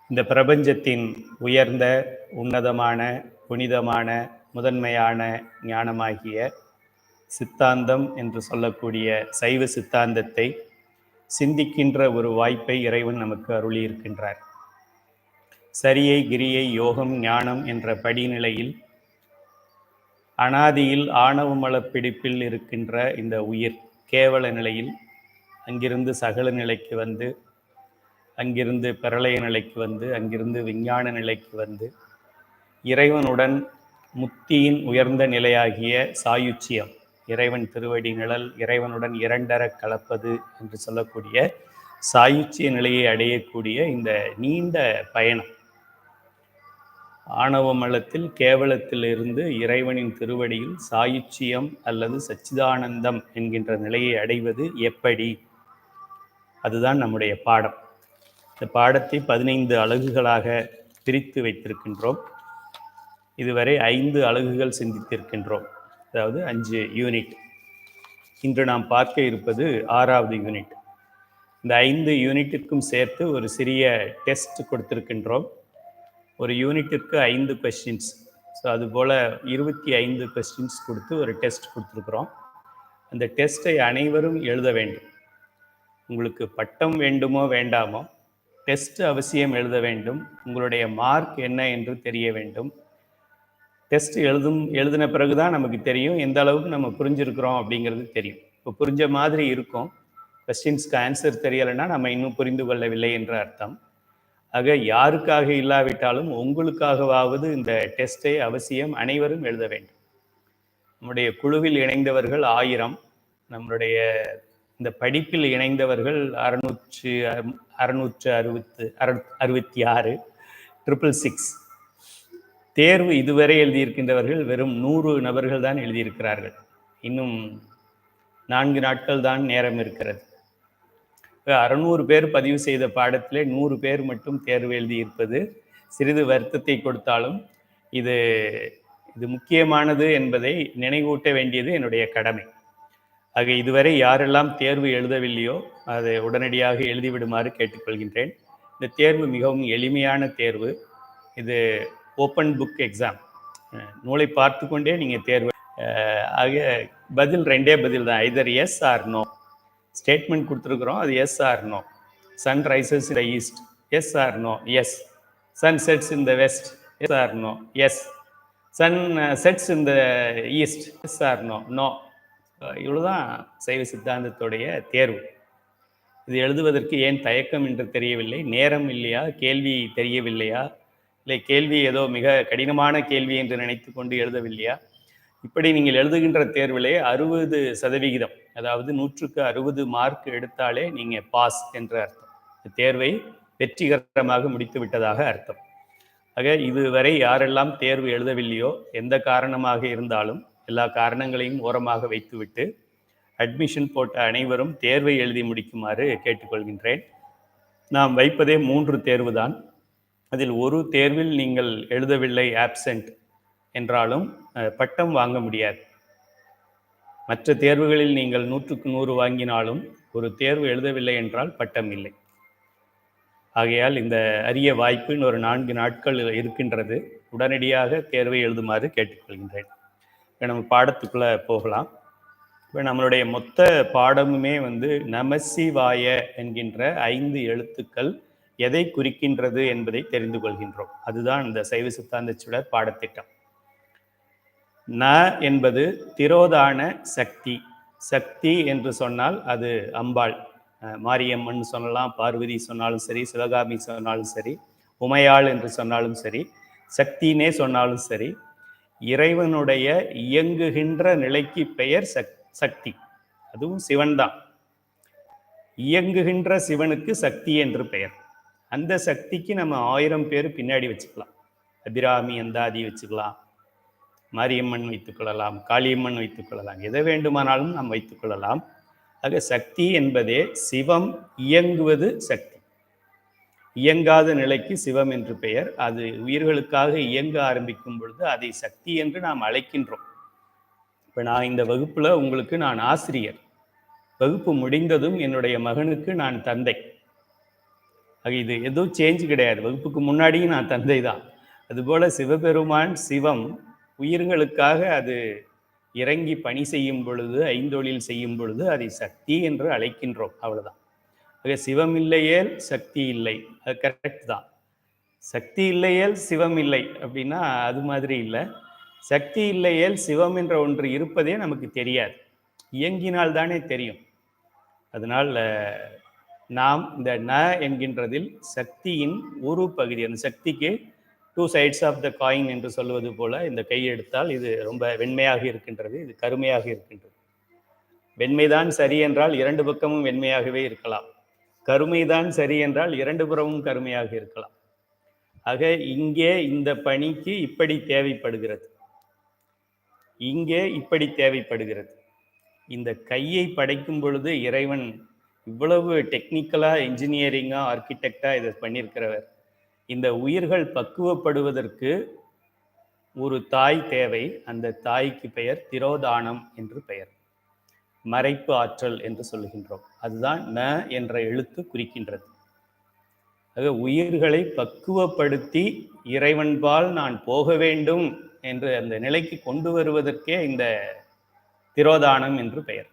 இந்த பிரபஞ்சத்தின் உயர்ந்த, உன்னதமான, புனிதமான, முதன்மையான ஞானமாகிய சித்தாந்தம் என்று சொல்லக்கூடிய சைவ சித்தாந்தத்தை சிந்திக்கின்ற ஒரு வாய்ப்பை இறைவன் நமக்கு அருளியிருக்கின்றார். சரியை, கிரியை, யோகம், ஞானம் என்ற படிநிலையில் அனாதியில் ஆணவமல பிடிப்பில் இருக்கின்ற இந்த உயிர் கேவல நிலையில் அங்கிருந்து சகல நிலைக்கு வந்து, அங்கிருந்து பிரளய நிலைக்கு வந்து, அங்கிருந்து விஞ்ஞான நிலைக்கு வந்து, இறைவனுடன் முத்தியின் உயர்ந்த நிலையாகிய சாயுச்சியம், இறைவன் திருவடி நிழல், இறைவனுடன் இரண்டர கலப்பது என்று சொல்லக்கூடிய சாயுச்சிய நிலையை அடையக்கூடிய இந்த நீண்ட பயணம், ஆணவ மலத்தில் கேவலத்திலிருந்து இறைவனின் திருவடியில் சாயுச்சியம் அல்லது சச்சிதானந்தம் என்கின்ற நிலையை அடைவது எப்படி? அதுதான் நம்முடைய பாடம். இந்த பாடத்தை 15 அலகுகளாக பிரித்து வைத்திருக்கின்றோம். இதுவரை 5 அலகுகள் சிந்தித்திருக்கின்றோம், அதாவது 5 யூனிட். இன்று நாம் பார்க்க இருப்பது 6வது யூனிட். இந்த 5 யூனிட்டுக்கும் சேர்த்து ஒரு சிறிய டெஸ்ட் கொடுத்திருக்கின்றோம். ஒரு யூனிட்டிற்கு 5 கொஸ்டின்ஸ். ஸோ அதுபோல் 25 கொஸ்டின்ஸ் கொடுத்து ஒரு டெஸ்ட் கொடுத்துருக்குறோம். அந்த டெஸ்ட்டை அனைவரும் எழுத வேண்டும். உங்களுக்கு பட்டம் வேண்டுமோ வேண்டாமோ, டெஸ்ட் அவசியம் எழுத வேண்டும். உங்களுடைய மார்க் என்ன என்று தெரிய வேண்டும். டெஸ்ட் எழுதின பிறகு தான் நமக்கு தெரியும் எந்த அளவுக்கு நம்ம புரிஞ்சிருக்கிறோம் அப்படிங்கிறது தெரியும். இப்போ புரிஞ்ச மாதிரி இருக்கும், கொஸ்டின்ஸ்க்கு ஆன்சர் தெரியலைன்னா நம்ம இன்னும் புரிந்து கொள்ளவில்லை என்ற அர்த்தம். ஆக யாருக்காக இல்லாவிட்டாலும் உங்களுக்காகவாவது இந்த டெஸ்ட்டை அவசியம் அனைவரும் எழுத வேண்டும். நம்முடைய குழுவில் இணைந்தவர்கள் 1000, நம்மளுடைய இந்த படிப்பில் இணைந்தவர்கள் 666, 666. தேர்வு இதுவரை எழுதியிருக்கின்றவர்கள் வெறும் 100 நபர்கள் தான் எழுதியிருக்கிறார்கள். இன்னும் 4 நாட்கள் தான் நேரம் இருக்கிறது. 600 பேர் பதிவு செய்த பாடத்திலே 100 பேர் மட்டும் தேர்வு எழுதியிருப்பது சிறிது வருத்தத்தை கொடுத்தாலும் இது முக்கியமானது என்பதை நினைவூட்ட வேண்டியது என்னுடைய கடமை. ஆக இதுவரை யாரெல்லாம் தேர்வு எழுதவில்லையோ அதை உடனடியாக எழுதிவிடுமாறு கேட்டுக்கொள்கின்றேன். இந்த தேர்வு மிகவும் எளிமையான தேர்வு. இது ஓப்பன் புக் எக்ஸாம். நூலை பார்த்து கொண்டே நீங்கள் தேர்வு. ஆக பதில் 2 பதில் தான், either yes or no. Statement கொடுத்துருக்குறோம், அது yes or no. Sun rises in the east, yes or no. Yes. Sun sets in the west, yes or no. Yes. Sun sets in the east, yes or no. No. இவ்வளோதான் சைவ சித்தாந்தத்துடைய தேர்வு. இது எழுதுவதற்கு ஏன் தயக்கம் என்று தெரியவில்லை. நேரம் இல்லையா, கேள்வி தெரியவில்லையா, இல்லை கேள்வி ஏதோ மிக கடினமான கேள்வி என்று நினைத்து கொண்டு எழுதவில்லையா? இப்படி நீங்கள் எழுதுகின்ற தேர்விலே 60%, அதாவது 100க்கு 60 மார்க் எடுத்தாலே நீங்கள் பாஸ் என்ற அர்த்தம். தேர்வை வெற்றிகரமாக முடித்து விட்டதாக அர்த்தம். ஆக இதுவரை யாரெல்லாம் தேர்வு எழுதவில்லையோ, எந்த காரணமாக இருந்தாலும் எல்லா காரணங்களையும் ஓரமாக வைத்துவிட்டு அட்மிஷன் போட்ட அனைவரும் தேர்வை எழுதி முடிக்குமாறு கேட்டுக்கொள்கின்றேன். நாம் வைப்பதே 3 தேர்வு தான். அதில் ஒரு தேர்வில் நீங்கள் எழுதவில்லை, ஆப்சென்ட் என்றாலும் பட்டம் வாங்க முடியாது. மற்ற தேர்வுகளில் நீங்கள் 100க்கு 100 வாங்கினாலும் ஒரு தேர்வு எழுதவில்லை என்றால் பட்டம் இல்லை. ஆகையால் இந்த அரிய வாய்ப்பு இன்னொரு 4 நாட்கள் இருக்கின்றது. உடனடியாக தேர்வை எழுதுமாறு கேட்டுக்கொள்கின்றேன். இப்போ நம்ம பாடத்துக்குள்ளே போகலாம். இப்போ நம்மளுடைய மொத்த பாடமுமே நமசிவாய என்கின்ற 5 எழுத்துக்கள் எதை குறிக்கின்றது என்பதை தெரிந்து கொள்கின்றோம். அதுதான் இந்த சைவ சித்தாந்த சுடர் பாடத்திட்டம். ந என்பது திரோதான சக்தி. சக்தி என்று சொன்னால் அது அம்பாள், மாரியம்மன் சொல்லலாம், பார்வதி சொன்னாலும் சரி, சிவகாமி சொன்னாலும் சரி, உமையாள் என்று சொன்னாலும் சரி, சக்தினே சொன்னாலும் சரி, இறைவனுடைய இயங்குகின்ற நிலைக்கு பெயர் சக்தி. அதுவும் சிவன் தான். இயங்குகின்ற சிவனுக்கு சக்தி என்று பெயர். அந்த சக்திக்கு நம்ம 1000 பேர் பின்னாடி வச்சுக்கலாம். அபிராமி அந்தாதி வச்சுக்கலாம், மாரியம்மன் வைத்துக்கொள்ளலாம், காளியம்மன் வைத்துக்கொள்ளலாம், எதை வேண்டுமானாலும் நாம் வைத்துக்கொள்ளலாம். ஆக சக்தி என்பதே சிவம் இயங்குவது சக்தி. இயங்காத நிலைக்கு சிவம் என்று பெயர். அது உயிர்களுக்காக இயங்க ஆரம்பிக்கும் பொழுது அதை சக்தி என்று நாம் அழைக்கின்றோம். இப்போ நான் இந்த வகுப்பில் உங்களுக்கு நான் ஆசிரியர். வகுப்பு முடிந்ததும் என்னுடைய மகனுக்கு நான் தந்தை. ஆக இது எதுவும் சேஞ்ச் கிடையாது. வகுப்புக்கு முன்னாடியும் நான் தந்தை தான். அதுபோல சிவபெருமான் சிவம் உயிர்களுக்காக அது இறங்கி பணி செய்யும் பொழுது, ஐந்தொழில் செய்யும் பொழுது அதை சக்தி என்று அழைக்கின்றோம். அவ்வளவுதான். ஆக சிவம் இல்லையேல் சக்தி இல்லை. அது கரெக்ட் தான். சக்தி இல்லையேல் சிவம் இல்லை அப்படின்னா அது மாதிரி இல்லை. சக்தி இல்லையேல் சிவம் என்ற ஒன்று இருப்பதே நமக்கு தெரியாது. இயங்கினால் தானே தெரியும். அதனால் நாம் இந்த ந என்கின்றதில் சக்தியின் ஒரு பகுதி, அந்த சக்திக்கு two sides of the coin என்று சொல்வது போல இந்த கை எடுத்தால் இது ரொம்ப வெண்மையாக இருக்கின்றது, இது கருமையாக இருக்கின்றது. வெண்மைதான் சரி என்றால் இரண்டு பக்கமும் வெண்மையாகவே இருக்கலாம். கருமைதான் சரி என்றால் இரண்டு புறமும் கருமையாக இருக்கலாம். ஆக இங்கே இந்த பணிக்கு இப்படி தேவைப்படுகிறது, இங்கே இப்படி தேவைப்படுகிறது. இந்த கையை படைக்கும் பொழுது இறைவன் இவ்வளவு டெக்னிக்கலா, இன்ஜினியரிங்கா, ஆர்கிடெக்டா இதை பண்ணியிருக்கிறவர். இந்த உயிர்கள் பக்குவப்படுவதற்கு ஒரு தாய் தேவை. அந்த தாய்க்கு பெயர் திரோதானம் என்று பெயர். மறைப்பு ஆற்றல் என்று சொல்லுகின்றோம். அதுதான் ந என்ற எழுத்து குறிக்கின்றது. ஆக உயிர்களை பக்குவப்படுத்தி இறைவன்பால் நான் போக வேண்டும் என்று அந்த நிலைக்கு கொண்டு வருவதற்கே இந்த திரோதானம் என்று பெயர்.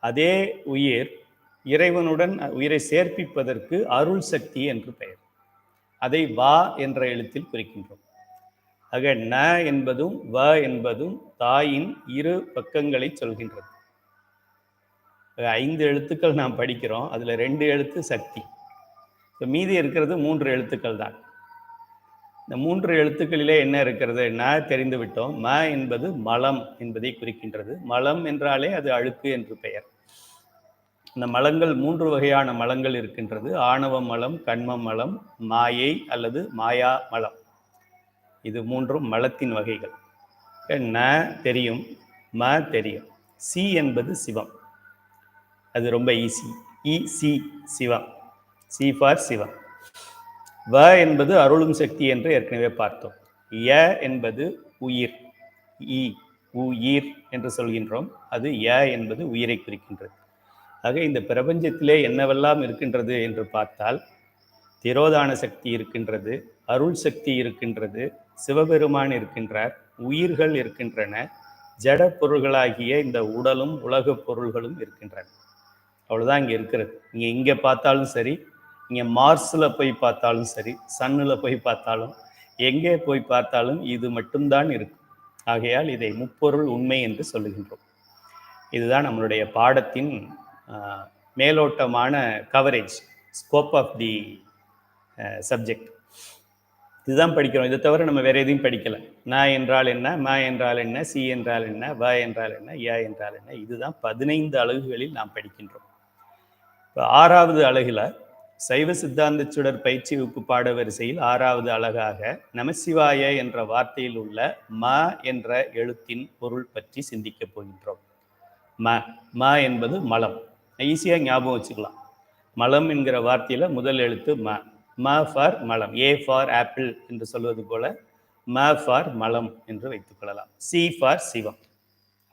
அதே உயிர் இறைவனுடன் உயிரை சேர்ப்பிப்பதற்கு அருள் சக்தி என்று பெயர். அதை வா என்ற எழுத்தில் குறிக்கின்றோம். ஆக ந என்பதும் வ என்பதும் தாயின் இரு பக்கங்களை சொல்கின்றது. 5 எழுத்துக்கள் நாம் படிக்கிறோம், அதுல 2 எழுத்து சக்தி. மீதி இருக்கிறது 3 எழுத்துக்கள் தான். இந்த 3 எழுத்துக்களிலே என்ன இருக்கிறது? ந தெரிந்து விட்டோம். ம என்பது மலம் என்பதை குறிக்கின்றது. மலம் என்றாலே அது அழுக்கு என்று பெயர். இந்த மலங்கள் 3 வகையான மலங்கள் இருக்கின்றது. ஆணவ மலம், கண்ம மலம், மாயை அல்லது மாயா மலம். இது 3ம் மலத்தின் வகைகள். ந தெரியும், ம தெரியும். சி என்பது சிவம். அது ரொம்ப easy. C Sivam, C for Sivam. வ என்பது அருளும் சக்தி என்று ஏற்கனவே பார்த்தோம். ய என்பது உயிர், உயிர் என்று சொல்கின்றோம். அது ய என்பது உயிரை குறிக்கின்றது. ஆக இந்த பிரபஞ்சத்திலே என்னவெல்லாம் இருக்கின்றது என்று பார்த்தால் திரோதான சக்தி இருக்கின்றது, அருள் சக்தி இருக்கின்றது, சிவபெருமான் இருக்கின்றார், உயிர்கள் இருக்கின்றன, ஜட பொருள்களாகிய இந்த உடலும் உலக பொருள்களும் இருக்கின்றன. அவ்வளோதான் இங்கே இருக்கிறது. நீங்கள் இங்கே பார்த்தாலும் சரி, நீங்கள் மார்ஸில் போய் பார்த்தாலும் சரி, சன்னில் போய் பார்த்தாலும், எங்கே போய் பார்த்தாலும் இது மட்டும்தான் இருக்கும். ஆகையால் இதை முப்பொருள் உண்மை என்று சொல்லுகின்றோம். இதுதான் நம்மளுடைய பாடத்தின் மேலோட்டமான coverage, scope of the subject. இதுதான் படிக்கிறோம். இதை தவிர நம்ம வேற எதையும் படிக்கலை. ந என்றால் என்ன, ம என்றால் என்ன, சி என்றால் என்ன, வ என்றால் என்ன, ய என்றால் என்ன, இதுதான் 15 அலகுகளில் நாம் படிக்கின்றோம். இப்போ 6வது அலகுல சைவ சித்தாந்த சுடர் பயிற்சி வகுப்பு பாட வரிசையில் 6வது அலகாக நமசிவாய என்ற வார்த்தையில் உள்ள ம என்ற எழுத்தின் பொருள் பற்றி சிந்திக்க போகின்றோம். ம என்பது மலம். ஈஸியாக ஞாபகம் வச்சுக்கலாம். மலம் என்கிற வார்த்தையில் முதல் எழுத்து ம. ம ஃபார் மலம், ஏ ஃபார் ஆப்பிள் என்று சொல்வது போல ம ஃபார் மலம் என்று வைத்துக் கொள்ளலாம். சி ஃபார் சிவம்,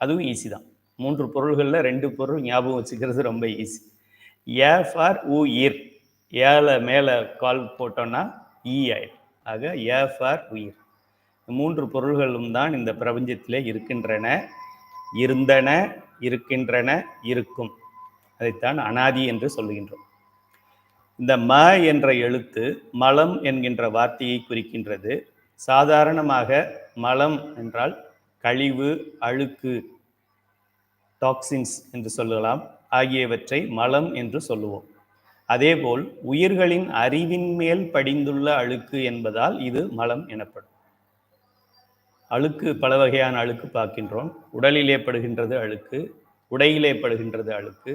அதுவும் ஈஸி தான். 3 பொருள்களில் 2 பொருள் ஞாபகம் வச்சுக்கிறது ரொம்ப ஈஸி. ஏ ஃபார் உயிர், ஏல மேலே கால் போட்டோம்னா ஈ ஆயிடும். ஆக ஏ ஃபார் உயிர். 3 பொருள்களும் தான் இந்த பிரபஞ்சத்திலே இருக்கின்றன, இருந்தன, இருக்கின்றன, இருக்கும். அதைத்தான் அனாதி என்று சொல்லுகின்றோம். இந்த ம என்ற எழுத்து மலம் என்கின்ற வார்த்தையை குறிக்கின்றது. சாதாரணமாக மலம் என்றால் கழிவு, அழுக்கு, டாக்ஸின்ஸ் என்று சொல்லலாம், ஆகியவற்றை மலம் என்று சொல்லுவோம். அதேபோல் உயிர்களின் அறிவின் மேல் படிந்துள்ள அழுக்கு என்பதால் இது மலம் எனப்படும். அழுக்கு பல வகையான அழுக்கு பார்க்கின்றோம். உடலிலே படுகின்றது அழுக்கு, உடையிலே படுகின்றது அழுக்கு,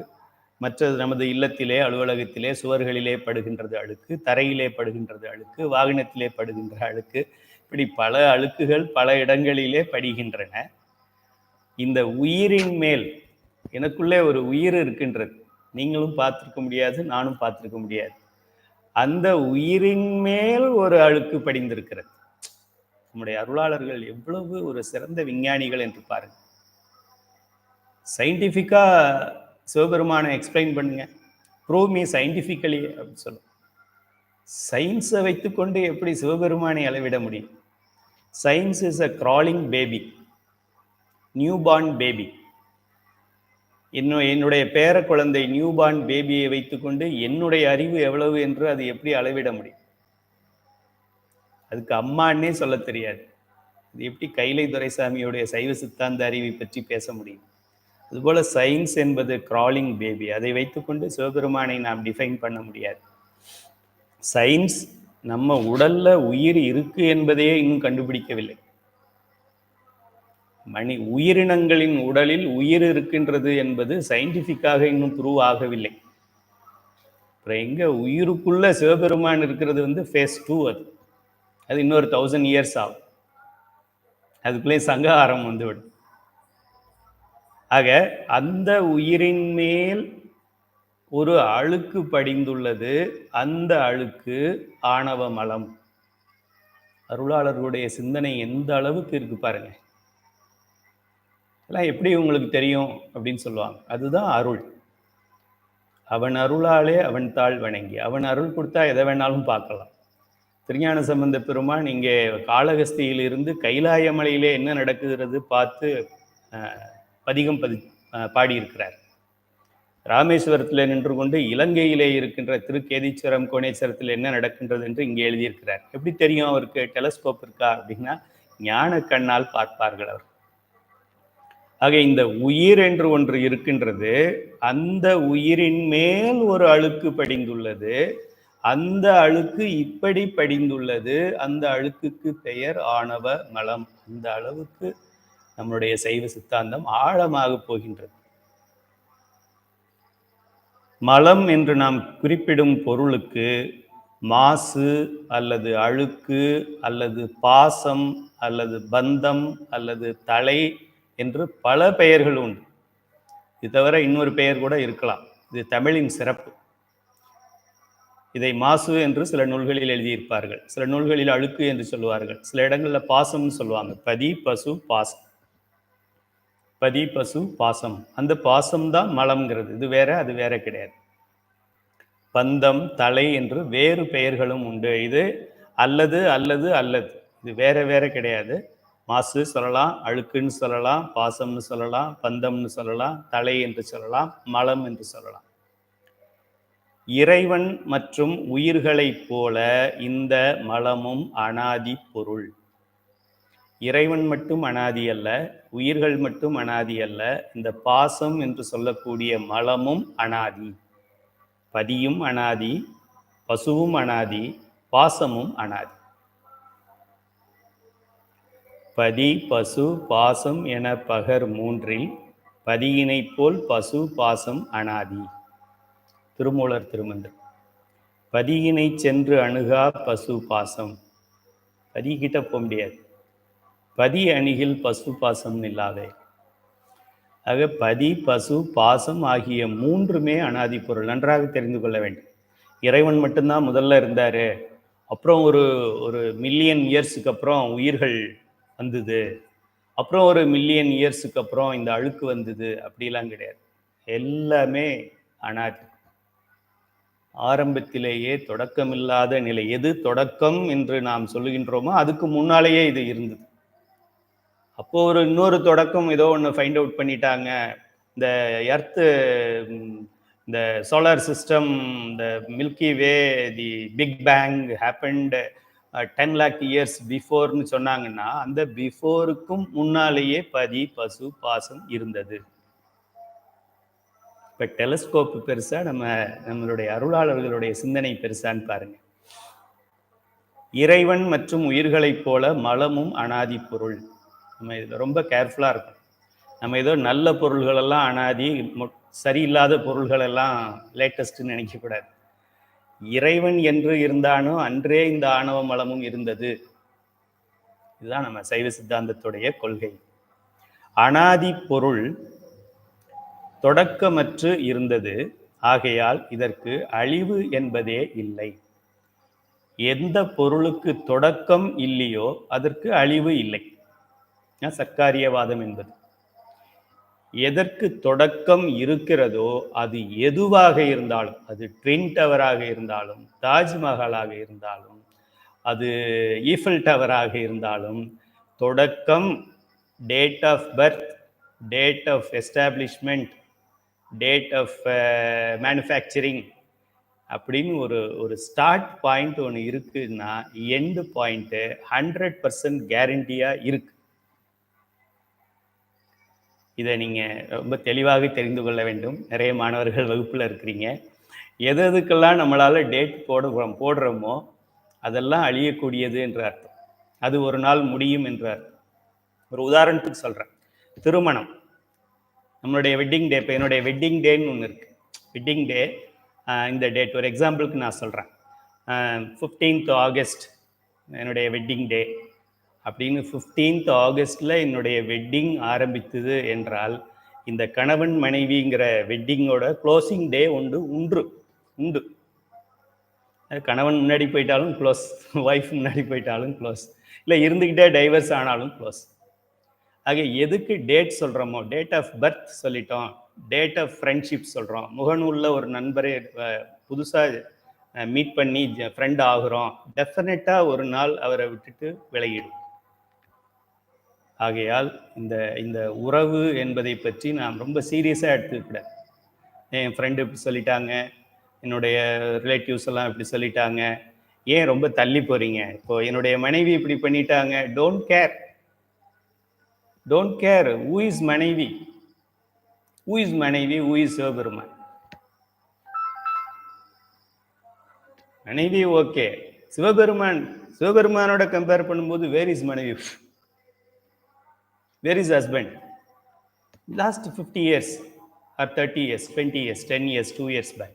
மற்றது நமது இல்லத்திலே, அலுவலகத்திலே, சுவர்களிலே படுகின்றது அழுக்கு, தரையிலே படுகின்றது அழுக்கு, வாகனத்திலே படுகின்ற அழுக்கு, இப்படி பல அழுக்குகள் பல இடங்களிலே படுகின்றன. இந்த உயிரின் மேல், எனக்குள்ளே ஒரு உயிர் இருக்கின்றது, நீங்களும் பார்த்திருக்க முடியாது, நானும் பார்த்திருக்க முடியாது. அந்த உயிரின் மேல் ஒரு அழுக்கு படிந்திருக்கிறது. நம்முடைய அருளாளர்கள் எவ்வளவு ஒரு சிறந்த விஞ்ஞானிகள் என்று பாருங்க. சயின்டிஃபிக்கா சிவபெருமானை எக்ஸ்பிளைன் பண்ணுங்க, ப்ரூவ் மீ சயின்டிஃபிக்கலி அப்படின்னு சொல்லும். சயின்ஸை வைத்துக்கொண்டு எப்படி சிவபெருமானை அளவிட முடியும்? Science is a crawling baby, newborn baby. என்னுடைய பேர குழந்தை நியூபார்ன் பேபியை வைத்துக்கொண்டு என்னுடைய அறிவு எவ்வளவு என்று அது எப்படி அளவிட முடியும்? அதுக்கு அம்மானே சொல்ல தெரியாது. அது எப்படி கைலை துரைசாமியுடைய சைவ சித்தாந்த அறிவை பற்றி பேச முடியும்? அதுபோல சயின்ஸ் என்பது கிராலிங் பேபி. அதை வைத்துக்கொண்டு சிவபெருமானை நாம் டிஃபைன் பண்ண முடியாது. சயின்ஸ் நம்ம உடல்ல உயிர் இருக்கு என்பதையே இன்னும் கண்டுபிடிக்கவில்லை. உயிரினங்களின் உடலில் உயிர் இருக்கின்றது என்பது சயின்டிஃபிக்காக இன்னும் ப்ரூவ் ஆகவில்லை. அப்புறம் எங்க உயிருக்குள்ள சிவபெருமான் இருக்கிறது ஃபேஸ் 2. அது இன்னொரு 1000 years ஆகும். அதுக்குள்ளே சங்காரம் வந்துவிடும். ஆக அந்த உயிரின் மேல் ஒரு அழுக்கு படிந்துள்ளது. அந்த அழுக்கு ஆணவ மலம். அருளாளர்களுடைய சிந்தனை எந்த அளவுக்கு இருக்கு பாருங்க. எல்லாம் எப்படி உங்களுக்கு தெரியும் அப்படின்னு சொல்லுவாங்க. அதுதான் அருள். அவன் அருளாலே அவன் தாழ் வணங்கி. அவன் அருள் கொடுத்தா எதை வேணாலும் பார்க்கலாம். திருஞான சம்பந்த பெருமான் இங்கே காளகஸ்தியில் இருந்து கைலாய மலையிலே என்ன நடக்குகிறது பார்த்து பதிகம் பாடியிருக்கிறார். ராமேஸ்வரத்தில் நின்று கொண்டு இலங்கையிலே இருக்கின்ற திருக்கேதீஸ்வரம் கோணேஸ்வரத்தில் என்ன நடக்கின்றது என்று இங்கே எழுதியிருக்கிறார். எப்படி தெரியும் அவருக்கு? டெலஸ்கோப் இருக்கா அப்படின்னா ஞான கண்ணால் பார்ப்பார்கள் அவர். ஆக இந்த உயிர் என்று ஒன்று இருக்கின்றது. அந்த உயிரின் மேல் ஒரு அழுக்கு படிந்துள்ளது. அந்த அழுக்கு இப்படி படிந்துள்ளது. அந்த அழுக்குக்கு பெயர் ஆணவ மலம். அந்த அளவுக்கு நம்முடைய சைவ சித்தாந்தம் ஆழமாக போகின்றது. மலம் என்று நாம் குறிப்பிடும் பொருளுக்கு மாசு அல்லது அழுக்கு அல்லது பாசம் அல்லது பந்தம் அல்லது தலை என்று பல பெயர்கள் உண்டு. இது தவிர இன்னொரு பெயர் கூட இருக்கலாம். இது தமிழின் சிறப்பு. இதை மாசு என்று சில நூல்களில் எழுதியிருப்பார்கள். சில நூல்களில் அழுக்கு என்று சொல்லுவார்கள். சில இடங்களில் பாசம்னு சொல்லுவாங்க. பதி பசு பாசம். பதி பசு பாசம். அந்த பாசம் தான் மலம்ங்கிறது. இது வேற, அது வேற கிடையாது. பந்தம் தலை என்று வேறு பெயர்களும் உண்டு. இது அல்லது அல்லது அல்லது இது வேற வேற கிடையாது. மாசு சொல்லலாம், அழுக்குன்னு சொல்லலாம், பாசம்னு சொல்லலாம், பந்தம்னு சொல்லலாம், தலை என்று சொல்லலாம், மலம் என்று சொல்லலாம். இறைவன் மற்றும் உயிர்களைப் போல இந்த மலமும் அனாதி பொருள். இறைவன் மட்டும் அனாதி அல்ல, உயிர்கள் மட்டும் அனாதி அல்ல. இந்த பாசம் என்று சொல்லக்கூடிய மலமும் அனாதி. பதியும் அனாதி, பசுவும் அனாதி, பாசமும் அனாதி. பதி பசு பாசம் என பகர் மூன்றில் பதியினை போல் பசு பாசம் அனாதி. திருமூலர் திருமந்திரம். பதியினை சென்று அணுகா பசு பாசம். பதி கிட்ட போக முடியாது. பதி அணிகில் பசு பாசம் இல்லாதே. ஆக பதி பசு பாசம் ஆகிய மூன்றுமே அனாதி பொருள். நன்றாக தெரிந்து கொள்ள வேண்டும். இறைவன் மட்டும்தான் முதல்ல இருந்தார். அப்புறம் ஒரு மில்லியன் இயர்ஸுக்கு அப்புறம் உயிர்கள் வந்தது. அப்புறம் ஒரு மில்லியன் இயர்ஸுக்கு அப்புறம் இந்த அழுக்கு வந்தது. அப்படிலாம் கிடையாது. எல்லாமே அனாதி. ஆரம்பத்திலேயே தொடக்கமில்லாத நிலை. எது தொடக்கம் என்று நாம் சொல்லுகின்றோமோ அதுக்கு முன்னாலேயே இது இருந்தது. அப்போ இன்னொரு தொடக்கம் ஏதோ ஒன்று ஃபைண்ட் அவுட் பண்ணிட்டாங்க. இந்த எர்த்து, இந்த சோலார் சிஸ்டம், இந்த milky way, the big bang happened 10 lakh years பிஃபோர்னு சொன்னாங்கன்னா அந்த பிஃபோருக்கும் முன்னாலேயே பதி பசு பாசம் இருந்தது. இப்போ டெலஸ்கோப் பெருசா, நம்மளுடைய அருளாளர்களுடைய சிந்தனை பெருசான்னு பாருங்க. இறைவன் மற்றும் உயிர்களைப் போல மலமும் அனாதி பொருள். நம்ம இதில் ரொம்ப கேர்ஃபுல்லாக இருக்கும். நம்ம ஏதோ நல்ல பொருள்களெல்லாம் அனாதி, சரியில்லாத பொருள்களெல்லாம் லேட்டஸ்ட்னு நினைக்கக்கூடாது. இறைவன் என்று இருந்தானோ அன்றே இந்த ஆணவ மலமும் இருந்தது. இதுதான் நம்ம சைவ சித்தாந்தத்துடைய கொள்கை. அனாதி பொருள் தொடக்கமற்று இருந்தது. ஆகையால் இதற்கு அழிவு என்பதே இல்லை. எந்த பொருளுக்கு தொடக்கம் இல்லையோ அதற்கு அழிவு இல்லை. சர்க்காரியவாதம் என்பது. எதற்கு தொடக்கம் இருக்கிறதோ அது எதுவாக இருந்தாலும், அது ட்வின் டவராக இருந்தாலும், தாஜ்மஹாலாக இருந்தாலும், அது ஈஃபில் டவராக இருந்தாலும், தொடக்கம் date of birth, date of establishment, date of manufacturing அப்படின்னு ஒரு ஸ்டார்ட் பாயிண்ட் ஒன்று இருக்குன்னா எண்டு பாயிண்ட்டு 100% கேரண்டியாக இருக்கு. இதை நீங்கள் ரொம்ப தெளிவாக தெரிந்து கொள்ள வேண்டும். நிறைய மாணவர்கள் வகுப்பில் இருக்கிறீங்க. எதுக்கெல்லாம் நம்மளால் டேட் போடுறோமோ அதெல்லாம் அழியக்கூடியது என்ற அர்த்தம். அது ஒரு நாள் முடியும் என்ற அர்த்தம். ஒரு உதாரணத்துக்கு சொல்கிறேன். திருமணம், நம்மளுடைய வெட்டிங் டே. இப்போ என்னுடைய வெட்டிங் டேன்னு ஒன்று இருக்குது. வெட்டிங் டே இந்த டேட் ஒரு எக்ஸாம்பிளுக்கு நான் சொல்கிறேன். 15th ஆகஸ்ட் என்னுடைய வெட்டிங் டே அப்படின்னு 15th ஆகஸ்டில் என்னுடைய வெட்டிங் ஆரம்பித்தது என்றால் இந்த கணவன் மனைவிங்கிற வெட்டிங்கோட க்ளோசிங் டே உண்டு. கணவன் முன்னாடி போயிட்டாலும் க்ளோஸ், ஒய்ஃப் முன்னாடி போயிட்டாலும் க்ளோஸ், இல்லை இருந்துக்கிட்டே டைவர்ஸ் ஆனாலும் க்ளோஸ். ஆக எதுக்கு டேட் சொல்கிறோமோ, டேட் ஆஃப் பர்த் சொல்லிட்டோம், டேட் ஆஃப் ஃப்ரெண்ட்ஷிப் சொல்கிறோம். முகநூலில் ஒரு நண்பரை புதுசாக மீட் பண்ணி ஃப்ரெண்ட் ஆகுறோம், டெஃபினட்டாக ஒரு நாள் அவரை விட்டுட்டு விலகிடும். ஆகையால் இந்த உறவு என்பதை பற்றி நான் ரொம்ப சீரியஸாக எடுத்துக்கிட்டேன். என் ஃப்ரெண்டு இப்படி சொல்லிட்டாங்க, என்னுடைய ரிலேட்டிவ்ஸ் எல்லாம் இப்படி சொல்லிட்டாங்க, ஏன் ரொம்ப தள்ளி போகிறீங்க? இப்போது என்னுடைய மனைவி இப்படி பண்ணிட்டாங்க, டோன்ட் கேர். ஹூ இஸ் மனைவி? Who is Sivaperuman? மனைவி ஓகே, சிவபெருமானோட கம்பேர் பண்ணும்போது வேர் இஸ் மனைவி? Where is husband? Last 50 years or 30 years, 20 years, 10 years, 2 years back.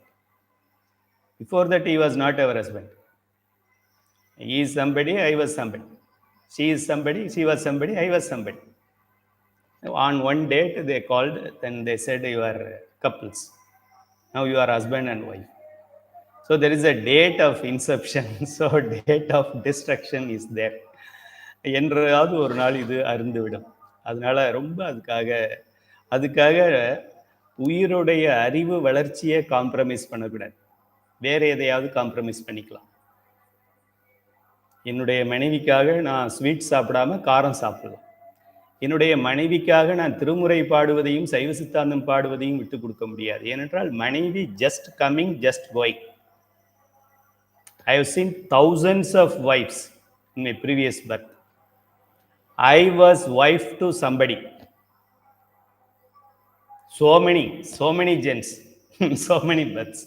Before that, he was not our husband. He is somebody, I was somebody. She is somebody, she was somebody, I was somebody. On one date, they called, then they said, you are couples. Now you are husband and wife. So there is a date of inception, so date of destruction is there. என்றாவது ஒரு நாள் இது அருந்துவிடும். அதனால ரொம்ப அதுக்காக உயிருடைய அறிவு வளர்ச்சியை compromise பண்ணக்கூடாது. வேற எதையாவது காம்ப்ரமைஸ் பண்ணிக்கலாம். என்னுடைய மனைவிக்காக நான் ஸ்வீட் சாப்பிடாம காரம் சாப்பிடலாம். என்னுடைய மனைவிக்காக நான் திருமுறை பாடுவதையும் சைவ சித்தாந்தம் பாடுவதையும் விட்டு கொடுக்க முடியாது. ஏனென்றால் மனைவி just coming, just going. I have seen thousands of wives in my previous birth. I was wife to somebody. So many gents, so many births.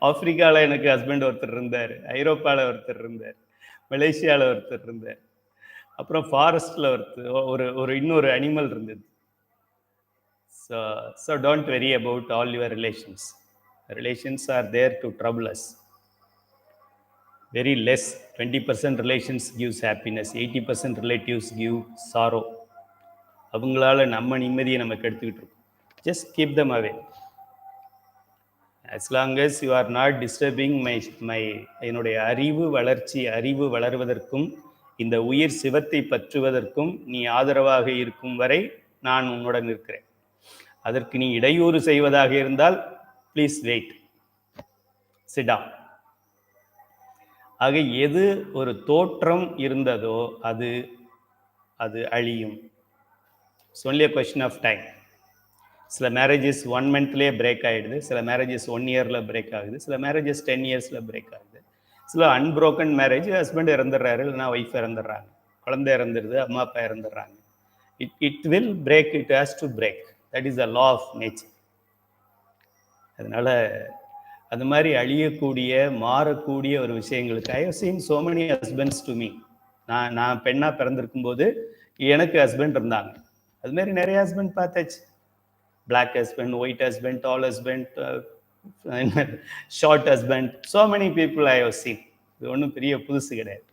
ஆப்பிரிக்காவில் எனக்கு ஹஸ்பண்ட் ஒருத்தர் இருந்தார், ஐரோப்பாவில் ஒருத்தர் இருந்தார், மலேசியாவில் ஒருத்தர் இருந்தார், அப்புறம் ஃபாரஸ்டில் ஒரு இன்னொரு அனிமல் இருந்தது. So don't worry about all your relations. Relations are there to trouble us. Very less, 20% relations gives happiness, 80% relatives give sorrow. அவங்களால நம்ம நிம்மதியை நம்ம கெடுத்துக்கிட்டு இருக்கோம். Just keep them away. As long as you are not disturbing my என்னுடைய அறிவு வளர்வதற்கும் இந்த உயிர் சிவத்தை பற்றுவதற்கும் நீ ஆதரவாக இருக்கும் வரை நான் உன்னுடன் இருக்கிறேன். அதற்கு நீ இடையூறு செய்வதாக இருந்தால் ப்ளீஸ் வெயிட், சிட் டவுன். ஆக எது ஒரு தோற்றம் இருந்ததோ அது அழியும். It's only a question of time. சில மேரேஜஸ் 1 monthலேயே பிரேக் ஆகிடுது, சில மேரேஜஸ் 1 yearல பிரேக் ஆகுது, சில மேரேஜஸ் 10 yearsல பிரேக் ஆகுது. சில அன்ப்ரோக்கன் மேரேஜ், ஹஸ்பண்ட் இறந்துடுறாரு, இல்லைனா ஒய்ஃப் இறந்துடுறாங்க, குழந்தை இறந்துடுது, அம்மா அப்பா இறந்துடுறாங்க. It will break, it has to break. That is the law of nature. அதனால அது மாதிரி அழியக்கூடிய மாறக்கூடிய ஒரு விஷயங்களுக்கு I have seen so many husbands to me. நான் பெண்ணாக பிறந்திருக்கும் போது எனக்கு ஹஸ்பண்ட் இருந்தாங்க. அது மாதிரி நிறைய ஹஸ்பண்ட் பார்த்தாச்சு. Black husband, white husband, tall husband, short husband, so many people I have seen. இது ஒன்றும் பெரிய புதுசு கிடையாது.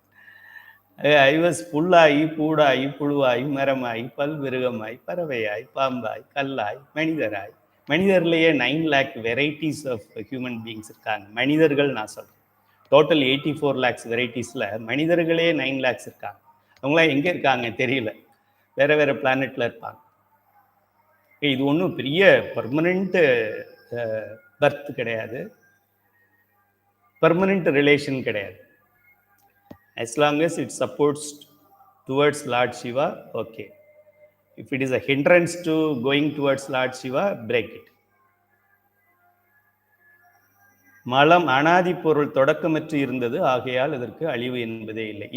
ஐ வாஸ் புல்லாகி, பூடாகி, புழுவாய், மரமாய், பல்விருகமாய், பறவையாய், பாம்பாய், கல்லாய், மனிதராய். மனிதர்லேயே 9 lakh varieties of human beings இருக்காங்க. மனிதர்கள் நான் சொல்கிறேன். டோட்டல் 84 lakhs வெரைட்டிஸில் மனிதர்களே 9 lakhs இருக்காங்க. அவங்களாம் எங்கே இருக்காங்க தெரியல, வேறு பிளானெட்டில் இருப்பாங்க. இது ஒன்றும் பெரிய பர்மனெண்ட் பர்த் கிடையாது, பர்மனெண்ட் ரிலேஷன் கிடையாது. as long as it supports towards Lord Shiva, okay. If it is a hindrance to going towards Lord Shiva, break it. மலம் அனாதி பொருள் தொடக்கமற்று இருந்தது, ஆகையால் இதற்கு அழிவு என்பதே இல்லை.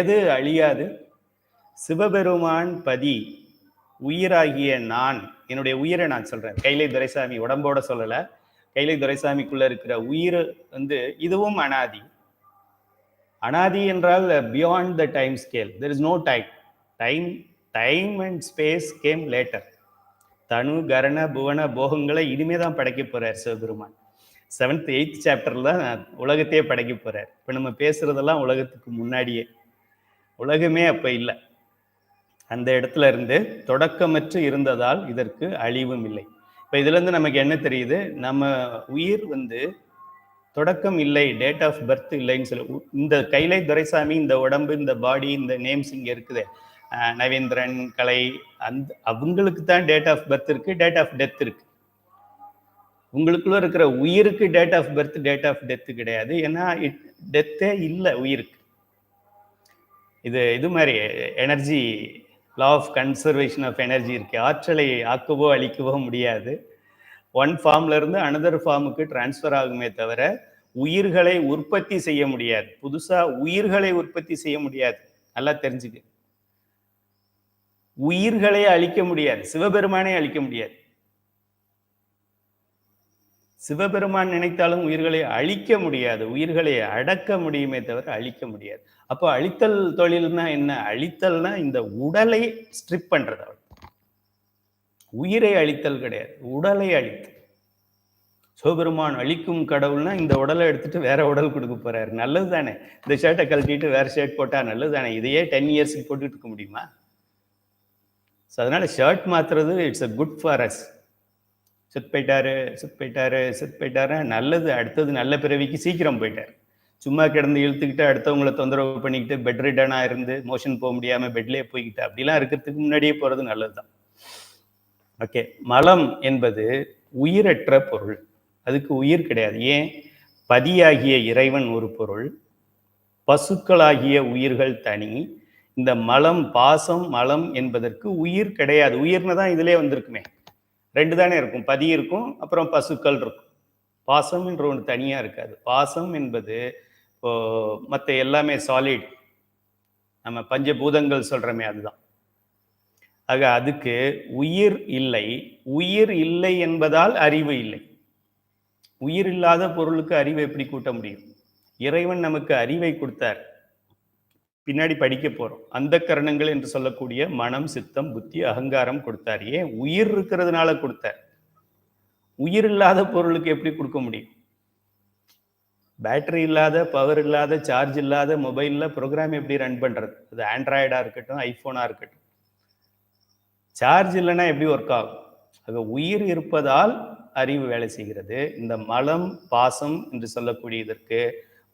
எது அழியாது? சிவபெருமான் பதி, உயிராகிய நான், என்னுடைய உயிரை நான் சொல்றேன். கைலை துரைசாமி உடம்போட சொல்லலை, கைலை துரைசாமிக்குள்ள இருக்கிற உயிர் இதுவும் அனாதி. அனாதி என்றால் beyond the time scale. There is no time and space came later. தனு கரண புவன போகங்களை இனிமே தான் படைக்க போறார் சிவபெருமான். 7th 8th சாப்டர்ல தான் உலகத்தையே படைக்க போறார். இப்ப நம்ம பேசுறதெல்லாம் உலகத்துக்கு முன்னாடியே, உலகமே அப்ப இல்லை. அந்த இடத்துல இருந்து தொடக்கமற்று இருந்ததால் இதற்கு அழிவும் இல்லை. இப்ப இதுல இருந்து நமக்கு என்ன தெரியுது? நம்ம உயிர் தொடக்கம் இல்லை, டேட் ஆஃப் பர்த் இல்லைன்னு சொல்லி இந்த கைலை துரைசாமி, இந்த உடம்பு, இந்த பாடி, இந்த நேம்ஸ் இங்கே இருக்குது. நவேந்திரன், கலை, அவங்களுக்கு தான் டேட் ஆஃப் பர்த் இருக்கு, டேட் ஆஃப் டெத் இருக்கு. உங்களுக்குள்ள இருக்கிற உயிருக்கு date of birth, date of death கிடையாது. ஏன்னா டெத்தே இல்லை உயிருக்கு. இது மாதிரி energy, law of conservation of energy இருக்கு. ஆற்றலை ஆக்கவோ அழிக்கவோ முடியாது. ஒன் ஃபார்ம்ல இருந்து அனதர் ஃபார்முக்கு டிரான்ஸ்ஃபர் ஆகுமே தவிர உயிர்களை உற்பத்தி செய்ய முடியாது. புதுசா உயிர்களை உற்பத்தி செய்ய முடியாது. நல்லா தெரிஞ்சுக்க. உயிர்களை அழிக்க முடியாது, சிவபெருமானை அழிக்க முடியாது. சிவபெருமான் நினைத்தாலும் உயிர்களை அழிக்க முடியாது, உயிர்களை அடக்க முடியுமே தவிர அழிக்க முடியாது. அப்போ அழித்தல் தொழில்னா என்ன? அழித்தல்னா இந்த உடலை ஸ்ட்ரிப் பண்றது. உயிரை அழித்தல் கிடையாது, உடலை அழித்தல். சிவபெருமான் அழிக்கும் கடவுள்னா இந்த உடலை எடுத்துட்டு வேற உடல் கொடுக்க போறாரு. நல்லது தானே. இந்த ஷர்ட்டை கழட்டிட்டு வேற ஷர்ட் போட்டா நல்லது தானே. இதையே 10 இயர்ஸ்க்கு போட்டுட்டு இருக்க முடியுமா? ஸோ அதனால ஷர்ட் மாத்துறது it's a good for us. செத்து போயிட்டாரு நல்லது. அடுத்தது நல்ல பிறவிக்கு சீக்கிரம் போயிட்டார். சும்மா கிடந்து இழுத்துக்கிட்டு அடுத்தவங்களை தொந்தரவு பண்ணிக்கிட்டு பெட் ரிட்டனா இருந்து மோஷன் போக முடியாம பெட்லேயே போய்கிட்டு அப்படிலாம் இருக்கிறதுக்கு முன்னாடியே போறது நல்லதுதான். ஓகே, மலம் என்பது உயிரற்ற பொருள், அதுக்கு உயிர் கிடையாது. ஏன்? பதியாகிய இறைவன் ஒரு பொருள், பசுக்களாகிய உயிர்கள் தனி. இந்த மலம், பாசம், மலம் என்பதற்கு உயிர் கிடையாது. உயிர்னு தான் இதிலே வந்திருக்குமே. 2 தானே இருக்கும், பதி இருக்கும், அப்புறம் பசுக்கள் இருக்கும். பாசம் என்ற ஒன்று தனியா இருக்காது. பாசம் என்பது இப்போ மற்ற எல்லாமே சாலிட், நம்ம பஞ்சபூதங்கள் சொல்றோமே அதுதான். ஆக அதுக்கு உயிர் இல்லை. உயிர் இல்லை என்பதால் அறிவு இல்லை. உயிர் இல்லாத பொருளுக்கு அறிவை எப்படி கூட்ட முடியும்? இறைவன் நமக்கு அறிவை கொடுத்தார், பின்னாடி படிக்க போறோம். அந்த கரணங்கள் என்று சொல்லக்கூடிய மனம், சித்தம், புத்தி, அகங்காரம் கொடுத்தார். ஏன்? உயிர் இருக்கிறதுனால கொடுத்தார். உயிர் இல்லாத பொருளுக்கு எப்படி கொடுக்க முடியும்? பேட்டரி இல்லாத, பவர் இல்லாத, சார்ஜ் இல்லாத மொபைல்ல ப்ரோக்ராம் எப்படி ரன் பண்றது? அது ஆண்ட்ராய்டா இருக்கட்டும், ஐபோனா இருக்கட்டும், சார்ஜ் இல்லைன்னா எப்படி ஒர்க் ஆகும்? ஆக உயிர் இருப்பதால் அறிவு வேலை செய்கிறது. இந்த மலம், பாசம் என்று சொல்லக்கூடியதற்கு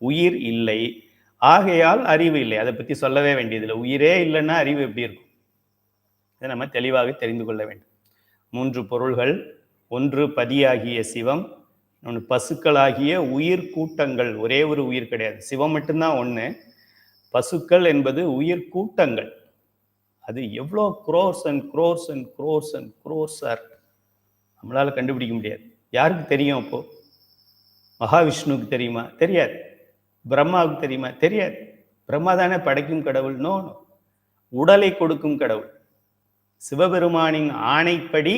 உயிர் இல்லை, ஆகையால் அறிவு இல்லை. அதை பற்றி சொல்லவே வேண்டியதில்லை. உயிரே இல்லைன்னா அறிவு எப்படி இருக்கும்? இதை நம்ம தெளிவாக தெரிந்து கொள்ள வேண்டும். 3 பொருள்கள், ஒன்று பதியாகிய சிவம், இன்னொன்று பசுக்களாகிய உயிர் கூட்டங்கள். ஒரே ஒரு உயிர் கிடையாது, சிவம் மட்டும்தான் ஒன்று. பசுக்கள் என்பது உயிர் கூட்டங்கள். அது எவ்வளோ crores and crores and crores and crores or, நம்மளால கண்டுபிடிக்க முடியாது. யாருக்கு தெரியும்? அப்போ மகாவிஷ்ணுவுக்கு தெரியுமா? தெரியாது. பிரம்மாவுக்கு தெரியுமா? தெரியாது. பிரம்மா தானே படைக்கும் கடவுள். நோ, உடலை கொடுக்கும் கடவுள். சிவபெருமானின் ஆணைப்படி,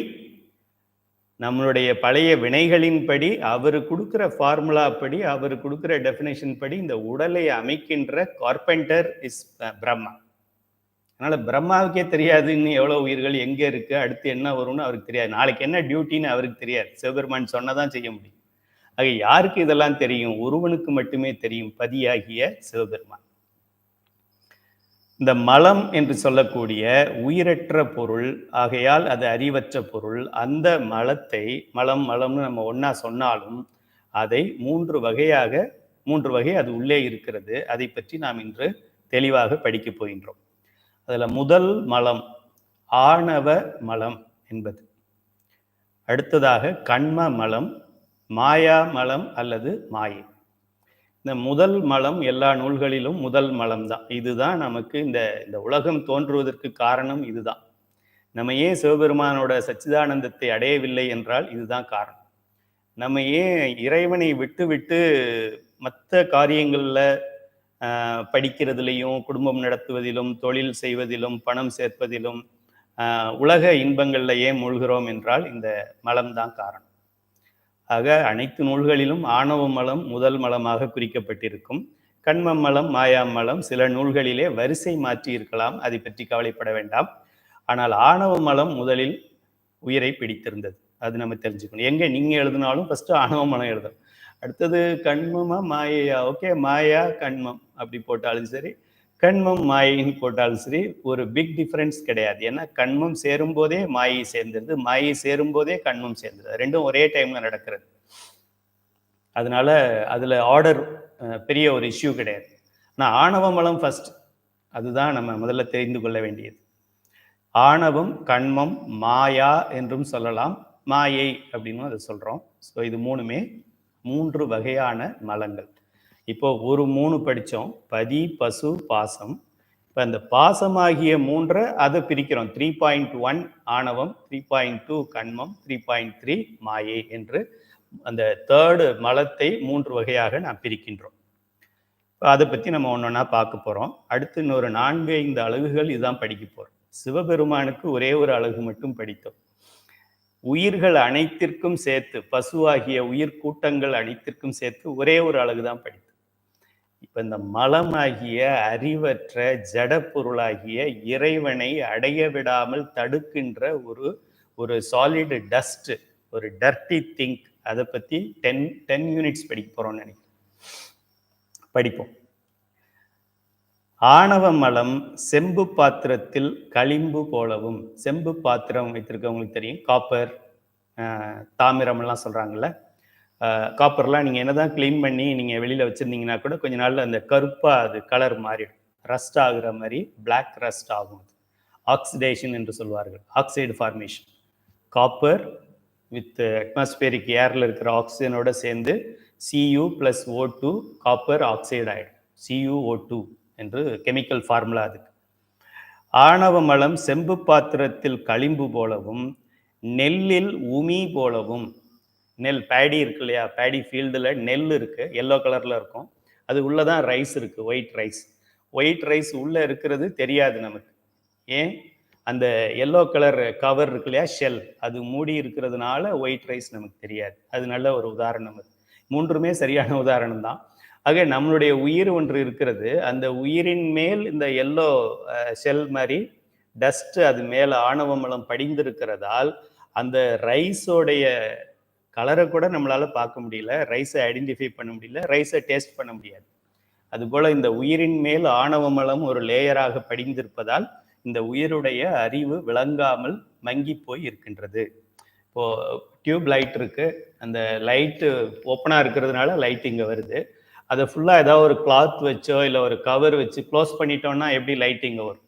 நம்மளுடைய பழைய வினைகளின்படி, அவர் கொடுக்குற ஃபார்முலா படி, அவர் கொடுக்குற டெஃபினேஷன் படி இந்த உடலை அமைக்கின்ற கார்பெண்டர் இஸ் பிரம்மா. அதனால பிரம்மாவுக்கே தெரியாது இன்னும் எவ்வளோ உயிர்கள் எங்கே இருக்கு, அடுத்து என்ன வரும்னு அவருக்கு தெரியாது. நாளைக்கு என்ன டியூட்டின்னு அவருக்கு தெரியாது. சிவபெருமான் சொன்னதான் செய்ய முடியும். ஆக யாருக்கு இதெல்லாம் தெரியும்? ஒருவனுக்கு மட்டுமே தெரியும், பதியாகிய சிவபெருமான். இந்த மலம் என்று சொல்லக்கூடிய உயிரற்ற பொருள், ஆகையால் அது அறிவற்ற பொருள். அந்த மலத்தை, மலம்னு நம்ம ஒன்னா சொன்னாலும் அதை 3 வகை அது உள்ளே இருக்கிறது. அதை பற்றி நாம் இன்று தெளிவாக படிக்க போகின்றோம். அதுல முதல் மலம் ஆணவ மலம் என்பது. அடுத்ததாக கண்ம மலம், மாயா மலம் அல்லது மாயை. இந்த முதல் மலம் எல்லா நூல்களிலும் முதல் மலம் தான். இதுதான் நமக்கு இந்த இந்த உலகம் தோன்றுவதற்கு காரணம் இதுதான். நம்ம ஏன் சிவபெருமானோட சச்சிதானந்தத்தை அடையவில்லை என்றால் இதுதான் காரணம். நம்ம ஏன் இறைவனை விட்டு விட்டு மற்ற காரியங்களில் படிக்கிறதுலையும், குடும்பம் நடத்துவதிலும், தொழில் செய்வதிலும், பணம் சேர்ப்பதிலும், உலக இன்பங்களில் ஏன் மூழ்கிறோம் என்றால் இந்த மலம்தான் காரணம். ஆக அனைத்து நூல்களிலும் ஆணவ மலம் முதல் மலமாக குறிக்கப்பட்டிருக்கும். கண்ம மலம், மாயா மலம் சில நூல்களிலே வரிசை மாற்றி இருக்கலாம், அதை பற்றி கவலைப்பட வேண்டாம். ஆனால் ஆணவ மலம் முதலில் உயிரை பிடித்திருந்தது, அது நம்ம தெரிஞ்சுக்கணும். எங்க நீங்க எழுதினாலும் ஃபர்ஸ்ட் ஆணவ மலம் எழுதணும், அடுத்தது கண்மமா மாயையா, ஓகே மாயா கண்மம் அப்படி போட்டாலும் சரி, கண்மம் மாயின்னு போட்டாலும் சரி, ஒரு பிக் டிஃபரன்ஸ் கிடையாது. ஏன்னா கண்மம் சேரும் போதே மாயை சேர்ந்தது, மாயை சேரும் போதே கண்மம் சேர்ந்தது, ரெண்டும் ஒரே டைம்ல நடக்கிறது. அதனால அதுல ஆர்டர் பெரிய ஒரு இஷ்யூ கிடையாது. ஆனால் ஆணவ மலம் ஃபர்ஸ்ட், அதுதான் நம்ம முதல்ல தெரிந்து கொள்ள வேண்டியது. ஆணவம், கண்மம், மாயா என்றும் சொல்லலாம், மாயை அப்படின்னு அதை சொல்றோம். ஸோ இது மூணுமே 3 வகையான மலங்கள். இப்போ ஒரு 3 படித்தோம், பதி, பசு, பாசம். இப்போ அந்த பாசமாகிய 3 அதை பிரிக்கிறோம். 3.1 ஆணவம், 3.2 கண்மம், 3.3 மாயை என்று அந்த தேர்டு மலத்தை 3 வகையாக நாம் பிரிக்கின்றோம். அதை பற்றி நம்ம ஒன்றொன்னா பார்க்க போகிறோம். அடுத்து இன்னொரு 4-5 அலகுகள் இதுதான் படிக்க போகிறோம். சிவபெருமானுக்கு ஒரே ஒரு அலகு மட்டும் படித்தோம். உயிர்கள் அனைத்திற்கும் சேர்த்து, பசுவாகிய உயிர் கூட்டங்கள் அனைத்திற்கும் சேர்த்து ஒரே ஒரு அலகுதான் படித்தோம். இப்ப இந்த மலமாகிய அறிவற்ற ஜட பொருளாகிய இறைவனை அடைய விடாமல் தடுக்கின்ற ஒரு சாலிட் டஸ்ட், ஒரு டர்ட்டி திங்க், அதை பத்தி 10 யூனிட்ஸ் படிக்க போறோம்னு நினைக்கிறேன். படிப்போம். ஆணவ மலம் செம்பு பாத்திரத்தில் களிம்பு போலவும். செம்பு பாத்திரம் வைத்திருக்கவங்களுக்கு தெரியும், காப்பர், தாமிரம் எல்லாம் சொல்றாங்கல்ல. காப்பர்லாம் நீங்கள் என்னதான் கிளீன் பண்ணி நீங்கள் வெளியில் வச்சுருந்தீங்கன்னா கூட கொஞ்ச நாளில் அந்த கருப்பாக அது கலர் மாறிடும், ரஸ்ட் ஆகுற மாதிரி பிளாக் ரஸ்ட் ஆகும். ஆக்சிடேஷன் என்று சொல்வார்கள், oxide formation. Copper with atmospheric ஏரில் இருக்கிற ஆக்சிஜனோட சேர்ந்து Cu+O2 காப்பர் ஆக்சைடு ஆகிடும், CuO2 என்று கெமிக்கல் ஃபார்முலா அதுக்கு. ஆணவ மலம் செம்பு பாத்திரத்தில் களிம்பு போலவும், நெல்லில் உமி போலவும். நெல், பேடி இருக்கு இல்லையா, பேடி ஃபீல்டில் நெல் இருக்குது, எல்லோ கலரில் இருக்கும். அது உள்ளே தான் ரைஸ் இருக்குது, ஒயிட் ரைஸ். ஒயிட் ரைஸ் உள்ளே இருக்கிறது தெரியாது நமக்கு. ஏன்? அந்த எல்லோ கலர் கவர் இருக்கு இல்லையா, ஷெல், அது மூடி இருக்கிறதுனால ஒயிட் ரைஸ் நமக்கு தெரியாது. அது நல்ல ஒரு உதாரணம். அது 3மே சரியான உதாரணம் தான். ஆக நம்மளுடைய உயிர் ஒன்று இருக்கிறது, அந்த உயிரின் மேல் இந்த எல்லோ ஷெல் மாதிரி டஸ்ட் அது மேலே ஆணவ மலம் படிந்திருக்கிறதால் அந்த ரைஸோடைய கலரை கூட நம்மளால பார்க்க முடியல, ரைஸை ஐடென்டிஃபை பண்ண முடியல, ரைஸை டேஸ்ட் பண்ண முடியாது. அதுபோல இந்த உயிரின் மேல் ஆணவ மலம் ஒரு லேயராக படிந்திருப்பதால் இந்த உயிருடைய அறிவு விளங்காமல் மங்கி போய் இருக்கின்றது. இப்போ டியூப் லைட் இருக்கு, அந்த லைட்டு ஓப்பனா இருக்கிறதுனால லைட் இங்க வருது. அதை ஃபுல்லா ஏதாவது ஒரு கிளாத் வச்சோ இல்லை ஒரு கவர் வச்சு க்ளோஸ் பண்ணிட்டோம்னா எப்படி லைட் இங்க வரும்?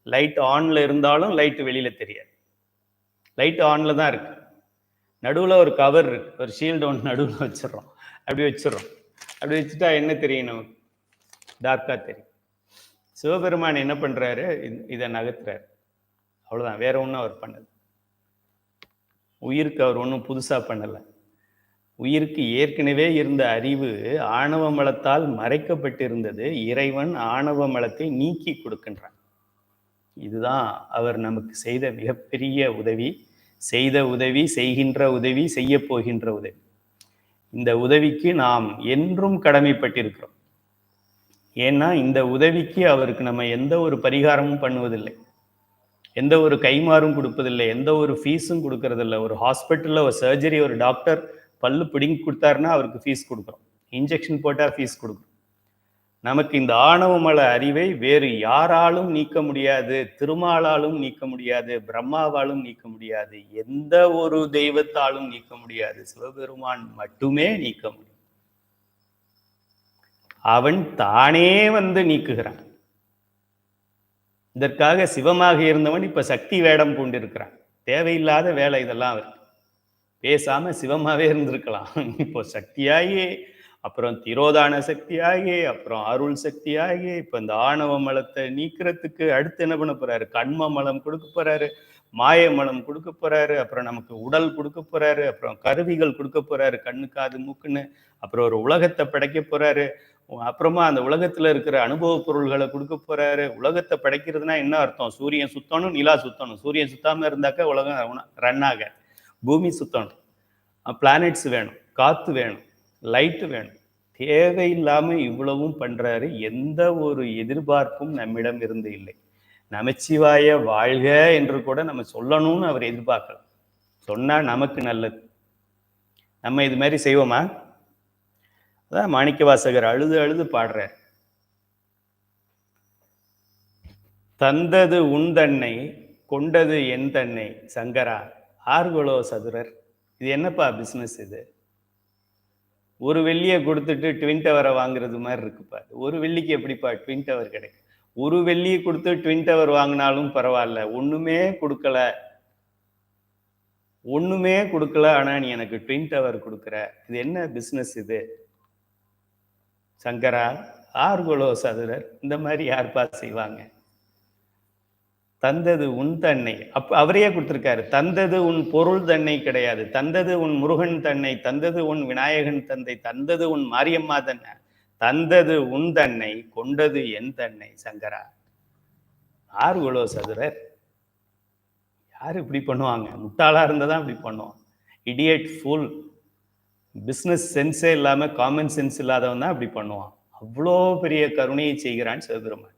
லைட் ஆன்ல இருந்தாலும் லைட் வெளியில தெரியாது, லைட் ஆன்ல தான் இருக்கு. நடுவில் ஒரு கவர் இருக்கு, ஒரு ஷீல்டு ஒன்று நடுவில் வச்சிடறோம், அப்படி வச்சுட்டா என்ன தெரியும் நமக்கு? டார்க்கா தெரியும். சிவபெருமான் என்ன பண்றாரு? இதை நகர்த்துறாரு, அவ்வளவுதான், வேற ஒன்றும் அவர் பண்ணல. உயிருக்கு அவர் ஒன்றும் புதுசா பண்ணல. உயிருக்கு ஏற்கனவே இருந்த அறிவு ஆணவ மலத்தால் மறைக்கப்பட்டிருந்தது, இறைவன் ஆணவ மலத்தை நீக்கி கொடுக்கின்றான். இதுதான் அவர் நமக்கு செய்த மிகப்பெரிய உதவி. செய்த உதவி, செய்கின்ற உதவி, செய்ய போகின்ற உதவி. இந்த உதவிக்கு நாம் என்றும் கடமைப்பட்டிருக்கிறோம். ஏன்னா இந்த உதவிக்கு அவருக்கு நம்ம எந்த ஒரு பரிகாரமும் பண்ணுவதில்லை, எந்த ஒரு கைமாறும் கொடுப்பதில்லை, எந்த ஒரு ஃபீஸும் கொடுக்கறதில்லை. ஒரு ஹாஸ்பிட்டலில் ஒரு சர்ஜரி, ஒரு டாக்டர் பல்லு பிடிங்கி கொடுத்தாருன்னா அவருக்கு ஃபீஸ் கொடுக்குறோம், இன்ஜெக்ஷன் போட்டால் ஃபீஸ் கொடுக்குறோம். நமக்கு இந்த ஆணவ மல அறிவை வேறு யாராலும் நீக்க முடியாது, திருமாலாலும் நீக்க முடியாது, பிரம்மாவாலும் நீக்க முடியாது, எந்த ஒரு தெய்வத்தாலும் நீக்க முடியாது, சிவபெருமான் மட்டுமே நீக்க முடியும். அவன் தானே வந்து நீக்குகிறான். இதற்காக சிவமாக இருந்தவன் இப்ப சக்தி வேடம் கொண்டிருக்கிறான். தேவையில்லாத வேலை இதெல்லாம் அவருக்கு. பேசாம சிவமாவே இருந்திருக்கலாம். இப்போ சக்தியாகி, அப்புறம் திரோதான சக்தியாகி, அப்புறம் அருள் சக்தியாகி, இப்ப இந்த ஆணவ மலத்தை நீக்கிறதுக்கு அடுத்து என்ன பண்ண போறாரு? கண்ம மலம் கொடுக்க போறாரு, மாய மலம் கொடுக்க போறாரு, அப்புறம் நமக்கு உடல் கொடுக்க போறாரு, அப்புறம் கருவிகள் கொடுக்க போறாரு, கண்ணு காது மூக்குன்னு, அப்புறம் ஒரு உலகத்தை படைக்க போறாரு, அப்புறமா அந்த உலகத்துல இருக்கிற அனுபவ பொருள்களை கொடுக்க போறாரு. உலகத்தை படைக்கிறதுனா என்ன அர்த்தம்? சூரியன் சுத்தணும், நிலா சுத்தணும். சூரியன் சுத்தாம இருந்தாக்க உலகம் ரன் ஆக. பூமி சுத்தணும், பிளானட்ஸ் வேணும், காத்து வேணும், லைட்டு வேணும். தேவையில்லாம இவ்வளவும் பண்றாரு. எந்த ஒரு எதிர்பார்ப்பும் நம்மிடம் இருந்து இல்லை. நமச்சிவாய வாழ்க என்று கூட நம்ம சொல்லணும்னு அவர் எதிர்பார்க்கல. சொன்னா நமக்கு நல்லது. நம்ம இது மாதிரி செய்வோமா? அதான் மாணிக்கவாசகர் அழுது அழுது பாடுறார். தந்தது உன் தன்னை, கொண்டது என் தன்னை, சங்கரா ஆர்கொலோ சதுரர். இது என்னப்பா பிஸ்னஸ் இது? ஒரு வெள்ளியை கொடுத்துட்டு ட்வின் டவரை வாங்குறது மாதிரி இருக்குப்பா. ஒரு வெள்ளிக்கு எப்படிப்பா ட்வின் டவர் கிடைக்கும்? ஒரு வெள்ளியை கொடுத்து ட்வின் டவர் வாங்கினாலும் பரவாயில்ல, ஒண்ணுமே கொடுக்கல, ஒண்ணுமே கொடுக்கல, ஆனா நீ எனக்கு ட்வின் டவர் கொடுக்குற. இது என்ன பிஸ்னஸ் இது? சங்கரா ஆர்கொலோ சதுரர். இந்த மாதிரி யார்ப்பா செய்வாங்க? தந்தது உன் தன்னை, அவரையே கொடுத்திருக்காரு. தந்தது உன் பொருள் தன்னை கிடையாது, தந்தது உன் முருகன் தன்னை, தந்தது உன் விநாயகன் தந்தை, தந்தது உன் மாரியம்மா தன்னை, தந்தது உன் தன்னை, கொண்டது என் தன்னை. சங்கரா ஆர்கொலோ சதுரர். யாரு இப்படி பண்ணுவாங்க? முட்டாளா இருந்ததான் இப்படி பண்ணுவான். Idiot full. பிஸ்னஸ் சென்ஸே இல்லாம காமன் சென்ஸ் இல்லாதவன் தான் இப்படி பண்ணுவான். அவ்வளோ பெரிய கருணையை செய்கிறான் சிவபெருமான்.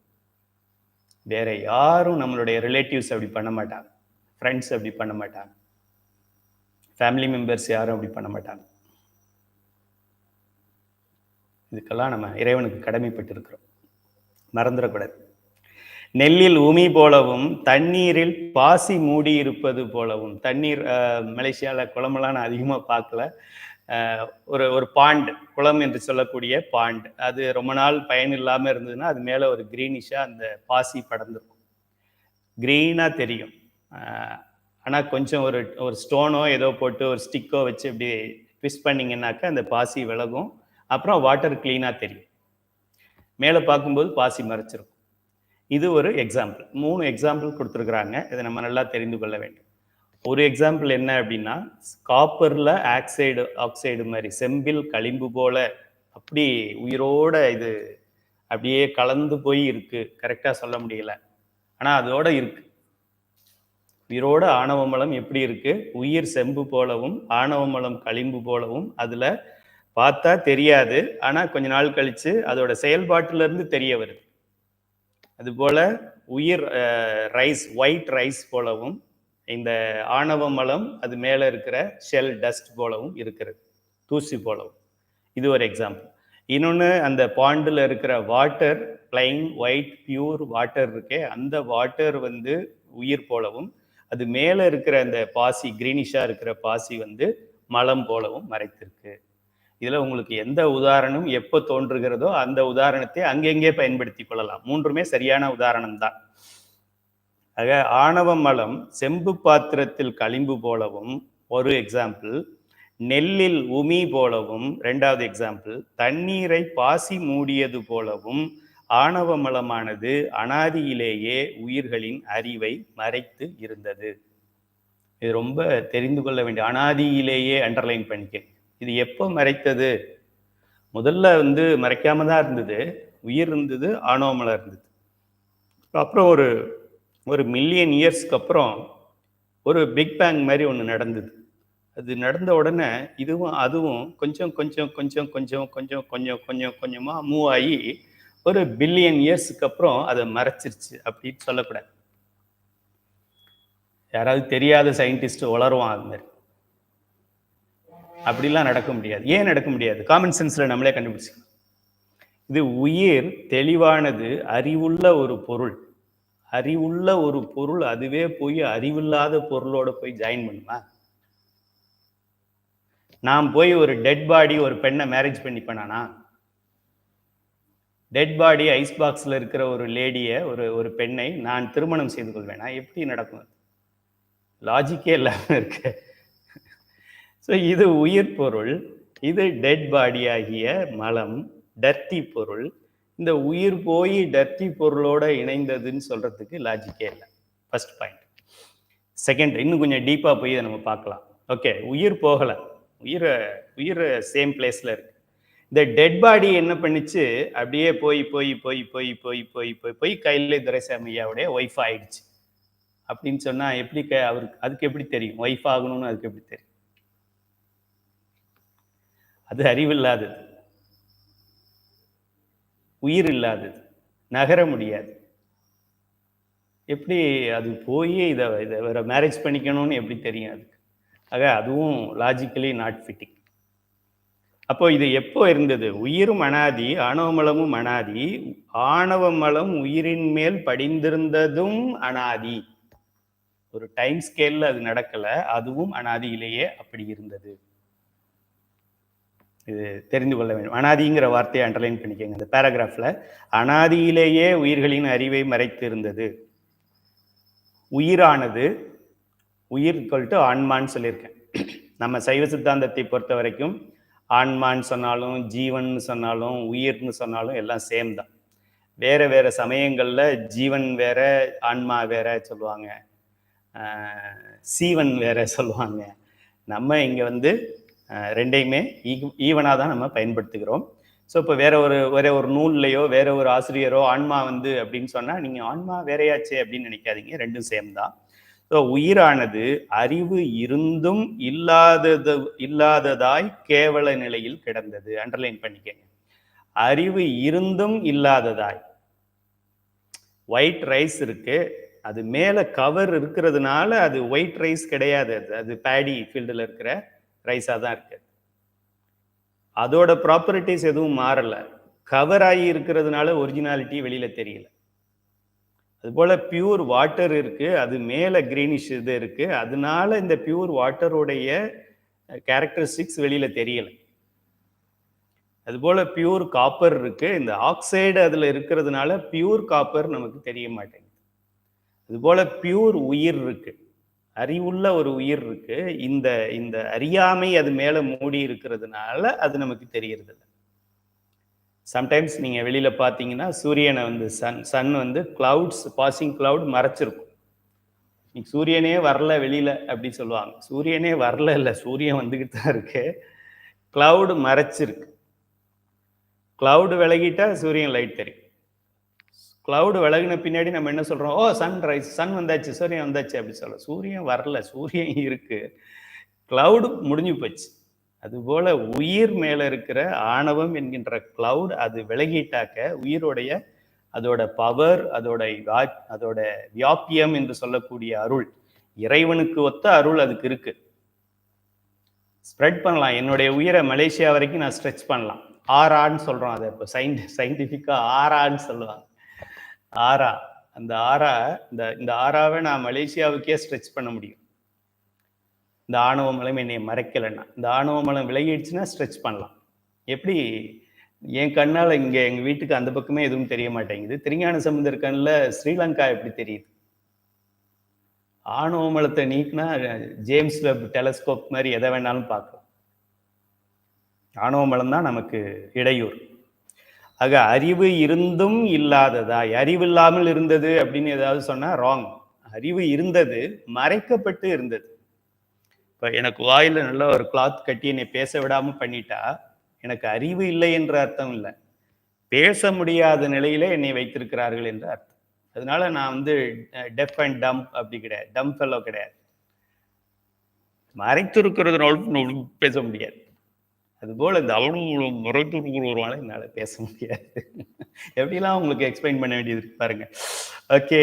வேற யாரும் நம்மளுடைய ரிலேட்டிவ்ஸ் அப்படி பண்ண மாட்டாங்க, ஃப்ரெண்ட்ஸ் அப்படி பண்ண மாட்டாங்க, ஃபேமிலி மெம்பர்ஸ் யாரும் அப்படி பண்ண மாட்டாங்க. இதுக்கெல்லாம் நம்ம இறைவனுக்கு கடமைப்பட்டு இருக்கிறோம், மறந்துடக்கூடாது. நெல்லில் உமி போலவும் தண்ணீரில் பாசி மூடி இருப்பது போலவும். தண்ணீர் மலேசியாவில் குளமெல்லாம் நான் அதிகமாக பார்க்கல. ஒரு பாண்ட், குளம் என்று சொல்லக்கூடிய பாண்ட், அது ரொம்ப நாள் பயன் இல்லாமல் இருந்ததுன்னா அது மேலே ஒரு க்ரீனிஷாக அந்த பாசி படர்ந்துருக்கும், க்ரீனாக தெரியும். ஆனால் கொஞ்சம் ஒரு ஸ்டோனோ ஏதோ போட்டு ஒரு ஸ்டிக்கோ வச்சு இப்படி ட்விஸ்ட் பண்ணிங்கன்னாக்கா அந்த பாசி விலகும். அப்புறம் வாட்டர் க்ளீனாக தெரியும். மேலே பார்க்கும்போது பாசி மறைச்சிருக்கும். இது ஒரு எக்ஸாம்பிள். 3 எக்ஸாம்பிள் கொடுத்துருக்குறாங்க. இதை நம்ம நல்லா தெரிந்து கொள்ள வேண்டும். ஒரு எக்ஸாம்பிள் என்ன அப்படின்னா, காப்பரில் ஆக்சைடு மாதிரி செம்பில் களிம்பு போல அப்படி உயிரோட இது அப்படியே கலந்து போய் இருக்கு. கரெக்டாக சொல்ல முடியல, ஆனால் அதோட இருக்கு. உயிரோட ஆணவமலம் எப்படி இருக்கு? உயிர் செம்பு போலவும் ஆணவமலம் களிம்பு போலவும். அதில் பார்த்தா தெரியாது, ஆனால் கொஞ்ச நாள் கழிச்சு அதோட செயல்பாட்டிலிருந்து தெரிய வருது. அதுபோல உயிர் ரைஸ், ஒயிட் ரைஸ் போலவும் இந்த ஆணவ மலம் அது மேலே இருக்கிற ஷெல் டஸ்ட் போலவும் இருக்கிறது, தூசி போலவும். இது ஒரு எக்ஸாம்பிள். இன்னொன்று, அந்த பாண்டில் இருக்கிற water, plain white pure water இருக்கே, அந்த வாட்டர் உயிர் போலவும், அது மேலே இருக்கிற அந்த பாசி, கிரீனிஷாக இருக்கிற பாசி மலம் போலவும் மறைத்திருக்கு. இதில் உங்களுக்கு எந்த உதாரணம் எப்போ தோன்றுகிறதோ அந்த உதாரணத்தை அங்கெங்கே பயன்படுத்தி கொள்ளலாம். 3மே சரியான உதாரணம் தான். ஆக ஆணவ மலம் செம்பு பாத்திரத்தில் களிம்பு போலவும் ஒரு எக்ஸாம்பிள், நெல்லில் உமி போலவும் 2வது எக்ஸாம்பிள், தண்ணீரை பாசி மூடியது போலவும் ஆணவ மலமானது அனாதியிலேயே உயிர்களின் அறிவை மறைத்து இருந்தது. இது ரொம்ப தெரிந்து கொள்ள வேண்டிய, அனாதியிலேயே அண்டர்லைன் பண்ணிக்க. இது எப்போ மறைத்தது? முதல்ல மறைக்காம தான் இருந்தது, உயிர் இருந்தது, ஆணவ மலம் இருந்தது. அப்புறம் ஒரு மில்லியன் இயர்ஸ்க்கு அப்புறம் ஒரு பிக் பேங் மாதிரி ஒன்று நடந்தது. அது நடந்த உடனே இதுவும் அதுவும் கொஞ்சம் கொஞ்சம் கொஞ்சம் கொஞ்சம் கொஞ்சம் கொஞ்சம் கொஞ்சம் கொஞ்சமாக மூவ் ஆகி ஒரு பில்லியன் இயர்ஸுக்கு அப்புறம் அதை மறைச்சிருச்சு அப்படின்னு சொல்லக்கூடாது. யாராவது தெரியாத சயின்டிஸ்ட் வளருவான் அது மாதிரி. அப்படிலாம் நடக்க முடியாது. ஏன் நடக்க முடியாது? காமன் சென்ஸில் நம்மளே கண்டுபிடிச்சிக்கலாம். இது உயிர் தெளிவானது, அறிவுள்ள ஒரு பொருள். அறிவுள்ள ஒரு பொருள் அதுவே போய் அறிவில்லாத பொருளோட போய் ஜாயின் பண்ணுமா? நான் போய் ஒரு டெட் பாடி ஒரு பெண்ணை மேரேஜ் பண்ணி பண்ணானா? டெட் பாடி ஐஸ் பாக்ஸில் இருக்கிற ஒரு லேடியை, ஒரு பெண்ணை நான் திருமணம் செய்து கொள்வேனா? எப்படி நடக்கும்? லாஜிக்கே இல்லாமல் இருக்கு. ஸோ இது உயிர் பொருள், இது டெட் பாடி ஆகிய மலம், டர்ட்டி பொருள். இந்த உயிர் போய் டர்ட்டி பொருளோட இணைந்ததுன்னு சொல்றதுக்கு லாஜிக்கே இல்லை. First point. செகண்ட், இன்னும் கொஞ்சம் டீப்பாக போய் நம்ம பார்க்கலாம். ஓகே, உயிர் போகலை, உயிர் சேம் பிளேஸில் இருக்கு. இந்த டெட் பாடி என்ன பண்ணிச்சு, அப்படியே போய் போய் போய் போய் போய் போய் போய் போய் கையிலே துரைசாமி ஐயாவுடைய ஒய்ஃப் ஆயிடுச்சு அப்படின்னு சொன்னா எப்படி அவருக்கு அதுக்கு எப்படி தெரியும் ஒய்ஃப் ஆகணும்னு? அதுக்கு எப்படி தெரியும்? அது அறிவில்லாதது, உயிர் இல்லாதது, நகர முடியாது. எப்படி அது போய் இதை வேற மேரேஜ் பண்ணிக்கணும்னு எப்படி தெரியும் அதுக்கு? ஆக அதுவும் லாஜிக்கலி நாட் ஃபிட்டிங். அப்போ இது எப்போ இருந்தது? உயிரும் அனாதி, ஆணவ மலமும் அனாதி. ஆணவ மலம் உயிரின் மேல் படிந்திருந்ததும் அனாதி. ஒரு டைம் ஸ்கேல்ல அது நடக்கல, அதுவும் அனாதியிலேயே அப்படி இருந்தது. இது தெரிந்து கொள்ள வேண்டும். அனாதிங்கிற வார்த்தையை அண்டர்லைன் பண்ணிக்கோங்க இந்த பேராகிராஃப்ல. அனாதியிலேயே உயிர்களின் அறிவை மறைத்து இருந்தது. உயிரானது, உயிர் ஈக்குவல் ஆன்மான்னு சொல்லியிருக்கேன். நம்ம சைவ சித்தாந்தத்தை பொறுத்த வரைக்கும் ஆன்மான்னு சொன்னாலும் ஜீவன் சொன்னாலும் உயிர்னு சொன்னாலும் எல்லாம் சேம் தான். வேற வேற சமயங்கள்ல ஜீவன் வேற ஆன்மா வேற சொல்லுவாங்க, சீவன் வேற சொல்லுவாங்க. நம்ம இங்க ரெண்டையுமே ஈவனாக தான் நம்ம பயன்படுத்துகிறோம். ஸோ இப்போ வேற ஒரு நூல்லையோ வேற ஒரு ஆசிரியரோ ஆன்மா அப்படின்னு சொன்னா நீங்க ஆன்மா வேறையாச்சே அப்படின்னு நினைக்காதீங்க, ரெண்டும் சேம் தான். ஸோ உயிரானது அறிவு இருந்தும் இல்லாததாய் கேவல நிலையில் கிடந்தது. அண்டர்லைன் பண்ணிக்கங்க. அறிவு இருந்தும் இல்லாததாய். ஒயிட் ரைஸ் இருக்கு, அது மேல கவர் இருக்கிறதுனால அது ஒயிட் ரைஸ் கிடையாது, அது பேடி ஃபீல்டில் இருக்கிற ரைஸா தான் இருக்கு. அதோட ப்ராப்பர்ட்டிஸ் எதுவும் மாறல, கவர் ஆகி இருக்கிறதுனால ஒரிஜினாலிட்டி வெளியில தெரியல. அதுபோல பியூர் வாட்டர் இருக்கு, அது மேல கிரீனிஷ் இது இருக்கு, அதனால இந்த பியூர் வாட்டருடைய கேரக்டரிஸ்டிக்ஸ் வெளியில தெரியல. அதுபோல பியூர் காப்பர் இருக்கு, இந்த ஆக்சைடு அதுல இருக்கிறதுனால பியூர் காப்பர் நமக்கு தெரிய மாட்டேங்குது. அதுபோல பியூர் உயிர் இருக்கு, அறிவுள்ள ஒரு உயிர் இருக்கு, இந்த அறியாமை அது மேல மூடி இருக்கிறதுனால அது நமக்கு தெரியறது இல்லை. சம்டைம்ஸ் நீங்க வெளியில பாத்தீங்கன்னா சூரியனை சன் கிளவுட்ஸ், பாசிங் கிளவுட் மறைச்சிருக்கும். இன்னைக்கு சூரியனே வரல வெளியில அப்படி சொல்லுவாங்க. சூரியனே வரல இல்லை, சூரியன் வந்துகிட்டு தான் இருக்கு, கிளவுடு மறைச்சிருக்கு. கிளவுடு விலகிட்டா சூரியன் லைட் தெரியும். கிளவுடு விலகின பின்னாடி நம்ம என்ன சொல்றோம்? ஓ சன் ரைஸ், சன் வந்தாச்சு, சூரியன் வந்தாச்சு அப்படி சொல்றோம். சூரியன் வரல, சூரியன் இருக்கு, கிளவுடு முடிஞ்சு போச்சு. அதுபோல உயிர் மேல இருக்கிற ஆணவம் என்கின்ற கிளவுட் அது விலகிட்டாக்க உயிரோடைய அதோட பவர், அதோட வியாபியம் என்று சொல்லக்கூடிய அருள், இறைவனுக்கு ஒத்த அருள் அதுக்கு இருக்கு. ஸ்ப்ரெட் பண்ணலாம். என்னுடைய உயிரை மலேசியா வரைக்கும் நான் ஸ்ட்ரெச் பண்ணலாம். ஆரான்னு சொல்றோம், அதை இப்போ சயின்டிஃபிக்கா ஆரான்னு சொல்லுவாங்க. ஆரா, அந்த ஆரா, இந்த ஆராவை நான் மலேசியாவுக்கே ஸ்ட்ரெச் பண்ண முடியும். இந்த ஆணவ மலம் என்னை மறைக்கலைன்னா, இந்த ஆணவ மலம் விலகிடுச்சுன்னா ஸ்ட்ரெச் பண்ணலாம். எப்படி? என் கண்ணால் இங்கே எங்கள் வீட்டுக்கு அந்த பக்கமே எதுவும் தெரிய மாட்டேங்குது, திருஞான சம்பந்தர் கண்ணில் ஸ்ரீலங்கா எப்படி தெரியுது? ஆணவ மலத்தை நீக்கினா ஜேம்ஸ் வெப் டெலஸ்கோப் மாதிரி எதை வேணாலும் பார்க்கலாம். ஆணவ மலம் தான் நமக்கு இடையூறு. ஆக அறிவு இருந்தும் இல்லாததாய், அறிவு இல்லாமல் இருந்தது அப்படின்னு ஏதாவது சொன்னா ராங். அறிவு இருந்தது, மறைக்கப்பட்டு இருந்தது. இப்போ எனக்கு வாயில நல்ல ஒரு கிளாத் கட்டி என்னை பேச விடாம பண்ணிட்டா எனக்கு அறிவு இல்லை என்ற அர்த்தம் இல்லை, பேச முடியாத நிலையில என்னை வைத்திருக்கிறார்கள் என்ற அர்த்தம். அதனால நான் டெஃப் அண்ட் டம்ப் அப்படி கிடையாது, டம்ப் ஃபெல்லோ கிடையாது. மறைத்திருக்கிறதுனால பேச முடியாது. அதுபோல இந்த அவனும் மறைத்திருக்கிறவர்களால என்னால பேச முடியாது. எப்படிலாம் உங்களுக்கு எக்ஸ்பிளைன் பண்ண வேண்டியது இருக்கு பாருங்க. ஓகே,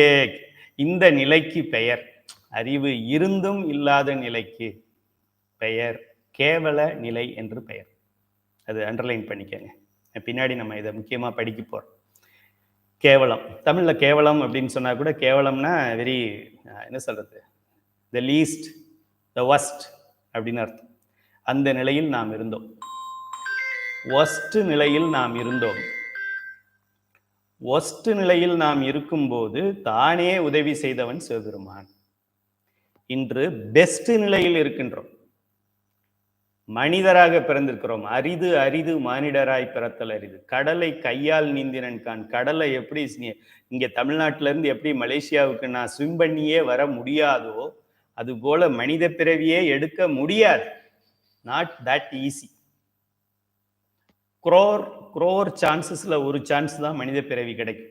இந்த நிலைக்கு பெயர், அறிவு இருந்தும் இல்லாத நிலைக்கு பெயர் கேவல நிலை என்று பெயர். அது அண்டர்லைன் பண்ணிக்கங்க, பின்னாடி நம்ம இதை முக்கியமா படிக்க போறோம். கேவலம், தமிழ்ல கேவலம் அப்படின்னு சொன்னா கூட கேவலம்னா வெரி என்ன சொல்றது, த லீஸ்ட், த வஸ்ட் அப்படின்னு அர்த்தம். அந்த நிலையில் நாம் இருந்தோம், ஒஸ்ட் நிலையில் நாம் இருந்தோம். ஒஸ்ட் நிலையில் நாம் இருக்கும்போது தானே உதவி செய்தவன் சிவபெருமான். இன்று பெஸ்ட் நிலையில் இருக்கின்றோம். மனிதராக பிறந்திருக்கிறோம். அரிது அரிது மானிடராய் பிறத்தல் அரிது. கடலை கையால் நீந்தினன் கான். கடலை எப்படி இங்க தமிழ்நாட்டில இருந்து எப்படி மலேசியாவுக்கு நான் ஸ்விம் பண்ணியே வர முடியாதோ, அது போல மனித பிறவியே எடுக்க முடியாது. Not that easy. குரோர் சான்சஸ்ல ஒரு சான்ஸ் தான் மனித பிறவி கிடைக்கும்.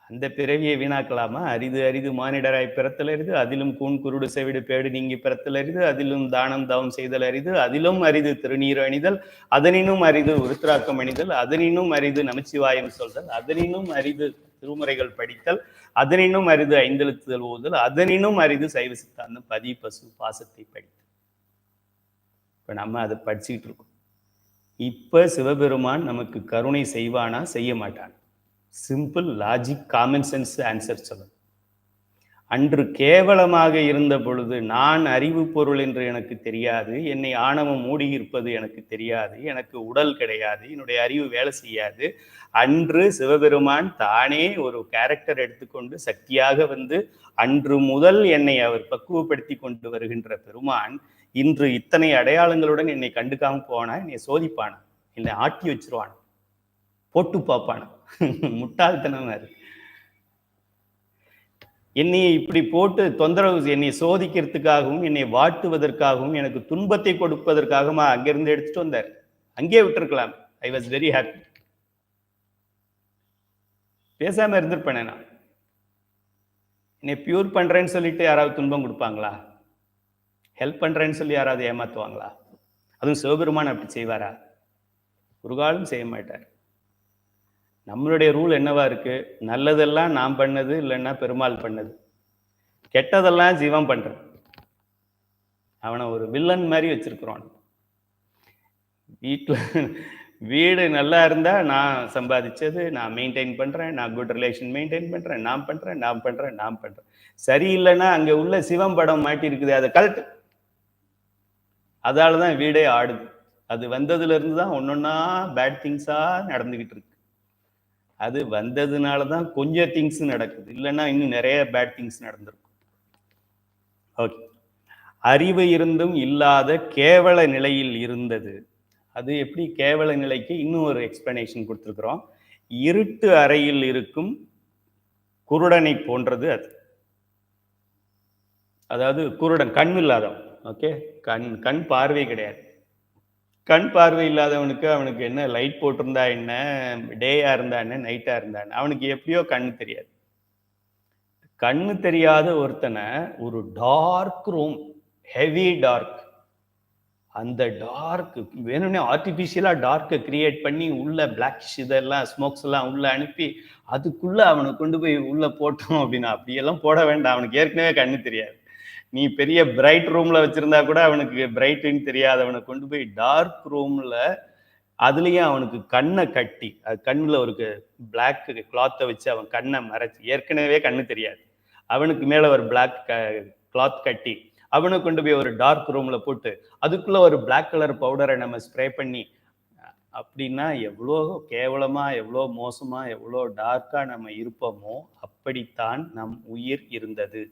அந்த பிறவியை வீணாக்கலாமா? அரிது அரிது மானிடராய் பிறத்தல் அரிது, அதிலும் கூன் குருடு செவிடு பேடு நீங்கி பிறத்தல் அரிது, அதிலும் தானம் தவம் செய்தல் அரிது, அதிலும் அரிது திருநீர் அணிதல், அதனினும் அரிது உருத்திராக்கம் அணிதல், அதனினும் அரிது நமச்சிவாயம் சொல்தல், அதனினும் அரிது திருமுறைகள் படித்தல், அதனினும் அரிது ஐந்தெழுத்துதல் ஓதுதல், அதனினும் அரிது சைவ சித்தாந்தம் பதி பசு பாசத்தை படித்தல். இப்ப நம்ம அதை படிச்சுக்கிட்டு இருக்கோம். இப்ப சிவபெருமான் நமக்கு கருணை செய்வானா செய்ய மாட்டான்? Simple logic common sense answer சொல்லணும். அன்று கேவலமாக இருந்த பொழுது நான் அறிவு பொருள் என்று எனக்கு தெரியாது, என்னை ஆணவம் மூடி இருப்பது எனக்கு தெரியாது, எனக்கு உடல் கிடையாது, என்னுடைய அறிவு வேலை செய்யாது. அன்று சிவபெருமான் தானே ஒரு கேரக்டர் எடுத்துக்கொண்டு சக்தியாக வந்து அன்று முதல் என்னை அவர் பக்குவப்படுத்தி கொண்டு வருகின்ற பெருமான் இன்று இத்தனை அடையாளங்களுடன் என்னை கண்டுக்காம போனா என்னை சோதிப்பானா, என்னை ஆட்டி வச்சிருவான், போட்டு பார்ப்பானா? முட்டாள்தனமா இருக்கு. என்னை இப்படி போட்டு தொந்தரவு, என்னை சோதிக்கிறதுக்காகவும் என்னை வாட்டுவதற்காகவும் எனக்கு துன்பத்தை கொடுப்பதற்காகவும் அங்கிருந்து எடுத்துட்டு வந்தார். அங்கே விட்டுருக்கலாம். I was very happy. பேசாம இருந்திருப்பேன். நான் என்னை பியூர் பண்றேன்னு சொல்லிட்டு யாராவது துன்பம் கொடுப்பாங்களா? ஹெல்ப் பண்றேன்னு சொல்லி யாராவது ஏமாத்துவாங்களா? அதுவும் சிவபெருமான் அப்படி செய்வாரா? ஒரு காலம் செய்ய மாட்டார். நம்மளுடைய ரூல் என்னவா இருக்கு? நல்லதெல்லாம் நாம் பண்ணது, இல்லைன்னா பெருமாள் பண்ணது. கெட்டதெல்லாம் ஜீவன் பண்றது. அவனை ஒரு வில்லன் மாதிரி வச்சிருக்கிறோம். வீடு நல்லா இருந்தா நான் சம்பாதிச்சது, நான் மெயின்டைன் பண்றேன், நான் குட் ரிலேஷன் மெயின்டைன் பண்றேன், நான் பண்றேன். சரியில்லைன்னா அங்க உள்ள சிவம் படம் மாட்டி இருக்குது, அதை கழட்டு. அதாலதான் வீடே ஆடுது. அது வந்ததுல இருந்து தான் ஒன்னொன்னா பேட் திங்ஸா நடந்துகிட்டு இருக்கு. அது வந்ததுனாலதான் கொஞ்சம் திங்ஸ் நடக்குது, இல்லைன்னா இன்னும் நிறைய பேட் திங்ஸ் நடந்திருக்கும். ஓகே. அறிவு இருந்தும் இல்லாத கேவல நிலையில் இருந்தது. அது எப்படி கேவல நிலைக்கு இன்னும் ஒரு எக்ஸ்பிளனேஷன் கொடுத்துருக்குறோம். இருட்டு அறையில் இருக்கும் குருடனை போன்றது அது. அதாவது குருடன், கண் இல்லாதவன். ஓகே, கண் பார்வை கிடையாது. கண் பார்வை இல்லாதவனுக்கு அவனுக்கு என்ன லைட் போட்டிருந்தா என்ன, டேயா இருந்தா என்ன, நைட்டா இருந்தா என்ன, அவனுக்கு எப்படியோ கண்ணு தெரியாது. கண்ணு தெரியாத ஒருத்தனை ஒரு டார்க் ரூம், ஹெவி டார்க், அந்த டார்க் வேணும்னே ஆர்டிபிஷியலா டார்க்கை கிரியேட் பண்ணி உள்ள பிளாக் இதெல்லாம் ஸ்மோக்ஸ் எல்லாம் உள்ள அனுப்பி அதுக்குள்ள அவனை கொண்டு போய் உள்ள போட்டோம் அப்படின்னா, அப்படியெல்லாம் போட வேண்டாம். அவனுக்கு ஏற்கனவே கண்ணு தெரியாது. நீ பெரிய பிரைட் ரூம்ல வச்சிருந்தா கூட அவனுக்கு பிரைட்னு தெரியாது. அவனை கொண்டு போய் டார்க் ரூம்ல, அதுலயும் அவனுக்கு கண்ணை கட்டி, அது கண்ணுல ஒரு பிளாக் கிளாத்தை வச்சு அவன் கண்ணை மறைச்சு, ஏற்கனவே கண்ணு தெரியாது, அவனுக்கு மேல ஒரு பிளாக் கிளாத் கட்டி அவனை கொண்டு போய் ஒரு டார்க் ரூம்ல போட்டு அதுக்குள்ள ஒரு பிளாக் கலர் பவுடரை நம்ம ஸ்ப்ரே பண்ணி, அப்படின்னா எவ்வளோ கேவலமா, எவ்வளோ மோசமா, எவ்வளோ டார்க்கா நம்ம இருப்போமோ அப்படித்தான் நம் உயிர் இருந்தது.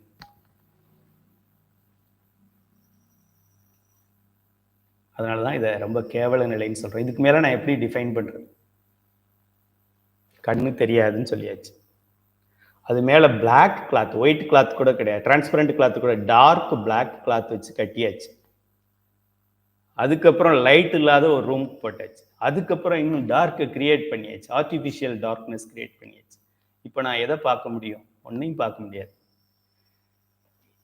அதனாலதான் இதை ரொம்ப கேவல நிலைன்னு சொல்றேன். இதுக்கு மேல நான் எப்படி டிஃபைன் பண்றது? கண்ணு தெரியாதுன்னு சொல்லியாச்சு. அது மேல பிளாக் கிளாத், ஒயிட் கிளாத் கூட கிடையாது, டிரான்ஸ்பரண்ட் கிளாத் கூட, டார்க் பிளாக் கிளாத் வச்சு கட்டியாச்சு. அதுக்கப்புறம் லைட் இல்லாத ஒரு ரூம் போட்டாச்சு. அதுக்கப்புறம் இன்னும் டார்க்கை கிரியேட் பண்ணியாச்சு, ஆர்டிபிஷியல் டார்க்னஸ் கிரியேட் பண்ணியாச்சு. இப்போ நான் எதை பார்க்க முடியும்? ஒன்னையும் பார்க்க முடியாது.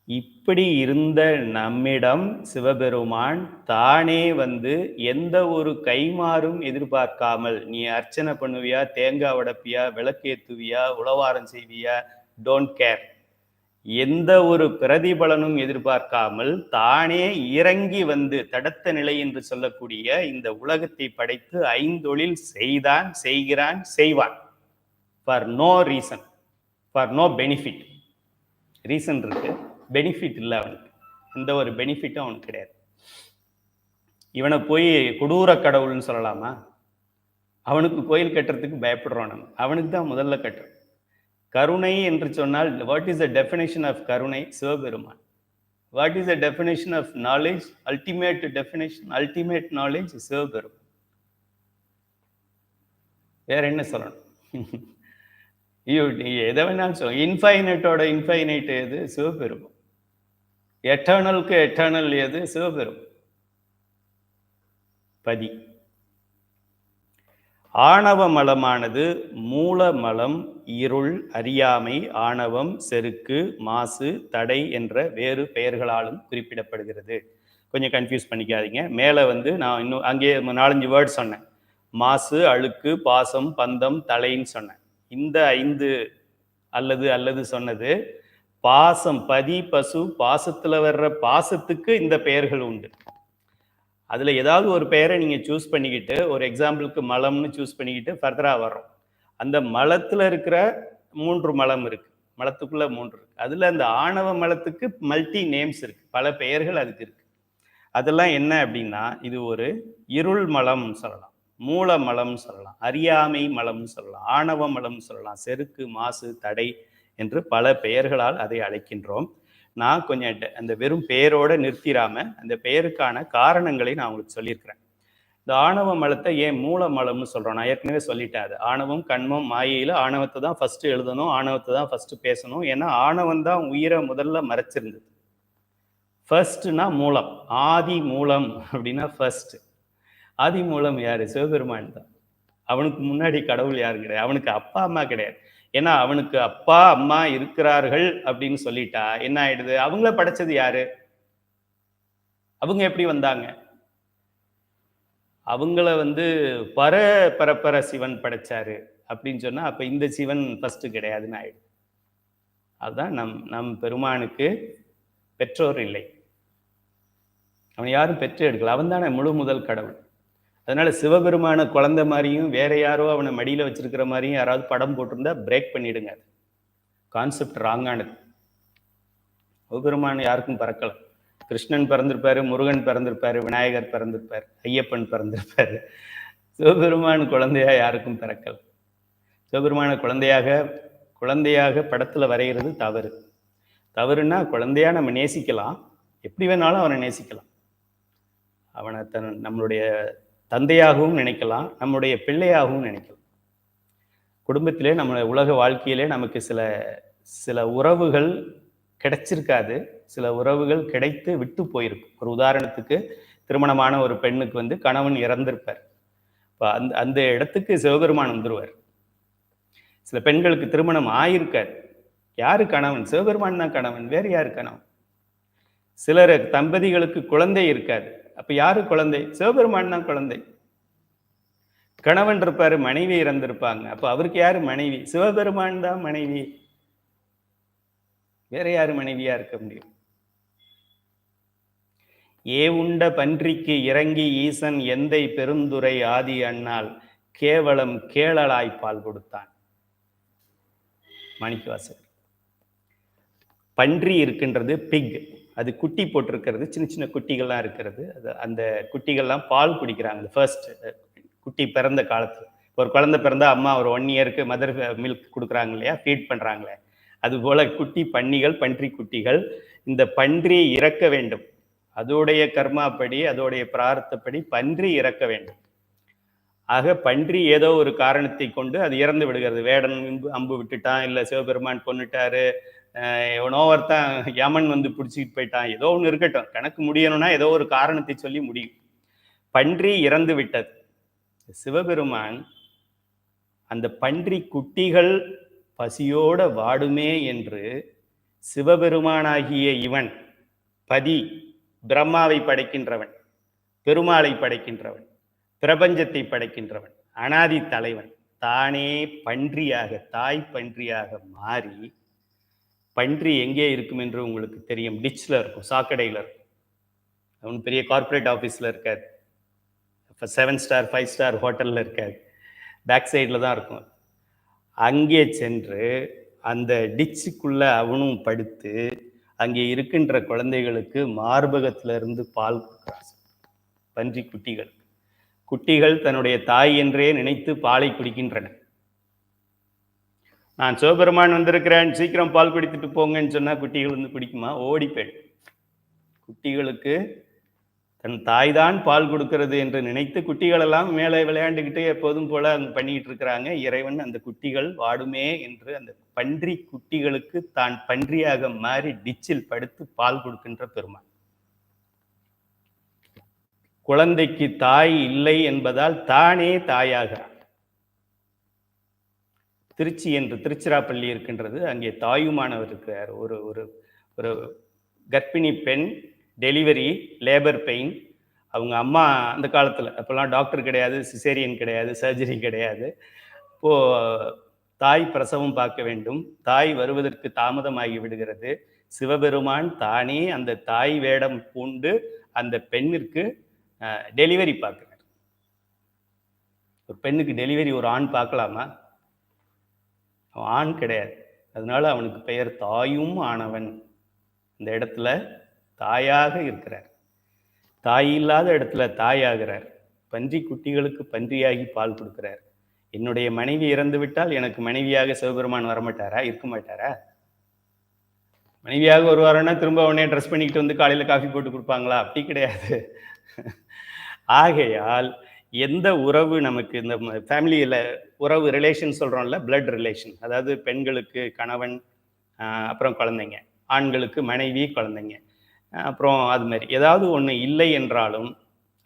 இப்படி இருந்த நம்மிடம் சிவபெருமான் தானே வந்து எந்த ஒரு கைமாறும் எதிர்பார்க்காமல், நீ அர்ச்சனை பண்ணுவியா, தேங்காய் உடைப்பியா, விளக்கேத்துவியா, உளவாரம் செய்வியா, டோன்ட் கேர், எந்த ஒரு பிரதிபலனும் எதிர்பார்க்காமல் தானே இறங்கி வந்து தடத்த நிலை என்று சொல்லக்கூடிய இந்த உலகத்தை படைத்து ஐந்தொழில் செய்தான், செய்கிறான், செய்வான். For no reason, for no benefit. Reason இருக்கு, பெனிஃபிட் இல்லை அவனுக்கு. எந்த ஒரு பெனிஃபிட்டும் அவனுக்கு கிடையாது. இவனை போய் கொடூர கடவுள்னு சொல்லலாமா? அவனுக்கு கோயில் கட்டுறதுக்கு பயப்படுறோம் நம்ம, அவனுக்கு தான் முதல்ல கட்டுறோம். கருணை என்று சொன்னால் what is the definition of karunai? Sivaperuman. What is the definition of knowledge? Ultimate definition, ultimate knowledge Sivaperuman. வேற என்ன சொல்லணும்? எதை வேணாலும் சொல்லுங்க. இன்ஃபைனைட்டோட இன்ஃபைனைட் எது? சிவபெருமான். எட்டர்னலுக்கு எட்டர்னல் எது? சிவபெருமான். பதி. ஆணவ மலமானது மூல மலம், இருள், அறியாமை, ஆணவம், செருக்கு, மாசு, தடை என்ற வேறு பெயர்களாலும் குறிப்பிடப்படுகிறது. கொஞ்சம் கன்ஃபியூஸ் பண்ணிக்காதீங்க. மேலே நான் இன்னும் அங்கே 4-5 வேர்ட் சொன்னேன். மாசு, அழுக்கு, பாசம், பந்தம், தலைன்னு சொன்னேன். இந்த 5 அல்லது சொன்னது பாசம், பதி, பசு, பாசத்துல வர்ற பாசத்துக்கு இந்த பெயர்கள் உண்டு. அதில் ஏதாவது ஒரு பெயரை நீங்கள் சூஸ் பண்ணிக்கிட்டு, ஒரு எக்ஸாம்பிளுக்கு மலம்னு சூஸ் பண்ணிக்கிட்டு ஃபர்தராக வர்றோம். அந்த மலத்தில் இருக்கிற 3 மலம் இருக்குது, மலத்துக்குள்ளே 3 இருக்குது. அதில் அந்த ஆணவ மலத்துக்கு மல்டி நேம்ஸ் இருக்குது, பல பெயர்கள் அதுக்கு இருக்குது. அதெல்லாம் என்ன அப்படின்னா, இது ஒரு இருள் மலம் சொல்லலாம், மூல மலம் சொல்லலாம், அறியாமை மலம் சொல்லலாம், ஆணவ மலம் சொல்லலாம், செருக்கு, மாசு, தடை என்று பல பெயர்களால் அதை அழைக்கின்றோம். நான் கொஞ்சம் அந்த வெறும் பெயரோட நிறுத்திடாம அந்த பெயருக்கான காரணங்களை நான் உங்களுக்கு சொல்லியிருக்கிறேன். இந்த ஆணவ மலத்தை ஏன் மூல மலம்னு சொல்றோம்? நான் ஏற்கனவே சொல்லிட்டேன். அது ஆணவம், கண்மம், மாயையில ஆணவத்தை தான் ஃபர்ஸ்ட் எழுதணும், ஆணவத்தை தான் ஃபர்ஸ்ட் பேசணும். ஏன்னா ஆணவம் தான் உயிரை முதல்ல மறைச்சிருந்தது. ஃபர்ஸ்ட்னா மூலம், ஆதி மூலம் அப்படின்னா ஃபர்ஸ்ட். ஆதி மூலம் யாரு? சிவபெருமான் தான். அவனுக்கு முன்னாடி கடவுள் யாரும் கிடையாது, அவனுக்கு அப்பா அம்மா கிடையாது. ஏன்னா அவனுக்கு அப்பா அம்மா இருக்கிறார்கள் அப்படின்னு சொல்லிட்டா என்ன ஆயிடுது? அவங்கள படைச்சது யாரு? அவங்க எப்படி வந்தாங்க? அவங்கள பரப்பர சிவன் படைச்சாரு அப்படின்னு சொன்னா அப்ப இந்த சிவன் ஃபர்ஸ்ட் கிடையாதுன்னு ஆயிடுது. அதுதான் நம் பெருமானுக்கு பெற்றோர் இல்லை, அவன் யாரும் பெற்று எடுக்கல, அவன் தானே முழு முதல் கடவுள். அதனால சிவபெருமான குழந்தை மாதிரியும் வேற யாரோ அவனை மடியில வச்சிருக்கிற மாதிரியும் யாராவது படம் போட்டிருந்தா பிரேக் பண்ணிடுங்க. கான்செப்ட் ராங்கானது. சிவபெருமான் யாருக்கும் பிறக்கல. கிருஷ்ணன் பிறந்திருப்பாரு, முருகன் பிறந்திருப்பாரு, விநாயகர் பிறந்திருப்பாரு, ஐயப்பன் பிறந்திருப்பாரு. சிவபெருமான் குழந்தையா யாருக்கும் பிறக்கல. சிவபெருமான குழந்தையாக படத்துல வரைகிறது தவறு. தவறுன்னா குழந்தையா நம்ம நேசிக்கலாம், எப்படி வேணாலும் அவனை நேசிக்கலாம். அவனை நம்மளுடைய தந்தையாகவும் நினைக்கலாம், நம்முடைய பிள்ளையாகவும் நினைக்கலாம். குடும்பத்திலே நம்ம உலக வாழ்க்கையிலே நமக்கு சில உறவுகள் கிடைச்சிருக்காது, சில உறவுகள் கிடைத்து விட்டு போயிருக்கும். ஒரு உதாரணத்துக்கு திருமணமான ஒரு பெண்ணுக்கு கணவன் இறந்திருப்பார். இப்போ அந்த இடத்துக்கு சிவபெருமான் வந்துருவார். சில பெண்களுக்கு திருமணம் ஆயிருக்காரு, யாரு கணவன்? சிவபெருமான் தான் கணவன், வேறு யாரு கணவன்? சிலர் தம்பதிகளுக்கு குழந்தை இருக்காது, அப்ப யாரு குழந்தை? சிவபெருமான் தான் குழந்தை. கணவன் இருப்பாரு, மனைவி இறந்திருப்பாங்க, அப்ப அவருக்கு யாரு மனைவி? சிவபெருமான் தான் மனைவி, வேற யாரு மனைவியா இருக்க முடியும்? உண்ட பன்றிக்கு இறங்கி ஈசன் எந்தை பெருந்துரை ஆதி அண்ணால் கேவலம் கேளலாய் பால் கொடுத்தான். மாணிக்கவாசகர். பன்றி இருக்கின்றது, பிக், அது குட்டி போட்டிருக்கிறது, சின்ன சின்ன குட்டிகள்லாம் இருக்கிறது. அந்த குட்டிகள்லாம் பால் குடிக்கிறாங்க. ஃபர்ஸ்ட் குட்டி பிறந்த காலத்தில் ஒரு குழந்தை பிறந்தா அம்மா ஒரு 1 இயருக்கு மதர் மில்க் கொடுக்குறாங்க இல்லையா, ஃபீட் பண்ணுறாங்களே, அதுபோல குட்டி பன்னிகள், பன்றி குட்டிகள். இந்த பன்றி இறக்க வேண்டும், அதோடைய கர்மாப்படி, அதோடைய பிரார்த்தப்படி பன்றி இறக்க வேண்டும். ஆக பன்றி ஏதோ ஒரு காரணத்தை கொண்டு அது இறந்து விடுகிறது. வேடன் அம்பு விட்டுட்டான், இல்லை சிவபெருமான் கொன்னுட்டாரு, எவனோ ஒருத்தன் யமன் பிடிச்சிக்கிட்டு போயிட்டான், ஏதோ ஒன்று இருக்கட்டும், கணக்கு முடியணும்னா ஏதோ ஒரு காரணத்தை சொல்லி முடியும். பன்றி இறந்து விட்டது. சிவபெருமான் அந்த பன்றி குட்டிகள் பசியோட வாடுமே என்று சிவபெருமானாகிய இவன் பதி, பிரம்மாவை படைக்கின்றவன், பெருமாளை படைக்கின்றவன், பிரபஞ்சத்தை படைக்கின்றவன், அனாதி தலைவன், தானே பன்றியாக, தாய் பன்றியாக மாறி, பன்றி எங்கே இருக்கும் என்று உங்களுக்கு தெரியும், டிச்சில் இருக்கும், சாக்கடையில் இருக்கும். அவன் பெரிய கார்பரேட் ஆஃபீஸில் இருக்காது, 7 ஸ்டார் 5 ஸ்டார் ஹோட்டலில் இருக்காது, பேக் சைடில் தான் இருக்கும். அங்கே சென்று அந்த டிச்சுக்குள்ள அவனும் படுத்து அங்கே இருக்கின்ற குழந்தைகளுக்கு மார்பகத்திலிருந்து பால் கொடுக்கிறான். பன்றி குட்டிகள் தன்னுடைய தாய் என்றே நினைத்து பாலை குடிக்கின்றன. நான் சிவபெருமான் வந்திருக்கிறேன், சீக்கிரம் பால் குடித்துட்டு போங்கன்னு சொன்னா குட்டிகள் குடிக்குமா? ஓடி போயிடும். குட்டிகளுக்கு தன் தாய் தான் பால் கொடுக்கிறது என்று நினைத்து குட்டிகள் எல்லாம் மேலே விளையாண்டுக்கிட்டு எப்போதும் போல அங்கே பண்ணிக்கிட்டு இருக்கிறாங்க. இறைவன் அந்த குட்டிகள் வாடுமே என்று அந்த பன்றி குட்டிகளுக்கு தான் பன்றியாக மாறி டிச்சில் படுத்து பால் கொடுக்கின்ற பெருமான். குழந்தைக்கு தாய் இல்லை என்பதால் தானே தாயாகிறான். திருச்சி என்று திருச்சிராப்பள்ளி இருக்கின்றது, அங்கே தாயுமானவர் இருக்கிறார். ஒரு ஒரு ஒரு கர்ப்பிணி பெண், டெலிவரி, லேபர் பெயின். அவங்க அம்மா அந்த காலத்தில், அப்போல்லாம் டாக்டர் கிடையாது, சிசேரியன் கிடையாது, சர்ஜரி கிடையாது. இப்போது தாய் பிரசவம் பார்க்க வேண்டும். தாய் வருவதற்கு தாமதமாகி விடுகிறது. சிவபெருமான் தானே அந்த தாய் வேடம் பூண்டு அந்த பெண்ணிற்கு டெலிவரி பார்க்கிறார். ஒரு பெண்ணுக்கு டெலிவரி ஒரு ஆண் பார்க்கலாமா? அவன் ஆண் கிடையாது. அதனால அவனுக்கு பெயர் தாயும் ஆனவன். இந்த இடத்துல தாயாக இருக்கிறார். தாய் இல்லாத இடத்துல தாயாகிறார். பன்றி குட்டிகளுக்கு பன்றியாகி பால் கொடுக்கிறார். என்னுடைய மனைவி இறந்து விட்டால் எனக்கு மனைவியாக சிவபெருமான் வரமாட்டாரா? இருக்க மாட்டாரா? மனைவியாக வருவாருன்னா திரும்ப உடனே ட்ரெஸ் பண்ணிக்கிட்டு வந்து காலையில் காஃபி போட்டு கொடுப்பாங்களா? அப்படி கிடையாது. ஆகையால் எந்த உறவு நமக்கு இந்த ஃபேமிலியில் உறவு ரிலேஷன் சொல்கிறோம்ல, பிளட் ரிலேஷன், அதாவது பெண்களுக்கு கணவன், அப்புறம் குழந்தைங்க, ஆண்களுக்கு மனைவி, குழந்தைங்க, அப்புறம் அது மாதிரி ஏதாவது ஒன்று இல்லை என்றாலும்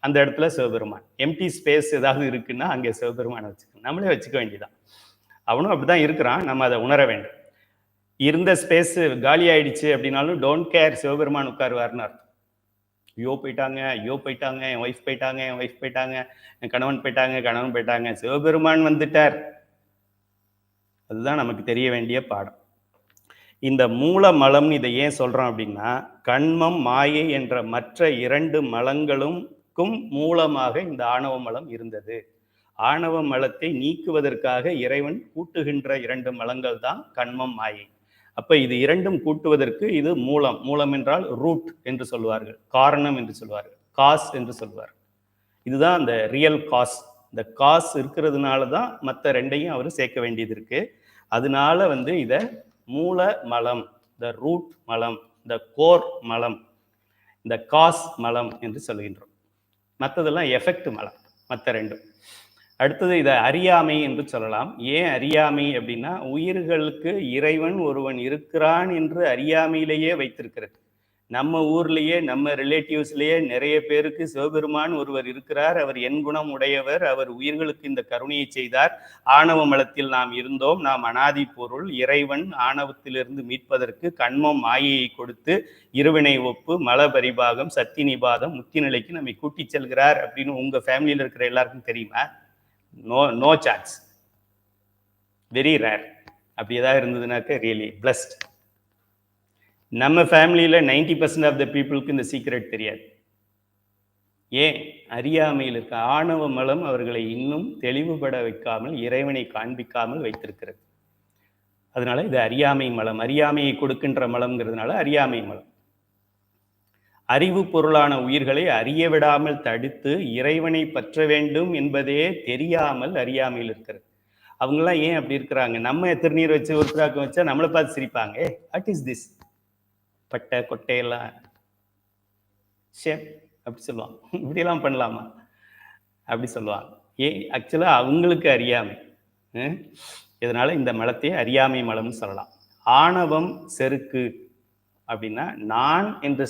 அந்த இடத்துல சிவபெருமான். எம்டி ஸ்பேஸ் ஏதாவது இருக்குன்னா அங்கே சிவபெருமானை வச்சுக்கணும். நம்மளே வச்சுக்க வேண்டியதான். அவனும் அப்படி தான் இருக்கிறான், நம்ம அதை உணர வேண்டும். இருந்த ஸ்பேஸ் காலி ஆயிடுச்சு அப்படின்னாலும் டோன்ட் கேர், சிவபெருமான் உட்காருவார்னு அர்த்தம். ஐயோ போயிட்டாங்க, ஐயோ போயிட்டாங்க, என் ஒய்ஃப் போயிட்டாங்க, என் ஒய்ஃப் போயிட்டாங்க, என் கணவன் போயிட்டாங்க, கணவன் போயிட்டாங்க, சிவபெருமான் வந்துட்டார். அதுதான் நமக்கு தெரிய வேண்டிய பாடம். இந்த மூல மலம் இதை ஏன் சொல்றோம் அப்படின்னா, கண்மம், மாயை என்ற மற்ற 2 மலங்களுக்கும் மூலமாக இந்த ஆணவ மலம் இருந்தது. ஆணவ மலத்தை நீக்குவதற்காக இறைவன் கூட்டுகின்ற 2 மலங்கள் தான் கண்மம், மாயை. அப்ப இது 2ம் கூட்டுவதற்கு இது மூலம். மூலம் என்றால் ரூட் என்று சொல்வார்கள், காரணம் என்று சொல்வார்கள், காஸ் என்று சொல்வார்கள். இதுதான் அந்த ரியல் காஸ். இந்த காஸ் இருக்கிறதுனால தான் மற்ற 2ஐயும் அவர் சேர்க்க வேண்டியது இருக்கு. அதனால இதை மூல மலம், இந்த ரூட் மலம், இந்த கோர் மலம், இந்த காஸ் மலம் என்று சொல்கின்றோம். மற்றதெல்லாம் எஃபெக்ட் மலம், மற்ற 2. அடுத்தது இதை அறியாமை என்று சொல்லலாம். ஏன் அறியாமை அப்படின்னா, உயிர்களுக்கு இறைவன் ஒருவன் இருக்கிறான் என்று அறியாமையிலேயே வைத்திருக்கிறது. நம்ம ஊர்லேயே, நம்ம ரிலேட்டிவ்ஸ்லேயே நிறைய பேருக்கு சிவபெருமான் ஒருவர் இருக்கிறார், அவர் என் குணம் உடையவர், அவர் உயிர்களுக்கு இந்த கருணையை செய்தார், ஆணவ மலத்தில் நாம் இருந்தோம், நாம் அனாதி பொருள், இறைவன் ஆணவத்திலிருந்து மீட்பதற்கு கண்மம் மாயையை கொடுத்து இருவினை ஒப்பு, மல பரிபாகம், சக்தி நிபாதம், முக்தி நிலைக்கு நம்மை கூட்டி செல்கிறார் அப்படின்னு உங்க ஃபேமிலியில் இருக்கிற எல்லாருக்கும் தெரியுமா? No chance, very rare. அப்படி ஏதாவது இருந்ததுனாக்க ரியலி பிளஸ்ட். நம்ம ஃபேமிலியில் 90% ஆஃப் த பீப்புளுக்கு இந்த சீக்ரெட் தெரியாது. ஏன்? அறியாமையில் இருக்க ஆணவ மலம் அவர்களை இன்னும் தெளிவுபட வைக்காமல், இறைவனை காண்பிக்காமல் வைத்திருக்கிறது. அதனால இது அறியாமை மலம். அறியாமையை கொடுக்கின்ற மலம்ங்கிறதுனால அறியாமை மலம். அறிவு பொருளான உயிர்களை அறிய விடாமல் தடுத்து இறைவனை பற்ற வேண்டும் என்பதே தெரியாமல் அறியாமையில் இருக்கிறது. அவங்களாம் ஏன் அப்படி இருக்கிறாங்க? நம்ம திருநீர் வச்சு ஒருத்தராக்கம் வச்சா நம்மளை பார்த்து சிரிப்பாங்க. What is this? பட்டை கொட்டையெல்லாம் அப்படி சொல்லுவாங்க. இப்படியெல்லாம் பண்ணலாமா அப்படி சொல்லுவாங்க. ஆக்சுவலாக அவங்களுக்கு அறியாமை. இதனால இந்த மலத்தையே அறியாமை மலம்னு சொல்லலாம். ஆணவம் செருக்கு அப்படின்னா, நான் என்று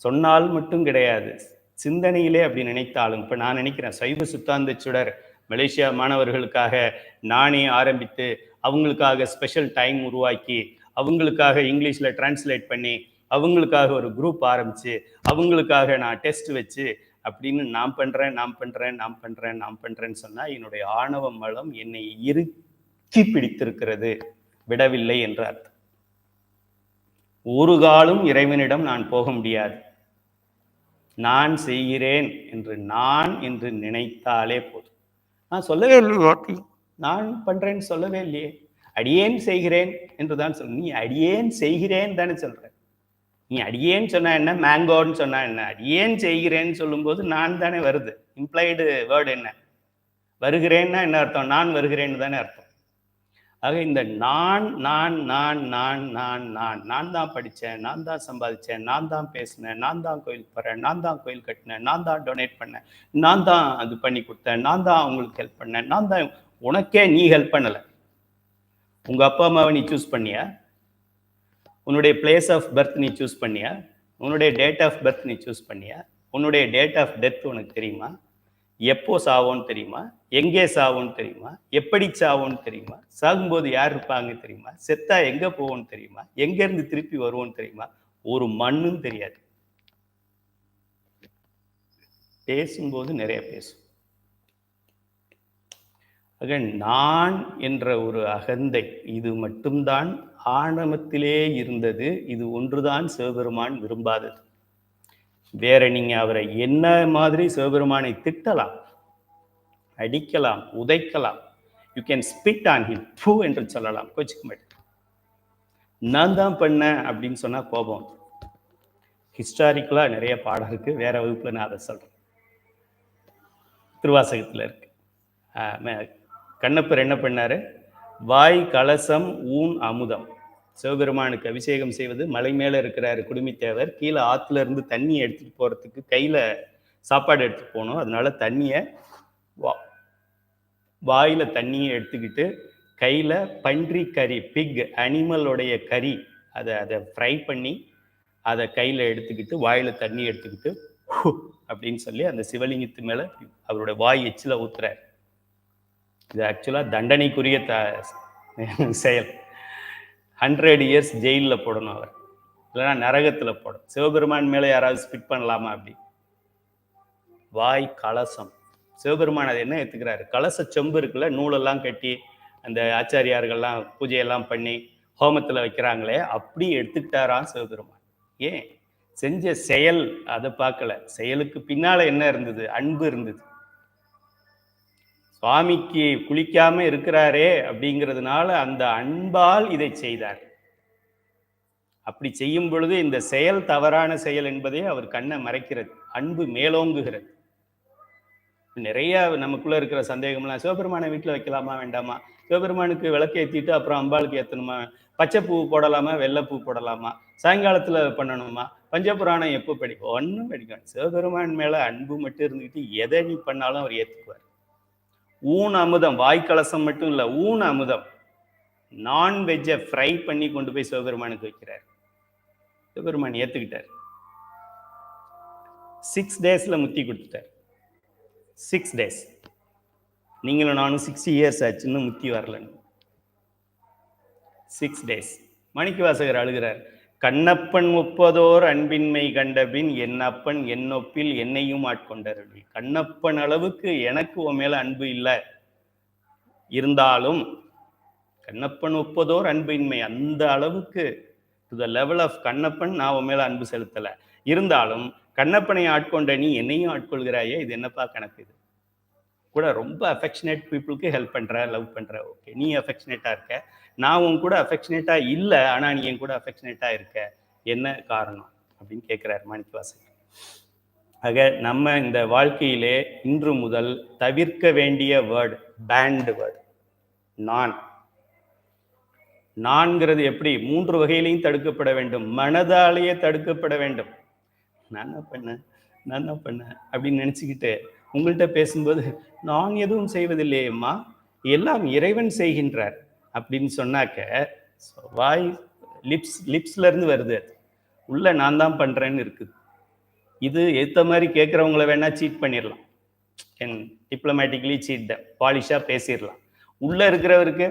சொன்னால் மட்டும் கிடையாது, சிந்தனையிலே அப்படி நினைத்தாலும். இப்போ நான் நினைக்கிறேன், சைவ சித்தாந்த சுடர் மலேசியா மாணவர்களுக்காக நானே ஆரம்பித்து, அவங்களுக்காக ஸ்பெஷல் டைம் உருவாக்கி, அவங்களுக்காக இங்கிலீஷில் டிரான்ஸ்லேட் பண்ணி, அவங்களுக்காக ஒரு குரூப் ஆரம்பித்து, அவங்களுக்காக நான் டெஸ்ட் வச்சு அப்படின்னு நான் பண்ணுறேன்னு சொன்னால், என்னுடைய ஆணவ மலம் என்னை இறுக்கி பிடித்திருக்கிறது, விடவில்லை என்ற அர்த்தம். ஒரு காலம் இறைவனிடம் நான் போக முடியாது. நான் செய்கிறேன் என்று நினைத்தாலே போதும். நான் சொல்லவே இல்லை, நான் பண்றேன்னு சொல்லவே இல்லையே. அடியேன் செய்கிறேன் என்று தான் சொல்ல. நீ அடியேன் செய்கிறேன் தானே சொல்ற. நீ அடியேன்னு சொன்னா என்ன, மேங்கோன்னு சொன்னா என்ன? அடியேன் செய்கிறேன்னு சொல்லும்போது நான் தானே வருது. இம்ப்ளைடு வேர்டு என்ன? வருகிறேன்னா என்ன அர்த்தம்? நான் வருகிறேன்னு தானே அர்த்தம். ஆக இந்த நான் நான் நான் நான் நான் நான் நான் தான் படித்தேன், நான் தான் சம்பாதிச்சேன், நான் தான் பேசினேன், நான் தான் கோயில் போகிறேன், நான் தான் கோயில் கட்டினேன், நான் தான் டொனேட் பண்ணேன், நான் தான் அது பண்ணி கொடுத்தேன், நான் தான் அவங்களுக்கு ஹெல்ப் பண்ணேன், நான் தான். உனக்கே நீ ஹெல்ப் பண்ணலை. உங்கள் அப்பா அம்மாவை நீ சூஸ் பண்ணியா? உன்னுடைய பிளேஸ் ஆஃப் பர்த் நீ சூஸ் பண்ணியா? உன்னுடைய டேட் ஆஃப் பர்த் நீ சூஸ் பண்ணியா? உன்னுடைய டேட் ஆஃப் டெத் உனக்கு தெரியுமா? எப்போ சாவோன்னு தெரியுமா? எங்கே சாவோன்னு தெரியுமா? எப்படி சாவோன்னு தெரியுமா? சாகும்போது யார் இருப்பாங்க தெரியுமா? செத்தா எங்கே போவோன்னு தெரியுமா? எங்கேருந்து திருப்பி வருவோன்னு தெரியுமா? ஒரு மண்ணும் தெரியாது. பேசும்போது நிறைய பேசும். ஆக நான் என்ற ஒரு அகந்தை, இது மட்டும்தான் ஆணவத்திலே இருந்தது. இது ஒன்றுதான் சிவபெருமான் விரும்பாதது. வேற நீங்க அவரை என்ன மாதிரி சிவபெருமானை திட்டலாம், அடிக்கலாம், உதைக்கலாம். You can spit on him, பூ என்று சொல்லலாம், கோச்சிக்க மாட்டேன். நான் தான் பண்ணேன் அப்படின்னு சொன்னா கோபம். ஹிஸ்டாரிக்கலா நிறைய பாடம் இருக்கு, வேற வகுப்புல நான் அதை சொல்றேன். திருவாசகத்துல இருக்கு. கண்ணப்பர் என்ன பண்ணாரு? வாய் கலசம் ஊன் அமுதம். சிவபெருமானுக்கு அபிஷேகம் செய்வது. மலை மேலே இருக்கிறாரு குடுமித்தேவர், கீழே ஆற்றுல இருந்து தண்ணியை எடுத்துகிட்டு போகிறதுக்கு கையில் சாப்பாடு எடுத்துகிட்டு போகணும். அதனால தண்ணியை வாயில் தண்ணியை எடுத்துக்கிட்டு கையில் பன்றி கறி, பிக் அனிமலோடைய கறி, அதை ஃப்ரை பண்ணி அதை கையில் எடுத்துக்கிட்டு வாயில் தண்ணி எடுத்துக்கிட்டு அப்படின்னு சொல்லி அந்த சிவலிங்கத்து மேலே அவருடைய வாய் எச்சில் ஊத்துறாரு. இது ஆக்சுவலாக தண்டனைக்குரிய செயல். 100 years ஜெயிலில் போடணும் அவர், இல்லைன்னா நரகத்தில் போடணும். சிவபெருமான் மேலே யாராவது ஸ்பிட் பண்ணலாமா? அப்படி வாய் கலசம். சிவபெருமான் அதை என்ன எடுத்துக்கிறாரு? கலச செம்பு இருக்குல்ல, நூலெல்லாம் கட்டி அந்த ஆச்சாரியார்கள்லாம் பூஜையெல்லாம் பண்ணி ஹோமத்தில் வைக்கிறாங்களே, அப்படி எடுத்துக்கிட்டாராம் சிவபெருமான். ஏன்? செஞ்ச செயல் அதை பார்க்கல, செயலுக்கு பின்னால என்ன இருந்தது? அன்பு இருந்தது. சுவாமிக்கு குளிக்காம இருக்கிறாரே அப்படிங்கிறதுனால அந்த அன்பால் இதை செய்தார். அப்படி செய்யும் பொழுது இந்த செயல் தவறான செயல் என்பதே அவர் கண்ணை மறைக்கிறது, அன்பு மேலோங்குகிறது. நிறைய நமக்குள்ள இருக்கிற சந்தேகம்லாம், சிவபெருமானை வீட்டில் வைக்கலாமா வேண்டாமா? சிவபெருமானுக்கு விளக்கு ஏற்றிட்டு அப்புறம் அம்பாளுக்கு ஏற்றணுமா? பச்சை பூ போடலாமா, வெள்ளைப்பூ போடலாமா? சாயங்காலத்தில் பண்ணணுமா? பஞ்சபுராணம் எப்போ படிக்கும்? ஒன்றும் படிக்கணும். சிவபெருமான் மேலே அன்பு மட்டும் இருந்துக்கிட்டு எதை நீ பண்ணாலும் அவர் ஏற்றுக்குவார். ஊன் அமுதம், வாய்க்கலசம் மட்டும் இல்லை, ஊன் அமுதம். நான்வெஜ்ஜை ஃப்ரை பண்ணி கொண்டு போய் சிவபெருமானுக்கு வைக்கிறார். சிவபெருமான் ஏற்றுக்கிட்டார். 6 days முத்தி கொடுத்துட்டார். 6 days. நீங்களும் நானும் 60 years ஆச்சுன்னு முத்தி வரலன்னு. 6 days. மாணிக்கவாசகர் அழுகிறார். கண்ணப்பன் ஒப்பதோர் அன்பின்மை கண்டபின் என் அப்பன் என்னொப்பில் என்னையும் ஆட்கொண்டார்கள். கண்ணப்பன் அளவுக்கு எனக்கு உன் மேல அன்பு இல்லை, இருந்தாலும் கண்ணப்பன் ஒப்பதோர் அன்பின்மை, அந்த அளவுக்கு to the level of Kannappan நான் உன் மேல அன்பு செலுத்தலை, இருந்தாலும் கண்ணப்பனை ஆட்கொண்ட நீ என்னையும் ஆட்கொள்கிறாயே, இது என்னப்பா கணக்கு? இது கூட ரொம்ப அஃபெக்ஷனேட் பீப்புளுக்கு ஹெல்ப் பண்ணுற, லவ் பண்ணுற, ஓகே, நீ அஃபெக்ஷனேட்டாக இருக்க, நான் உன் கூட அஃபெக்ஷனேட்டாக இல்லை, ஆனால் நீ என் கூட அஃபெக்ஷனேட்டாக இருக்க, என்ன காரணம் அப்படின்னு கேட்குறாரு மாணிக்கவாசகர். ஆக நம்ம இந்த வாழ்க்கையிலே இன்று முதல் தவிர்க்க வேண்டிய வேர்டு, பேண்ட் வேர்டு நான். நான்கிறது எப்படி 3 வகையிலையும் தடுக்கப்பட வேண்டும். மனதாலேயே தடுக்கப்பட வேண்டும். நான் என்ன பண்ணேன் அப்படின்னு நினச்சிக்கிட்டு உங்கள்கிட்ட பேசும்போது நான் எதுவும் செய்வதில்லையேம்மா, எல்லாம் இறைவன் செய்கின்றார் அப்படின்னு சொன்னாக்க வாய் லிப்ஸ்ல இருந்து வருது, அது உள்ள நான் தான் பண்றேன்னு இருக்குது. இது ஏற்ற மாதிரி கேட்குறவங்கள வேணா சீட் பண்ணிடலாம், டிப்ளமேட்டிக்கலி சீட், பாலிஷா பேசிடலாம். உள்ள இருக்கிறவருக்கு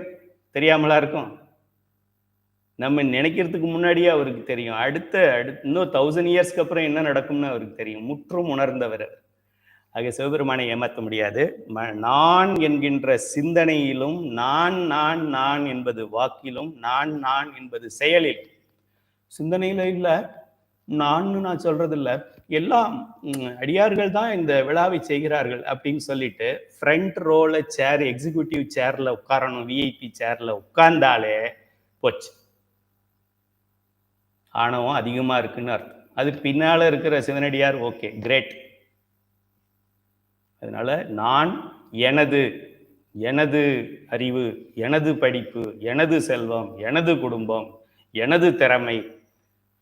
தெரியாமலா இருக்கும். நம்ம நினைக்கிறதுக்கு முன்னாடியே அவருக்கு தெரியும். அடுத்த இன்னும் 1000 yearsக்கு அப்புறம் என்ன நடக்கும்னு அவருக்கு தெரியும். முற்றும் உணர்ந்தவர். ஆக சிவபெருமானை ஏமாற்ற முடியாது. நான் என்கின்ற சிந்தனையிலும், நான் நான் நான் என்பது வாக்கிலும், நான் நான் என்பது செயலில். சிந்தனையில இல்லை, நான் சொல்றது இல்லை, எல்லாம் அடியார்கள் தான் இந்த விழாவை செய்கிறார்கள் அப்படின்னு சொல்லிட்டு ஃப்ரண்ட் ரோல சேர், எக்ஸிக்யூட்டிவ் சேர்ல உட்காரணும், விஐபி சேர்ல உட்கார்ந்தாலே போச்சு, ஆணவம் அதிகமா இருக்குன்னு அர்த்தம். அது பின்னால இருக்கிற சிவனடியார் ஓகே, கிரேட். அதனால நான், எனது, எனது அறிவு, எனது படிப்பு, எனது செல்வம், எனது குடும்பம், எனது திறமை,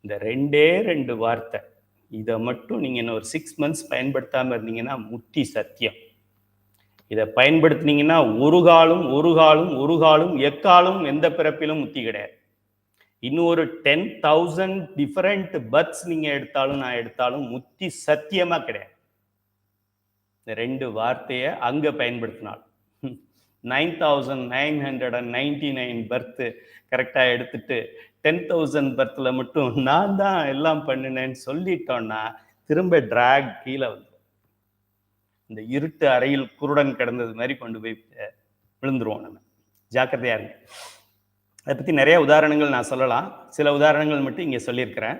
இந்த 2 வார்த்தை, இதை மட்டும் நீங்க இன்னும் ஒரு 6 months பயன்படுத்தாம இருந்தீங்கன்னா முத்தி சத்தியம். இதை பயன்படுத்தினீங்கன்னா ஒரு காலும் எக்காலும் எந்த பிறப்பிலும் முத்தி கிடையாது. இன்னும் ஒரு 10,000 டிஃபரெண்ட் பர்த்ஸ் நீங்க நான் எடுத்தாலும் முத்தி சத்தியமா கிடையாது. இந்த 2 வார்த்தையை அங்க பயன்படுத்தினால் 9,999 பர்த் கரெக்டா எடுத்துட்டு 10,000 பர்த்ல மட்டும் நான் தான் எல்லாம் பண்ணினேன்னு சொல்லிட்டோம்னா திரும்ப டிராக் கீழே வந்து இந்த இருட்டு அறையில் குருடன் கிடந்தது மாதிரி கொண்டு போய் விழுந்துருவோம். நம்ம ஜாக்கிரதையா இருங்க. அதை பற்றி நிறைய உதாரணங்கள் நான் சொல்லலாம். சில உதாரணங்கள் மட்டும் இங்கே சொல்லியிருக்கிறேன்.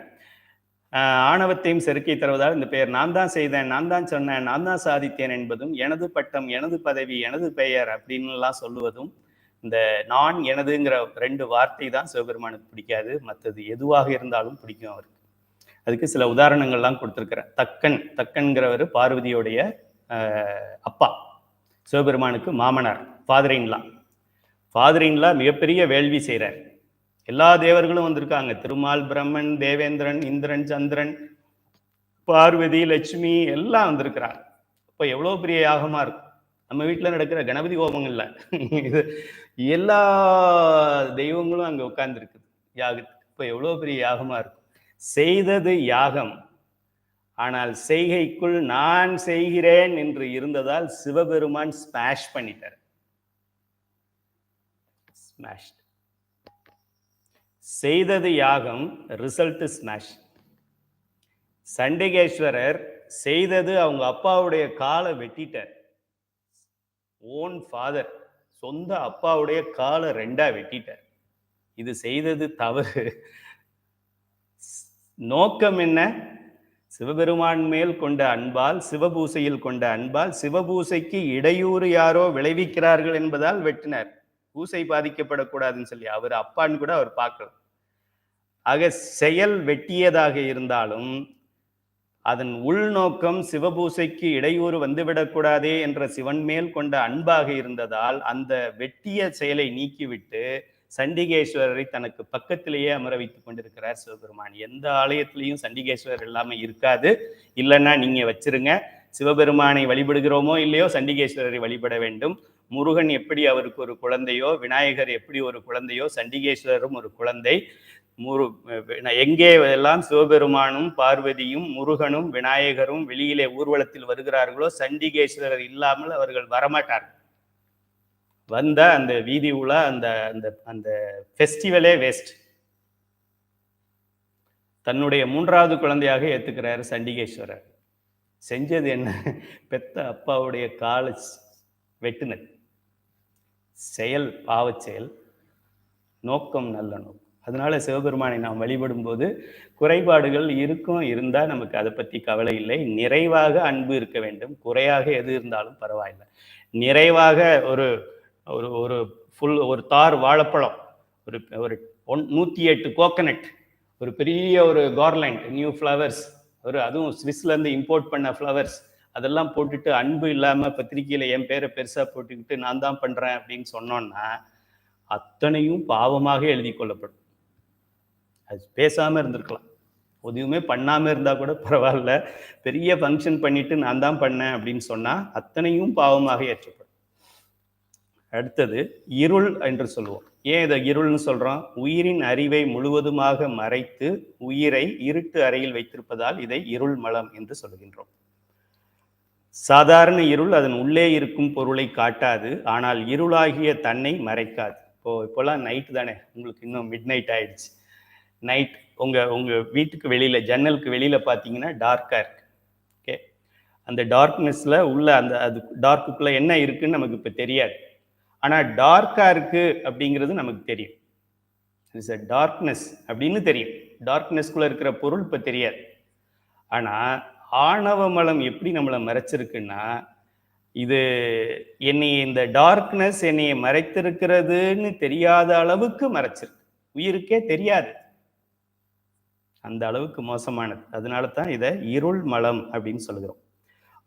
ஆணவத்தையும் செருக்கி தருவதால் இந்த பெயர் நான் தான் செய்தேன், நான் தான் சொன்னேன், நான் தான் சாதித்தேன் என்பதும், எனது பட்டம், எனது பதவி, எனது பெயர் அப்படின்லாம் சொல்லுவதும், இந்த நான் எனதுங்கிற 2 வார்த்தை தான் சிவபெருமானுக்கு பிடிக்காது. மற்றது எதுவாக இருந்தாலும் பிடிக்கும் அவருக்கு. அதுக்கு சில உதாரணங்கள்லாம் கொடுத்துருக்கிறேன். தக்கன்கிறவர் பார்வதியோடைய அப்பா, சிவபெருமானுக்கு மாமனார், ஃபாதர் இன்லா மிகப்பெரிய வேள்வி செய்கிறார். எல்லா தேவர்களும் வந்திருக்காங்க. திருமால், பிரம்மன், தேவேந்திரன், இந்திரன், சந்திரன், பார்வதி, லட்சுமி எல்லாம் வந்திருக்கிறாங்க. இப்போ எவ்வளோ பெரிய யாகமா இருக்கும். நம்ம வீட்டில் நடக்கிற கணபதி ஹோமங்கள்ல இது எல்லா தெய்வங்களும் அங்கே உட்கார்ந்துருக்குது யாகத்துக்கு. இப்போ எவ்வளோ பெரிய யாகமா இருக்கும். செய்தது யாகம், ஆனால் செய்கைக்குள் நான் செய்கிறேன் என்று இருந்ததால் சிவபெருமான் ஸ்மாஷ் பண்ணிட்டார். செய்தது யாகம், ரிசல்ட் ஸ்மாஷ். சண்டிகேஸ்வரர் செய்தது அவங்க அப்பாவுடைய காலை வெட்டிட்டார். ஓன் ஃபாதர், சொந்த அப்பாவுடைய காலை 2ஆ வெட்டிட்டார். இது செய்தது தவறு. நோக்கம் என்ன? சிவபெருமான் மேல் கொண்ட அன்பால், சிவபூசையில் கொண்ட அன்பால், சிவபூசைக்கு இடையூறு யாரோ விளைவிக்கிறார்கள் என்பதால் வெட்டினார். பூசை பாதிக்கப்படக்கூடாதுன்னு சொல்லி அவர் அப்பான்னு கூட அவர் பார்க்கல. ஆக செயல் வெட்டியதாக இருந்தாலும் அதன் உள்நோக்கம் சிவபூசைக்கு இடையூறு வந்துவிடக்கூடாதே என்ற சிவன் மேல் கொண்ட அன்பாக இருந்ததால் அந்த வெட்டிய செயலை நீக்கிவிட்டு சண்டிகேஸ்வரரை தனக்கு பக்கத்திலேயே அமர வைத்துக் கொண்டிருக்கிறார் சிவபெருமான். எந்த ஆலயத்திலையும் சண்டிகேஸ்வரர் இல்லாம இருக்காது. இல்லைன்னா நீங்க வச்சிருங்க. சிவபெருமானை வழிபடுகிறோமோ இல்லையோ சண்டிகேஸ்வரரை வழிபட வேண்டும். முருகன் எப்படி அவருக்கு ஒரு குழந்தையோ, விநாயகர் எப்படி ஒரு குழந்தையோ, சண்டிகேஸ்வரரும் ஒரு குழந்தை. எங்கே எல்லாம் சிவபெருமானும் பார்வதியும் முருகனும் விநாயகரும் வெளியிலே ஊர்வலத்தில் வருகிறார்களோ சண்டிகேஸ்வரர் இல்லாமல் அவர்கள் வரமாட்டார்கள். வந்த அந்த வீதி உலா அந்த அந்த அந்த ஃபெஸ்டிவலே வேஸ்ட். தன்னுடைய 3வது குழந்தையாக ஏத்துக்கிறார் சண்டிகேஸ்வரர். செஞ்சது என்ன? பெத்த அப்பாவுடைய காலை வெட்டினது. செயல் பாவச் செயல், நோக்கம் நல்ல நோக்கம். அதனால சிவபெருமானை நாம் வழிபடும் போது குறைபாடுகள் இருந்தால் நமக்கு அதை பற்றி கவலை இல்லை. நிறைவாக அன்பு இருக்க வேண்டும். குறையாக எது இருந்தாலும் பரவாயில்லை. நிறைவாக ஒரு ஒரு ஒரு ஃபுல் ஒரு தார் வாழைப்பழம், ஒரு ஒரு 108 கோகனட், ஒரு பெரிய ஒரு கார்லைண்ட், நியூ ஃப்ளவர்ஸ், அதுவும் ஸ்விஸ்லேருந்து இம்போர்ட் பண்ண ஃப்ளவர்ஸ், அதெல்லாம் போட்டுட்டு அன்பு இல்லாமல் பத்திரிகையில் என் பேரை பெருசாக போட்டுக்கிட்டு நான் தான் பண்ணுறேன் அப்படின்னு சொன்னோன்னா அத்தனையும் பாவமாக எழுதி கொள்ளப்படும். அது பேசாமல் இருந்திருக்கலாம், எதுவுமே பண்ணாமல் இருந்தால் கூட பரவாயில்ல. பெரிய ஃபங்க்ஷன் பண்ணிட்டு நான் தான் பண்ணேன் அப்படின்னு சொன்னால் அத்தனையும் பாவமாக ஏற்றப்படும். அடுத்தது இருள் என்று சொல்லுவோம். ஏன் இதை இருள்னு சொல்கிறோம்? உயிரின் அறிவை முழுவதுமாக மறைத்து உயிரை இருட்டு அறையில் வைத்திருப்பதால் இதை இருள் மலம் என்று சொல்கின்றோம். சாதாரண இருள் அதன் உள்ளே இருக்கும் பொருளை காட்டாது, ஆனால் இருளாகிய தன்னை மறைக்காது. இப்போலாம் நைட்டு தானே, உங்களுக்கு இன்னும் மிட் நைட் ஆயிடுச்சு. நைட் உங்கள் வீட்டுக்கு வெளியில், ஜன்னலுக்கு வெளியில் பார்த்தீங்கன்னா டார்க்காக இருக்கு. ஓகே, அந்த டார்க்னஸில் உள்ள அது டார்க்குள்ளே என்ன இருக்குன்னு நமக்கு இப்போ தெரியாது. ஆனால் டார்க்காக இருக்குது அப்படிங்கிறது நமக்கு தெரியும். இட்ஸ் அ டார்க்னஸ் அப்படின்னு தெரியும். டார்க்னஸ்குள்ளே இருக்கிற பொருள் இப்போ தெரியாது. ஆனால் ஆணவ மலம் எப்படி நம்மளை மறைச்சிருக்குன்னா, இது இந்த டார்க்னஸ் என்னையை மறைத்திருக்கிறதுன்னு தெரியாத அளவுக்கு மறைச்சிருக்கு. உயிருக்கே தெரியாது, அந்த அளவுக்கு மோசமானது. அதனால தான் இதை இருள் மலம் அப்படின்னு சொல்லுகிறோம்.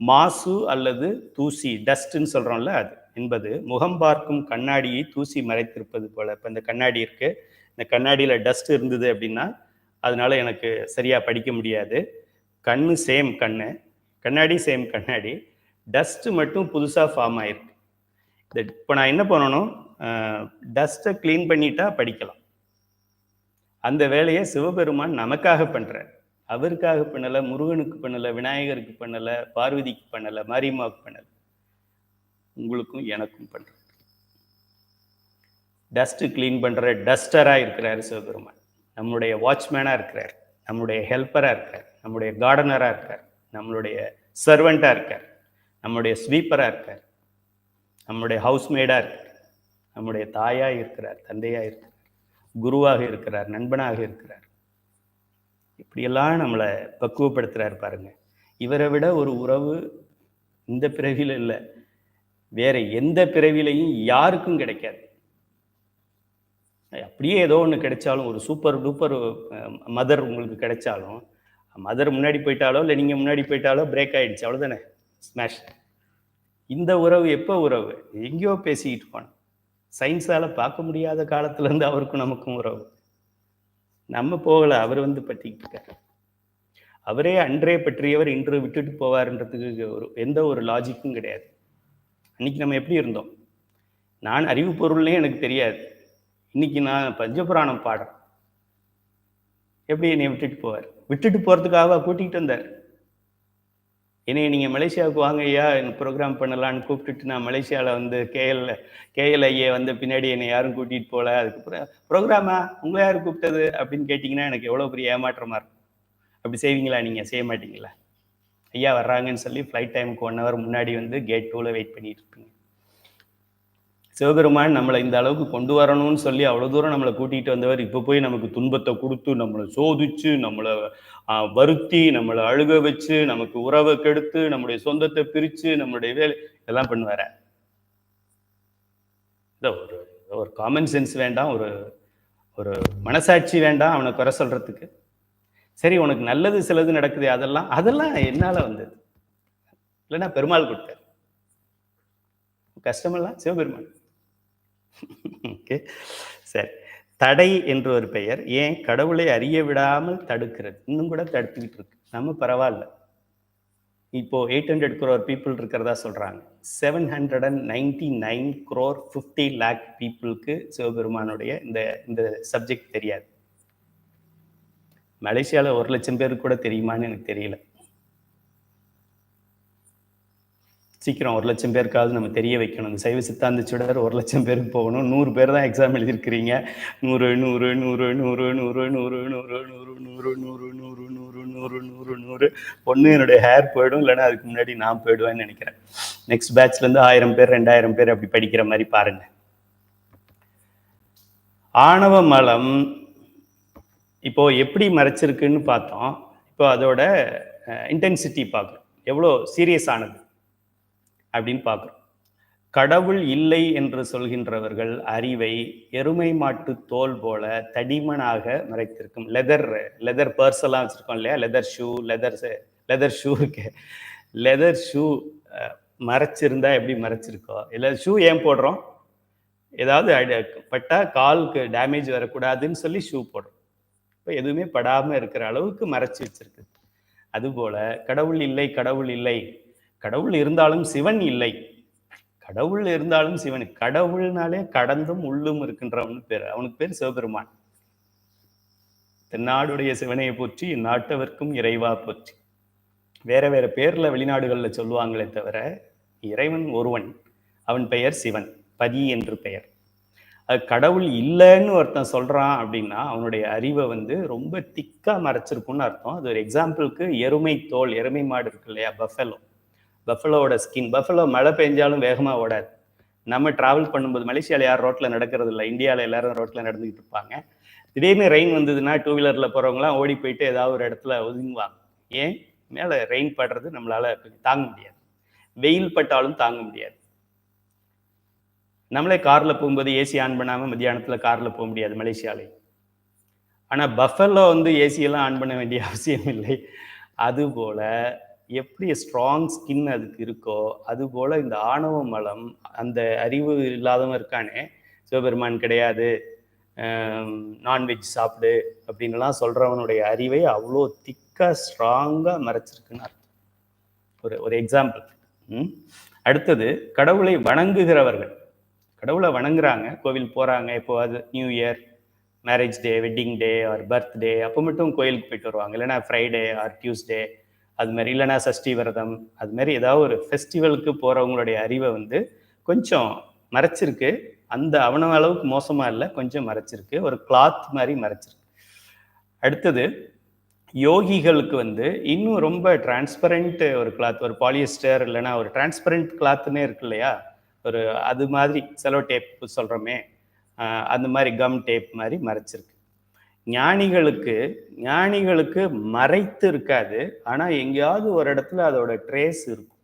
மாசு அல்லது தூசி, டஸ்ட்ன்னு சொல்கிறோம்ல, அது என்பது முகம் பார்க்கும் கண்ணாடியை தூசி மறைத்திருப்பது போல. இப்போ இந்த கண்ணாடி இருக்கு, இந்த கண்ணாடியில் டஸ்ட் இருந்தது அப்படின்னா அதனால எனக்கு சரியா படிக்க முடியாது. கண்ணு சேம் கண்ணு, கண்ணாடி சேம் கண்ணாடி, டஸ்ட் மட்டும் புதுசாக ஃபார்ம் ஆயிருக்கு. இப்போ நான் என்ன பண்ணணும், டஸ்ட்டை க்ளீன் பண்ணிட்டா படிக்கலாம். அந்த வேலையை சிவபெருமான் நமக்காக பண்றார். அவருக்காக பண்ணலை, முருகனுக்கு பண்ணலை, விநாயகருக்கு பண்ணலை, பார்வதிக்கு பண்ணலை, மாரியம்மாவுக்கு பண்ணலை, உங்களுக்கும் எனக்கும் பண்ற. டஸ்ட் கிளீன் பண்ற டஸ்டரா இருக்கிறாரு சிவபெருமான். நம்முடைய வாட்ச்மேனா இருக்கிறார், நம்முடைய ஹெல்ப்பரா இருக்கார், நம்முடைய கார்டனரா இருக்கார், நம்மளுடைய சர்வெண்டா இருக்கார், நம்முடைய ஸ்வீப்பரா இருக்கார், நம்முடைய ஹவுஸ்மேடா இருக்கார், நம்முடைய தாயா இருக்கிறார், தந்தையா இருக்கிறார், குருவாக இருக்கிறார், நண்பனாக இருக்கிறார். இப்படியெல்லாம் நம்மளை பக்குவப்படுத்துறாரு பாருங்க. இவரை விட ஒரு உறவு இந்த பிறவியில இல்லை, வேற எந்த பிறவிலையும் யாருக்கும் கிடைக்காது. அப்படியே ஏதோ ஒன்று கிடைச்சாலும், ஒரு சூப்பர் டூப்பர் மதர் உங்களுக்கு கிடைச்சாலும், மதர் முன்னாடி போயிட்டாலோ இல்லை நீங்கள் முன்னாடி போயிட்டாலோ பிரேக் ஆகிடுச்சு, அவ்வளோதானே, ஸ்மாஷ். இந்த உறவு எப்போ உறவு, எங்கேயோ பேசிக்கிட்டு போனோம். சயின்ஸால் பார்க்க முடியாத காலத்துலேருந்து அவருக்கும் நமக்கும் உறவு. நம்ம போகலை, அவர் வந்து பற்றிக்கிட்டு இருக்காரு. அவரே அன்றே பற்றியவர் இன்று விட்டுட்டு போவார்ன்றதுக்கு எந்த ஒரு லாஜிக்கும் கிடையாது. அன்னைக்கு நம்ம எப்படி இருந்தோம், நான் அறிவு பொருள்னே எனக்கு தெரியாது, இன்னைக்கு நான் பஞ்சபுராணம் பாடுறேன். எப்படி என்னை விட்டுட்டு போவார்? விட்டுட்டு போகிறதுக்காக கூட்டிகிட்டு வந்தார். என்னைய நீங்கள் மலேசியாவுக்கு வாங்க ஐயா, ப்ரோக்ராம் பண்ணலான்னு கூப்பிட்டுட்டு நான் மலேசியாவில் வந்து கேஎல்ஐஏ வந்து பின்னாடி என்னை யாரும் கூட்டிகிட்டு போகல. அதுக்கப்புறம் ப்ரோக்ராமா உங்களை யார் கூப்பிட்டது அப்படின்னு கேட்டிங்கன்னா எனக்கு எவ்வளோ பெரிய ஏமாற்றமாக இருக்கும். அப்படி செய்வீங்களா? நீங்கள் செய்ய மாட்டீங்களா? ஐயா வர்றாங்கன்னு சொல்லி ஃப்ளைட் டைமுக்கு 1 hour முன்னாடி வந்து கேட் 2ல வெயிட் பண்ணிட்டு இருப்பீங்க. சிவபெருமான் நம்மளை இந்த அளவுக்கு கொண்டு வரணும்னு சொல்லி அவ்வளோ தூரம் நம்மளை கூட்டிகிட்டு வந்தவர், இப்போ போய் நமக்கு துன்பத்தை கொடுத்து, நம்மளை சோதிச்சு, நம்மளை வருத்தி, நம்மளை அழுக வச்சு, நமக்கு உறவை கெடுத்து, நம்முடைய சொந்தத்தை பிரித்து, நம்மளுடைய வேலை இதெல்லாம் பண்ணுவார. ஒரு காமன் சென்ஸ் வேண்டாம், ஒரு மனசாட்சி வேண்டாம் அவனை குறை சொல்றதுக்கு. சரி, உனக்கு நல்லது சிலது நடக்குது, அதெல்லாம் என்னால வந்தது இல்லைன்னா பெருமாள் கொடுத்தார். கஷ்டமெல்லாம் சிவபெருமான். ஓகே, சரி. தடை என்று ஒரு பெயர். ஏன் கடவுளை அறிய விடாமல் தடுக்கிறது, இன்னும் கூட தடுத்துக்கிட்டு இருக்கு. நம்ம பரவாயில்ல, இப்போ 800 crore பீப்புள் இருக்கிறதா சொல்றாங்க. 799 crore 50 lakh பீப்புளுக்கு சிவபெருமானுடைய இந்த சப்ஜெக்ட் தெரியாது. மலேசியாவில் 1 லட்சம் பேருக்கு கூட தெரியுமான்னு எனக்கு தெரியல. சீக்கிரம் 1 லட்சம் பேருக்காவது நம்ம தெரிய வைக்கணும். இந்த சைவ சித்தாந்த சுடர் 1 லட்சம் பேருக்கு போகணும். 100 பேர் தான் எக்ஸாம் எழுதியிருக்கிறீங்க. 100 100 100 100 100 100 100 100 100 100 100 100 ஒன்று என்னுடைய ஹேர் போயிடும், இல்லைன்னா அதுக்கு முன்னாடி நான் போயிடுவேன்னு நினைக்கிறேன். நெக்ஸ்ட் பேட்ச்லேருந்து 1000 பேர் 2000 பேர் அப்படி படிக்கிற மாதிரி பாருங்க. ஆணவ மலம் இப்போ எப்படி மறைச்சிருக்குன்னு பார்த்தோம். இப்போ அதோட இன்டென்சிட்டி பார்க்குறோம், எவ்வளோ சீரியஸ் ஆனது அப்படின்னு பார்க்குறோம். கடவுள் இல்லை என்று சொல்கின்றவர்கள் அறிவை எருமை மாட்டு தோல் போல தடிமனாக மறைத்திருக்கும். லெதர் பர்ஸ் எல்லாம் வச்சிருக்கோம் இல்லையா, லெதர் ஷூ இருக்கு. லெதர் ஷூ மறைச்சிருந்தா எப்படி மறைச்சிருக்கோ, இல்லை ஷூ ஏன் போடுறோம், ஏதாவது பட்டா காலுக்கு டேமேஜ் வரக்கூடாதுன்னு சொல்லி ஷூ போடுறோம். இப்போ எதுவுமே படாமல் இருக்கிற அளவுக்கு மறைச்சி வச்சிருக்கு. அதுபோல கடவுள் இல்லை, கடவுள் இல்லை, கடவுள் இருந்தாலும் சிவன் இல்லை, கடவுள் இருந்தாலும் சிவன். கடவுள்னாலே கடந்தும் உள்ளும் இருக்கின்றவன் பேர், அவனுக்கு பேர் சிவபெருமான். தென்னாடுடைய சிவனையை போற்றி நாட்டவர்க்கும் இறைவா போற்றி. வேற வேற பேர்ல வெளிநாடுகள்ல சொல்லுவாங்களே தவிர இறைவன் ஒருவன், அவன் பெயர் சிவன், பதி என்று பெயர். அது கடவுள் இல்லைன்னு ஒருத்தன் சொல்றான் அப்படின்னா அவனுடைய அறிவை வந்து ரொம்ப திக்கா மறைச்சிருக்கும்னு அர்த்தம். அது ஒரு எக்ஸாம்பிளுக்கு எருமை தோல், எருமை மாடு இருக்கு இல்லையா, பஃபலோட ஸ்கின். பஃபலோ மழை பெஞ்சாலும் வேகமாக ஓடாது. நம்ம டிராவல் பண்ணும்போது, மலேசியாவில் யாரும் ரோட்டில் நடக்கிறது இல்லை, இந்தியாவில் எல்லாரும் ரோட்டில் நடந்துக்கிட்டு இருப்பாங்க. திடீர்னு ரெயின் வந்ததுன்னா 2 வீலரில் போகிறவங்களாம் ஓடி போயிட்டு ஏதாவது ஒரு இடத்துல ஒதுங்குவாங்க. ஏன், மேலே ரெயின் படுறது நம்மளால தாங்க முடியாது, வெயில் பட்டாலும் தாங்க முடியாது. நம்மளே காரில் போகும்போது ஏசி ஆன் பண்ணாமல் மத்தியானத்தில் காரில் போக முடியாது மலேசியாவிலே. ஆனால் பஃபலோ வந்து ஏசியெல்லாம் ஆன் பண்ண வேண்டிய அவசியம் இல்லை. அதுபோல எப்படி ஸ்ட்ராங் ஸ்கின் அதுக்கு இருக்கோ அதுபோல் இந்த ஆணவ மலம், அந்த அறிவு இல்லாதவன் இருக்கானே, சிவபெருமான் கிடையாது, நான்வெஜ் சாப்பிடு அப்படின்லாம் சொல்கிறவனுடைய அறிவை அவ்வளோ திக்காக ஸ்ட்ராங்காக மறைச்சிருக்குன்னு ஒரு எக்ஸாம்பிள். அடுத்தது கடவுளை வணங்குகிறவர்கள், கடவுளை வணங்குறாங்க, கோவில் போகிறாங்க, இப்போ அது new year, marriage day, wedding day or birthday, அப்போ மட்டும் கோயிலுக்கு போயிட்டு வருவாங்க. இல்லைனா ஃப்ரைடே ஆர் டியூஸ்டே அது மாதிரி, இல்லைனா சஷ்டி விரதம், அது மாதிரி ஏதாவது ஒரு ஃபெஸ்டிவலுக்கு போகிறவங்களுடைய அறிவை வந்து கொஞ்சம் மறைச்சிருக்கு. அந்த அவன அளவுக்கு மோசமாக இல்லை, கொஞ்சம் மறைச்சிருக்கு, ஒரு கிளாத் மாதிரி மறைச்சிருக்கு. அடுத்தது யோகிகளுக்கு வந்து இன்னும் ரொம்ப டிரான்ஸ்பரண்ட் ஒரு கிளாத், ஒரு பாலியஸ்டர் இல்லைனா ஒரு டிரான்ஸ்பரண்ட் கிளாத்துன்னே இருக்கு இல்லையா, ஒரு அது மாதிரி செலோ டேப் சொல்கிறோமே, அந்த மாதிரி கம் டேப் மாதிரி மறைச்சிருக்கு. ஞானிகளுக்கு மறைத்து இருக்காது, ஆனால் எங்கேயாவது ஒரு இடத்துல அதோட ட்ரேஸ் இருக்கும்.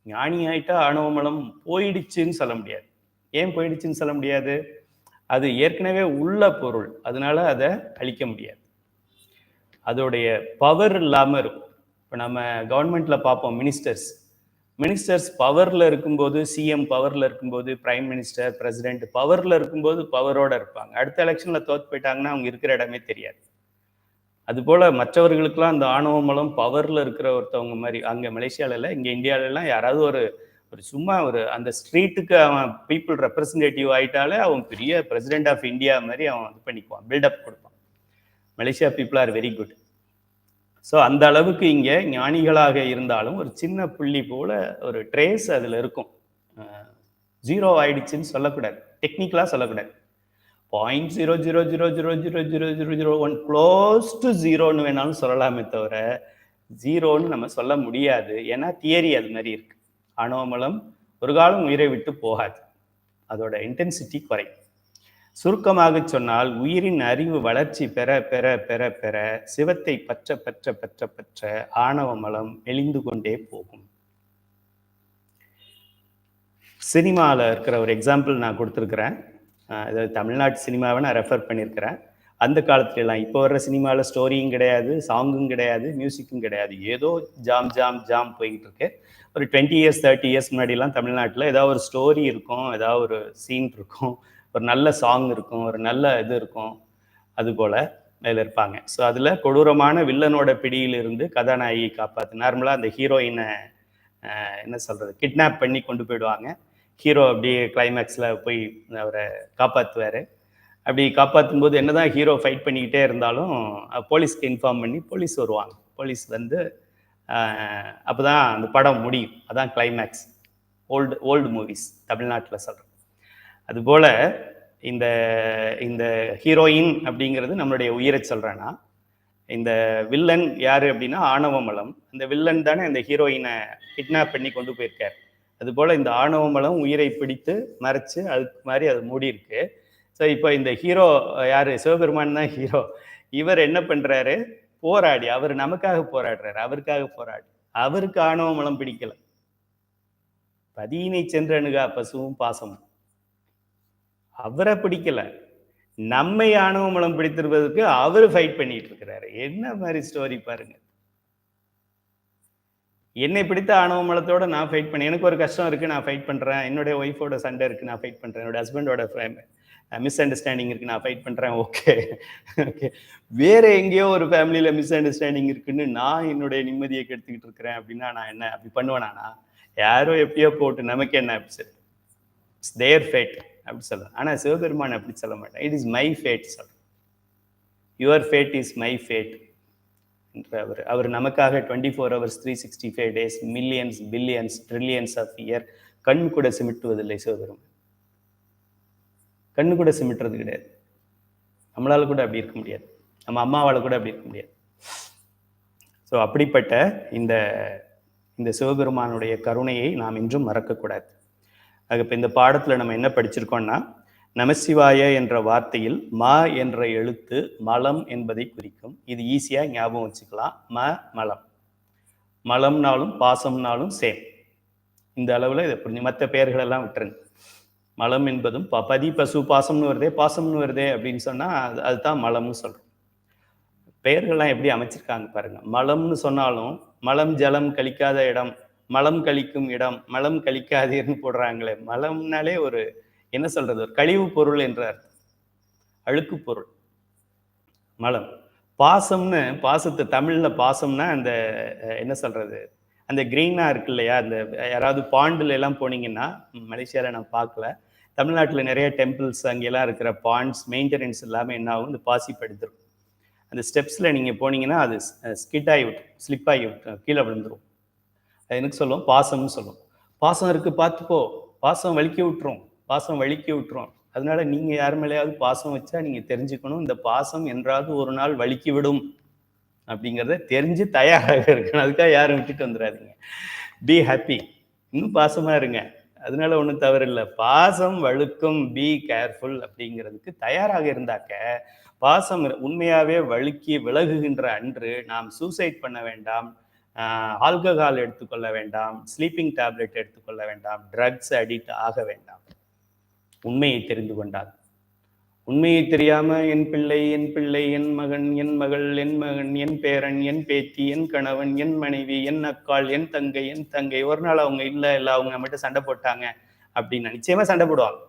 ஞானி ஆயிட்டா ஆணவமலம் போயிடுச்சுன்னு சொல்ல முடியாது. ஏன் போயிடுச்சுன்னு சொல்ல முடியாது? அது ஏற்கனவே உள்ள பொருள், அதனால அதை அழிக்க முடியாது. அதோடைய பவர் இல்லாமல் இருக்கும். இப்போ நம்ம கவர்மெண்ட்டில் பார்ப்போம், மினிஸ்டர்ஸ் பவரில் இருக்கும்போது, சிஎம் பவரில் இருக்கும்போது, பிரைம் மினிஸ்டர், பிரசிடென்ட் பவரில் இருக்கும்போது பவரோடு இருப்பாங்க. அடுத்த எலெக்ஷனில் தோற்று போயிட்டாங்கன்னா அவங்க இருக்கிற இடமே தெரியாது. அதுபோல் மற்றவர்களுக்கெல்லாம் அந்த ஆணவ மலம் பவரில் இருக்கிற ஒருத்தவங்க மாதிரி, அங்கே மலேசியாவில், இங்கே இந்தியாவிலலாம் யாராவது ஒரு சும்மா ஒரு அந்த ஸ்ட்ரீட்டுக்கு அவன் பீப்புள் ரெப்ரசன்டேட்டிவ் ஆகிட்டாலே அவன் பெரிய பிரசிடென்ட் ஆஃப் இந்தியா மாதிரி அவன் இது பண்ணிக்குவான், பில்டப் கொடுப்பான். Malaysia people are very good. So அந்த அளவுக்கு இங்கே ஞானிகளாக இருந்தாலும் ஒரு சின்ன புள்ளி போல ஒரு ட்ரேஸ் அதில் இருக்கும். 0 ஆயிடுச்சுன்னு சொல்லக்கூடாது, டெக்னிக்கலாக சொல்லக்கூடாது. 0.0000000001 க்ளோஸ் டு 0ன்னு வேணாலும் சொல்லலாமே தவிர 0ன்னு நம்ம சொல்ல முடியாது. ஏன்னா தியரி அது மாதிரி இருக்கு. ஆணவமலம் ஒரு காலம் உயிரை விட்டு போகாது, அதோட இன்டென்சிட்டி குறையும். சுருக்கமாக சொன்னால், உயிரின் அறிவு வளர்ச்சி பெற பெற பெற பெற சிவத்தை பற்ற பற்ற பற்ற பற்ற ஆணவ மலம் மெலிந்து கொண்டே போகும். சினிமாவில் இருக்கிற ஒரு எக்ஸாம்பிள் நான் கொடுத்துருக்குறேன். அதாவது தமிழ்நாட்டு சினிமாவை நான் ரெஃபர் பண்ணியிருக்கிறேன். அந்த காலத்துலலாம், இப்போ வர்ற சினிமாவில் ஸ்டோரியும் கிடையாது, சாங்கும் கிடையாது, மியூசிக்கும் கிடையாது, ஏதோ ஜாம் ஜாம் ஜாம் போய்கிட்டு இருக்கு. ஒரு 20 இயர்ஸ் 30 இயர்ஸ் முன்னாடிலாம் தமிழ்நாட்டில் ஏதாவது ஒரு ஸ்டோரி இருக்கும், ஏதாவது ஒரு சீன் இருக்கும், ஒரு நல்ல சாங் இருக்கும், ஒரு நல்ல இது இருக்கும், அதுபோல் மேலே இருப்பாங்க. ஸோ அதில் கொடூரமான வில்லனோட பிடியிலிருந்து கதாநாயகி காப்பாற்று. நார்மலாக அந்த ஹீரோயினை என்ன சொல்கிறது, கிட்னாப் பண்ணி கொண்டு போயிடுவாங்க. ஹீரோ அப்படியே கிளைமேக்ஸில் போய் அவரை காப்பாற்றுவார். அப்படி காப்பாற்றும் போது என்ன தான் ஹீரோ ஃபைட் பண்ணிக்கிட்டே இருந்தாலும் போலீஸ்க்கு இன்ஃபார்ம் பண்ணி போலீஸ் வருவாங்க. போலீஸ் வந்து அப்போ தான் அந்த படம் முடியும். அதான் கிளைமேக்ஸ். ஓல்டு மூவிஸ் தமிழ்நாட்டில் சொல்கிறேன். அதுபோல் இந்த இந்த ஹீரோயின் அப்படிங்கிறது நம்மளுடைய உயிரை சொல்கிறேன்னா, இந்த வில்லன் யார் அப்படின்னா ஆணவ மலம். இந்த வில்லன் தானே இந்த ஹீரோயினை கிட்னாப் பண்ணி கொண்டு போயிருக்கார். அதுபோல் இந்த ஆணவ மலம் உயிரை பிடித்து மறைச்சு அதுக்கு மாதிரி அது மூடி இருக்கு. ஸோ இப்போ இந்த ஹீரோ யார், சிவபெருமான் தான் ஹீரோ. இவர் என்ன பண்ணுறாரு, போராடி, அவர் நமக்காக போராடுறாரு, அவருக்காக போராடி. அவருக்கு ஆணவ மலம் பிடிக்கல. பதியினை சென்று அணுகா பசுவும் பாசமும், அவரை பிடிக்கல, நம்மை ஆணவ மலம் பிடித்திருப்பதற்கு அவரு ஃபைட் பண்ணிட்டு இருக்கிறாரு. என்ன மாதிரி ஸ்டோரி பாருங்க. என்னை பிடித்த ஆணவ மலத்தோட நான் ஃபைட் பண்ணேன், எனக்கு ஒரு கஷ்டம் இருக்கு, நான் ஃபைட் பண்றேன். என்னுடைய ஒய்ஃபோட சண்டை இருக்கு, நான் ஃபைட் பண்றேன். என்னோட ஹஸ்பண்டோட மிஸ் அண்டர்ஸ்டாண்டிங் இருக்கு, நான் ஃபைட் பண்றேன். ஓகே ஓகே, வேற எங்கேயோ ஒரு ஃபேமிலியில மிஸ் அண்டர்ஸ்டாண்டிங் இருக்குன்னு நான் என்னுடைய நிம்மதியை கெடுத்துக்கிட்டு இருக்கிறேன் அப்படின்னா நான் என்ன அப்படி பண்ணுவேனா? யாரோ எப்படியோ போட்டு நமக்கு என்ன அப்படி சொல்லு, இட்ஸ் தேர் ஃபேட் அப்படி சொல்லலாம். ஆனால் சிவபெருமான் அப்படி சொல்ல மாட்டேன், இட் இஸ் மை ஃபேட் சொல்றேன். Your fate is my fate என்று அவர் நமக்காக 24 hours 365 days millions billions trillions of year கண் கூட சிமிட்டுவதில்லை சிவபெருமான். கண்ணு கூட சிமிட்டுறது கிடையாது. நம்மளால கூட அப்படி இருக்க முடியாது, நம்ம அம்மாவால் கூட அப்படி இருக்க முடியாது. ஸோ அப்படிப்பட்ட இந்த இந்த சிவபெருமானுடைய கருணையை நாம் இன்றும் மறக்கக்கூடாது. ஆக இப்போ இந்த பாடத்தில் நம்ம என்ன படிச்சிருக்கோம்னா, நமசிவாய என்ற வார்த்தையில் மா என்ற எழுத்து மலம் என்பதை குறிக்கும். இது ஈஸியாக ஞாபகம் வச்சுக்கலாம். மலம், மலம்னாலும் பாசம்னாலும் சேம். இந்த அளவில் இதை புரிஞ்சு மற்ற பெயர்களெல்லாம் விட்டுருங்க. மலம் என்பதும் பதி பசு பாசம்னு வருதே, பாசம்னு வருதே அப்படின்னு சொன்னால் அதுதான் மலம்னு சொல்கிறோம். பெயர்கள்லாம் எப்படி அமைச்சிருக்காங்க பாருங்க. மலம்னு சொன்னாலும் மலம் ஜலம் கழிக்காத இடம், மலம் கழிக்கும் இடம், மலம் கழிக்காதீர்னு போடுறாங்களே. மலம்னாலே ஒரு என்ன சொல்றது, ஒரு கழிவு பொருள் என்ற அர்த்தம், அழுக்கு பொருள் மலம். பாசம்னு, பாசத்தை தமிழ்ல பாசம்னா அந்த என்ன சொல்றது, அந்த கிரீனா இருக்கு இல்லையா, அந்த யாராவது பாண்டுல எல்லாம் போனீங்கன்னா, மலேசியாவில் நான் பார்க்கல, தமிழ்நாட்டில் நிறைய டெம்பிள்ஸ் அங்கெல்லாம் இருக்கிற பாண்ட்ஸ் மெயின்டெனன்ஸ் எல்லாமே என்ன ஆகும், இந்த பாசி படுத்துரும். அந்த ஸ்டெப்ஸில் நீங்கள் போனீங்கன்னா அது ஸ்கிட் ஆகி விட்டு, ஸ்லிப் ஆகி விட்டு கீழே விழுந்துடும். அது எனக்கு சொல்லுவோம், பாசம்னு சொல்லுவோம். பாசம் இருக்குது பார்த்துப்போ, பாசம் வலிக்கி விட்டுரும், பாசம் வலிக்கி விட்டுரும். அதனால நீங்கள் யார் மேலேயாவது பாசம் வச்சா நீங்கள் தெரிஞ்சுக்கணும், இந்த பாசம் என்றாவது ஒரு நாள் வலிக்கி விடும் அப்படிங்கிறத தெரிஞ்சு தயாராக இருக்கணும். அதுக்காக யாரும் விட்டுட்டு வந்துடாதீங்க. பி ஹாப்பி, இன்னும் பாசமாக இருங்க, அதனால ஒன்றும் தவறு இல்லை. பாசம் வழுக்கும், பி கேர்ஃபுல் அப்படிங்கிறதுக்கு தயாராக இருந்தாக்க, பாசம் உண்மையாகவே வழுக்கி விலகுகின்ற அன்று நாம் சூசைட் பண்ண வேண்டாம், ஆல்கஹால் எடுத்துக்கொள்ள வேண்டாம், ஸ்லீப்பிங் டேப்லெட் எடுத்துக்கொள்ள வேண்டாம், ட்ரக்ஸ் அடிக்ட் ஆக வேண்டாம். உண்மையை தெரிந்து கொண்டால். உண்மையை தெரியாம என் பிள்ளை, என் பிள்ளை, என் மகன், என் மகள், என் மகன், என் பேரன், என் பேத்தி, என் கணவன், என் மனைவி, என் அக்காள், என் தங்கை, என் தங்கை, ஒரு நாள் அவங்க இல்லை அவங்க மட்டும் சண்டை போட்டாங்க அப்படின்னு நிச்சயமா சண்டை போடுவாங்க.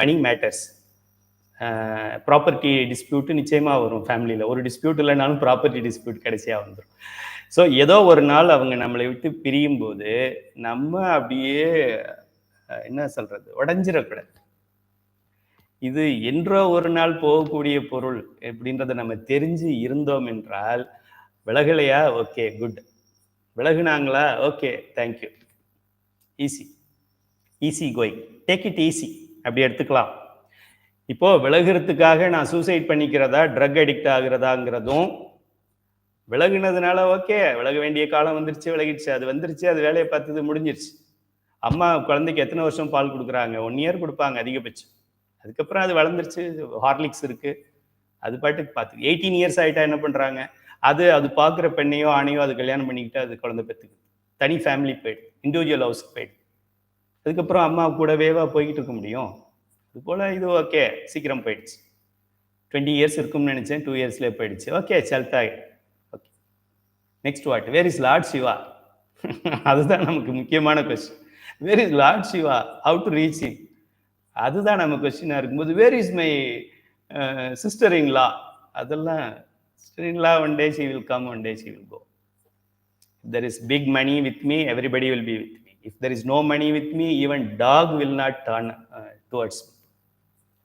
மணி மேட்டர்ஸ், ப்ராப்பர்ட்டி டிஸ்பியூட் நிச்சயமா வரும் ஃபேமிலியில். ஒரு டிஸ்பியூட் இல்லைனாலும் ப்ராப்பர்ட்டி டிஸ்பியூட் கடைசியாக வந்துடும். ஸோ ஏதோ ஒரு நாள் அவங்க நம்மளை விட்டு பிரியும் போது நம்ம அப்படியே என்ன சொல்றது, உடஞ்சிடக்கூடாது. இது என்றோ ஒரு நாள் போகக்கூடிய பொருள் அப்படின்றத நம்ம தெரிஞ்சு இருந்தோம் என்றால், விலகலையா, ஓகே குட், விலகுனாங்களா, okay thank you, easy, easy going, take it easy, அப்படி எடுத்துக்கலாம். இப்போ விலகிறதுக்காக நான் சூசைட் பண்ணிக்கிறதா, ட்ரக் அடிக்ட் ஆகுறதாங்கிறதும், விலகுனதுனால ஓகே, விலக வேண்டிய காலம் வந்துருச்சு, விலகிடுச்சு, அது வந்துருச்சு, அது வேலையை பார்த்தது, முடிஞ்சிருச்சு. அம்மா குழந்தைக்கு எத்தனை வருஷம் பால் கொடுக்குறாங்க, 1 இயர் கொடுப்பாங்க அதிகபட்சம். அதுக்கப்புறம் அது வளர்ந்துருச்சு, ஹார்லிக்ஸ் இருக்கு, அது பாட்டுக்கு பார்த்து 18 இயர்ஸ் ஆகிட்டா என்ன பண்ணுறாங்க, அது பார்க்குற பெண்ணையோ ஆணையோ அது கல்யாணம் பண்ணிக்கிட்டு அது குழந்தை பெற்றுக்கு தனி ஃபேமிலி போயிடு, இண்டிவிஜுவல் ஹவுஸ்க்கு போயிடு. அதுக்கப்புறம் அம்மா கூடவேவா போய்கிட்டு இருக்க முடியும். அது போல் இது ஓகே, சீக்கிரம் போயிடுச்சு. 20 இயர்ஸ் இருக்கும்னு நினச்சேன், 2 இயர்ஸ்லேயே போயிடுச்சு. ஓகே சல்தா. Okay, next what, where is Lord Shiva? அதுதான் நமக்கு முக்கியமான question. Where is Lord Shiva, how to reach him? அதுதான் நம்ம கொஸ்டினாக இருக்கும்போது, where is my sister in law? அதெல்லாம் sister in law, one day she will come, one day she will go. If there is big money with me, everybody will be with me. If there is no money with me, even dog will not turn towards me,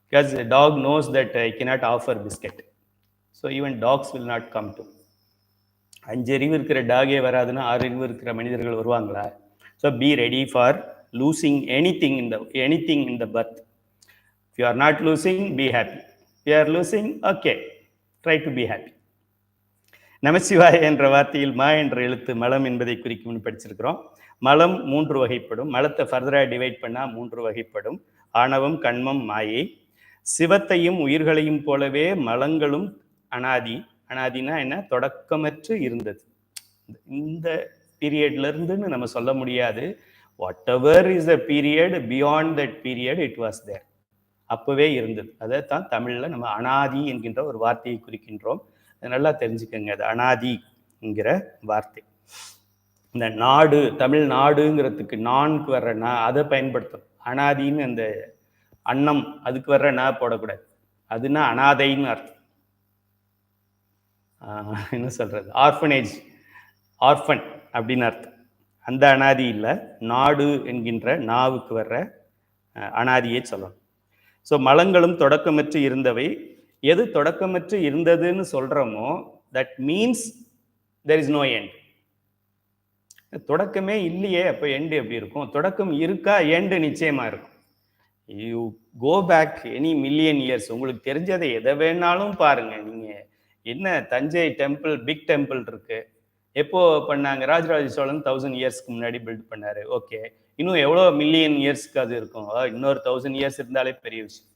because the dog knows that I cannot offer biscuit. So even dogs will not come to me. 5 அறிவு இருக்கிற டாகே வராதுன்னா 6 அறிவு இருக்கிற மனிதர்கள் வருவாங்களா? So be ready for losing anything in the birth. If you are not losing, be happy. If you are losing, okay, try to be happy. நமசிவாய என்ற வார்த்தையில் மா என்ற எழுத்து மலம் என்பதை குறிக்கும்னு படிச்சிருக்கிறோம். மலம் 3 வகைப்படும். மலத்தை ஃபர்தராக டிவைட் பண்ணால் 3 வகைப்படும். ஆணவம், கண்மம், மாயை. சிவத்தையும் உயிர்களையும் போலவே மலங்களும் அனாதி. அனாதினா என்ன, தொடக்கமற்று இருந்தது. இந்த பீரியட்ல இருந்துன்னு நம்ம சொல்ல முடியாது. whatever is the period, beyond that period it was there. அப்பவே இருந்தது. அதைத்தான் தமிழ்ல நம்ம அனாதி என்கின்ற ஒரு வார்த்தையை குறிக்கின்றோம். நல்லா தெரிஞ்சுக்கங்க, அது அனாதி என்கிற வார்த்தை. இந்த நாடு, தமிழ் நாடுங்கிறதுக்கு நான்கு வர்ற நா அதை பயன்படுத்தும். அனாதின்னு அந்த அன்னம் அதுக்கு வர்ற நா போடக்கூடாது. அதுனா அனாதைன்னு அர்த்தம். என்ன சொல்றது, ஆர்ஃபனேஜ், ஆர்ஃபன் அப்படின்னு அர்த்தம். அந்த அனாதி இல்லை, நாடு என்கின்ற நாவுக்கு வர்ற அனாதியை சொல்லணும். ஸோ மலங்களும் தொடக்கமற்று இருந்தவை. எது தொடக்கமற்று இருந்ததுன்னு சொல்கிறோமோ that means there is no end. தொடக்கமே இல்லையே, அப்போ எண்டு எப்படி இருக்கும்? தொடக்கம் இருக்கா, எண்டு நிச்சயமாக இருக்கும். You go back any million years, உங்களுக்கு தெரிஞ்சதை எதை வேணாலும் பாருங்கள். நீங்கள் என்ன, தஞ்சை டெம்பிள், பிக் டெம்பிள் இருக்கு, எப்போ பண்ணாங்க? ராஜராஜ சோழன் 1000 இயர்ஸ்க்கு முன்னாடி பில்ட் பண்ணாரு. ஓகே, இன்னும் எவ்வளோ மில்லியன் இயர்ஸ்க்கு அது இருக்கும்? இன்னொரு 1000 இயர்ஸ் இருந்தாலே பெரிய விஷயம்.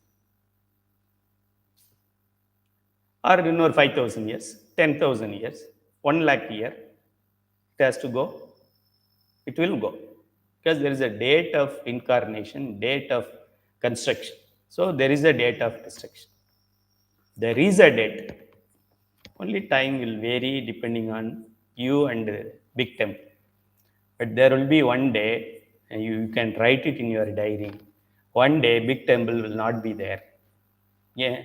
ஆர் இன்னொரு 5000 years, 10,000 years, 1 lakh year, it has to go, it will go, because there is a date of incarnation, date of construction. So there is a date of destruction. There is a date. Only time will vary depending on you and big temple. But there will be one day, you can write it in your diary, one day big temple will not be there. Yeah,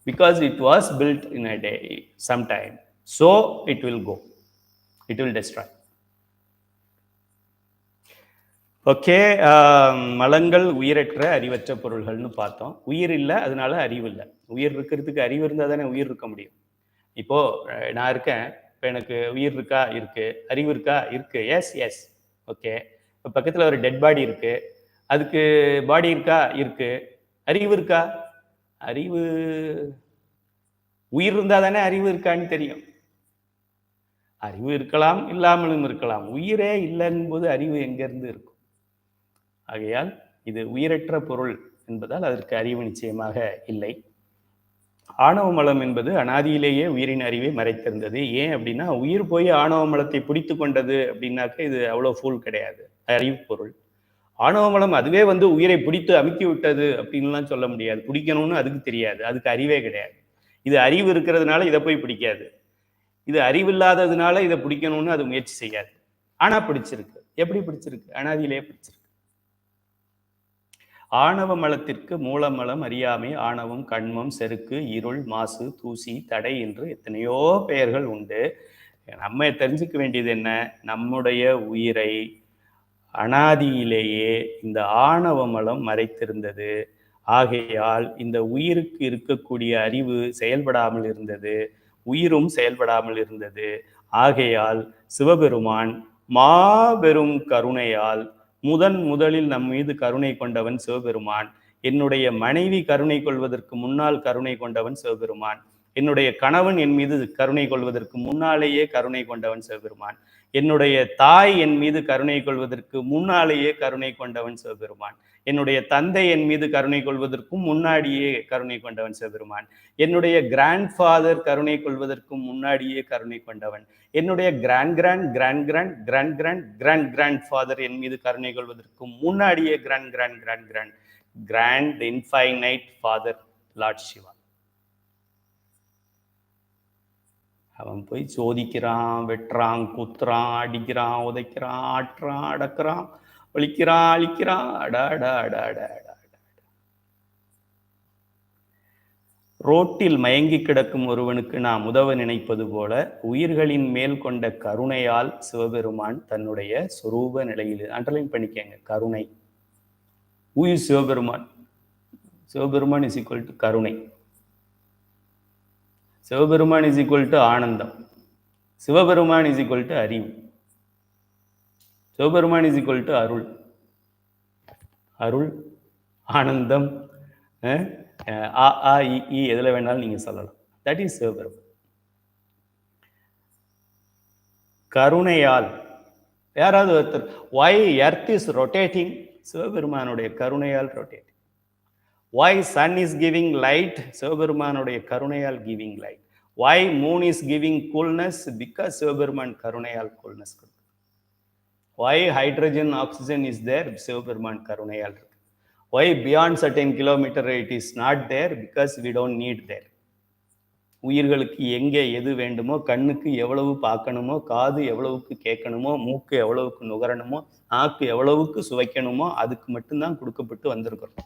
because it was built in a day sometime, so it will go, it will destroy. Okay, மலங்கள் உயிரற்ற அறிவற்ற பொருள்கள்னு பார்த்தோம். உயிர் இல்லை, அதனால அறிவு இல்லை. உயிர் இருக்கிறதுக்கு அறிவு இருந்தால் தானே உயிர் இருக்க முடியும். இப்போ நான் இருக்கேன், இப்போ எனக்கு உயிர் இருக்கா? இருக்கு. அறிவு இருக்கா? இருக்கு. S S. ஓகே, இப்போ பக்கத்தில் ஒரு டெட் பாடி இருக்கு, அதுக்கு பாடி இருக்கா? இருக்கு. அறிவு இருக்கா? அறிவு, உயிர் இருந்தால் தானே அறிவு இருக்கான்னு தெரியும். அறிவு இருக்கலாம், இல்லாமலும் இருக்கலாம். உயிரே இல்லைன்னு போது அறிவு எங்கேருந்து இருக்கும்? ஆகையால் இது உயிரற்ற பொருள் என்பதால் அதற்கு அறிவு நிச்சயமாக இல்லை. ஆணவ மலம் என்பது அனாதியிலேயே உயிரின் அறிவை மறைத்திருந்தது. ஏன் அப்படின்னா, உயிர் போய் ஆணவ மலத்தை பிடித்து கொண்டது அப்படின்னாக்க இது அவ்வளோ ஃபூல் கிடையாது, அறிவு பொருள். ஆணவ மலம் அதுவே வந்து உயிரை பிடித்து அமுக்கி விட்டது அப்படின்லாம் சொல்ல முடியாது. பிடிக்கணும்னு அதுக்கு தெரியாது, அதுக்கு அறிவே கிடையாது. இது அறிவு இருக்கிறதுனால இதை போய் பிடிக்காது, இது அறிவில்லாததுனால இதை பிடிக்கணும்னு அது முயற்சி செய்யாது. ஆனால் பிடிச்சிருக்கு. எப்படி பிடிச்சிருக்கு? அனாதியிலேயே பிடிச்சிருக்கு. ஆணவ மலத்திற்கு மூலமலம் அறியாமை, ஆணவம், கண்மம், செருக்கு, இருள், மாசு, தூசி, தடை என்று எத்தனையோ பெயர்கள் உண்டு. நம்ம தெரிஞ்சுக்க வேண்டியது என்ன? நம்முடைய உயிரை அனாதியிலேயே இந்த ஆணவ மலம் மறைத்திருந்தது. ஆகையால் இந்த உயிருக்கு இருக்கக்கூடிய அறிவு செயல்படாமல் இருந்தது, உயிரும் செயல்படாமல் இருந்தது. ஆகையால் சிவபெருமான் மாபெரும் கருணையால் முதலில் நம் மீது கருணை கொண்டவன் சிவபெருமான். என்னுடைய மனைவி கருணை கொள்வதற்கு முன்னால் கருணை கொண்டவன் சிவபெருமான். என்னுடைய கணவன் என் மீது கருணை கொள்வதற்கு முன்னாலேயே கருணை கொண்டவன் சிவபெருமான். என்னுடைய தாய் என் மீது கருணை கொள்வதற்கு முன்னாலேயே கருணை கொண்டவன் சிவபெருமான். என்னுடைய தந்தை என் மீது கருணை கொள்வதற்கும் முன்னாடியே கருணை கொண்டவன் சிவபெருமான். என்னுடைய கிராண்ட் ஃபாதர் கருணை கொள்வதற்கும் முன்னாடியே கருணை கொண்டவன். என்னுடைய கிராண்ட் ஃபாதர் என் மீது கருணை கொள்வதற்கு முன்னாடியே grand infinite father lord Shiva. அவன் போய் சோதிக்கிறான், வெட்டுறான், குத்துறான், அடிக்கிறான், உதைக்கிறான், ஆட்டுறான், அடக்கிறான், ஒழிக்கிறான், அழிக்கிறான். ரோட்டில் மயங்கி கிடக்கும் ஒருவனுக்கு நாம் உதவ நினைப்பது போல உயிர்களின் மேல் கொண்ட கருணையால் சிவபெருமான் தன்னுடைய சொரூப நிலையில், அண்டர்லைன் பண்ணிக்கங்க, கருணை. உயிர் Sivaperuman, Sivaperuman is equal to கருணை. சிவபெருமான் இஸ் ஈக்குவல் டு ஆனந்தம். சிவபெருமான் இஸ் ஈக்குவல் டு அறிவு. சிவபெருமான் இஸ் ஈக்குவல் டு அருள். அருள், ஆனந்தம், எதில் வேணாலும் நீங்க சொல்லலாம். That is Sivaperuman. கருணையால் யாராவது ஒருத்தர், why earth is rotating? சிவபெருமானுடைய கருணையால் rotating. Why sun is giving light? சிவபெருமானுடைய கருணையால் giving light. Why moon is giving coolness? Because Sivaperuman கருணையால் coolness கொடுக்கும். Why hydrogen, oxygen is there? Sivaperuman கருணையால் இருக்கு. Why beyond certain kilometer it is not there? Because we don't need there. உயிர்களுக்கு எங்கே எது வேண்டுமோ, கண்ணுக்கு எவ்வளவு பார்க்கணுமோ, காது எவ்வளவுக்கு கேட்கணுமோ, மூக்கு எவ்வளவுக்கு நுகரணுமோ, நாக்கு எவ்வளவுக்கு சுவைக்கணுமோ அதுக்கு மட்டும்தான் கொடுக்கப்பட்டு வந்திருக்கிறோம்.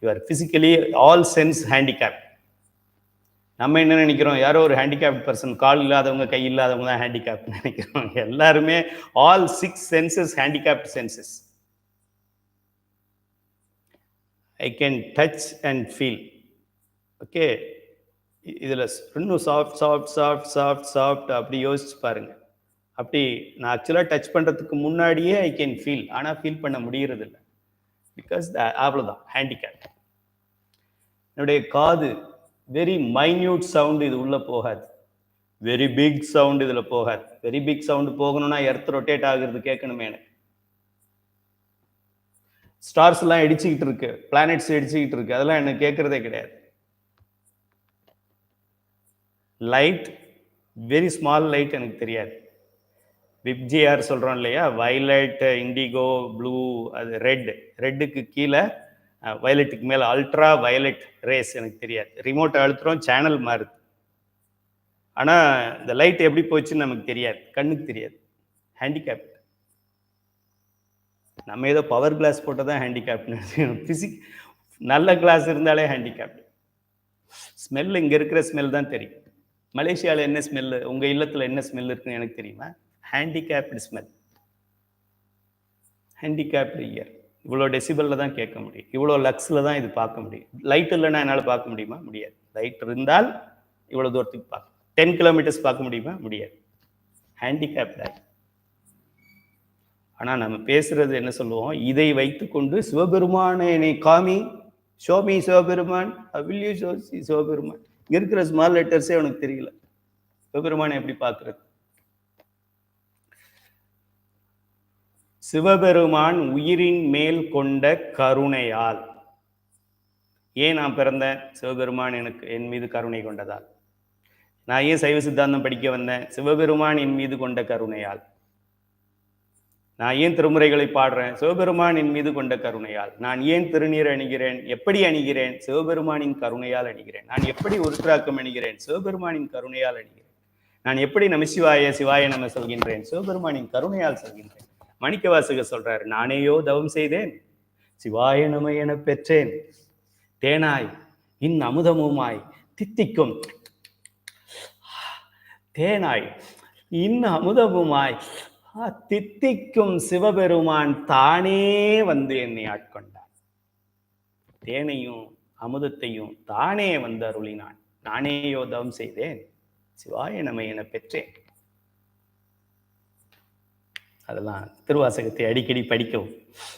You are physically all sense handicap. நம்ம என்ன நினைக்கிறோம்? யாரோ ஒரு ஹேண்டிகேப்ட் பர்சன், கால் இல்லாதவங்க, கை இல்லாதவங்க தான் ஹேண்டிகேப்ட் நினைக்கிறோம். எல்லாருமே all 6 senses handicapped senses. I can touch and feel. Okay, இதில் இன்னும் சாஃப்ட் அப்படி யோசிச்சு பாருங்க. அப்படி நான் ஆக்சுவலாக டச் பண்ணுறதுக்கு முன்னாடியே ஐ கேன் ஃபீல், ஆனால் ஃபீல் பண்ண முடியறது இல்லை. பிகாஸ் அவ்வளோதான் ஹேண்டிகேப். என்னுடைய காது வெரி மைன்யூட் சவுண்டு இது உள்ளே போகாது, வெரி பிக் சவுண்டு இதில் போகாது. வெரி பிக் சவுண்டு போகணும்னா எர்த் ரொட்டேட் ஆகுறது கேட்கணுமே எனக்கு. ஸ்டார்ஸ் எல்லாம் இடிச்சுக்கிட்டு இருக்கு, பிளானட்ஸ் இடிச்சுக்கிட்டு இருக்கு, அதெல்லாம் எனக்கு கேட்கறதே கிடையாது. லைட், வெரி ஸ்மால் லைட் எனக்கு தெரியாது. விப்ஜிஆர் சொல்றோம் இல்லையா, வயலட், இண்டிகோ, ப்ளூ, அது ரெட்டுக்கு கீழே வயலட்டுக்கு மேலே அல்ட்ரா வயலட் ரேஸ் எனக்கு தெரியாது. ரிமோட் அழுத்துறோம், சேனல் மாறுது. ஆனால் இந்த லைட் எப்படி போச்சுன்னு நமக்கு தெரியாது, கண்ணுக்கு தெரியாது. ஹேண்டிகேப். நம்ம ஏதோ பவர் கிளாஸ் போட்டால் தான் ஹேண்டிகேப்னு. நல்ல கிளாஸ் இருந்தாலே ஹேண்டிகேப். ஸ்மெல் இங்கே இருக்கிற ஸ்மெல் தான் தெரியும். மலேசியாவில் என்ன ஸ்மெல்லு, உங்கள் இல்லத்தில் என்ன ஸ்மெல் இருக்குன்னு எனக்கு தெரியுமா? Handicapped smell. Handicapped year. இவ்வளோ டெசிபலில் தான் கேட்க முடியும், இவ்வளோ லக்ஸில் தான் இது பார்க்க முடியும். லைட் இல்லைன்னா என்னால் பார்க்க முடியுமா? முடியாது. லைட் இருந்தால் இவ்வளோ தூரத்துக்கு பார்க்க 10 கிலோமீட்டர்ஸ் பார்க்க முடியுமா? முடியாது. ஹேண்டிகேப்டாக. ஆனால் நம்ம பேசுறது என்ன சொல்லுவோம், இதை வைத்துக்கொண்டு சிவபெருமானை என்னை காமி, ஷோமி சிவபெருமான், அவில்யூ ஷோசி சிவபெருமான். இங்கே இருக்கிற ஸ்மால் லெட்டர்ஸே உனக்கு தெரியல, சிவபெருமானை எப்படி பார்க்கறது? சிவபெருமான் உயிரின் மேல் கொண்ட கருணையால். ஏன் நான் பிறந்தேன்? சிவபெருமான் எனக்கு என் மீது கருணை கொண்டதால். நான் ஏன் சைவ சித்தாந்தம் படிக்க வந்தேன்? சிவபெருமான் என் மீது கொண்ட கருணையால். நான் ஏன் திருமுறைகளை பாடுறேன்? சிவபெருமான் என் மீது கொண்ட கருணையால். நான் ஏன் திருநீர் அணிகிறேன்? எப்படி அணிகிறேன்? சிவபெருமானின் கருணையால் அணிகிறேன். நான் எப்படி உருத்திராக்கம் அணிகிறேன்? சிவபெருமானின் கருணையால் அணிகிறேன். நான் எப்படி நமசிவாய சிவாய நம சொல்கின்றேன்? சிவபெருமானின் கருணையால் சொல்கின்றேன். மாணிக்கவாசகர் சொல்றாரு, நானேயோ தவம் செய்தேன், சிவாய நம என பெற்றேன், தேனாய் இன் அமுதமுமாய் தித்திக்கும், தேனாய் இன் அமுதமுமாய் தித்திக்கும் சிவபெருமான் தானே வந்து என்னை ஆட்கொண்டான். தேனையும் அமுதத்தையும் தானே வந்து அருளினான். நானேயோ தவம் செய்தேன், சிவாய நம என பெற்றேன். அதெல்லாம் திருவாசகத்தை அடிக்கடி படிக்கவும்,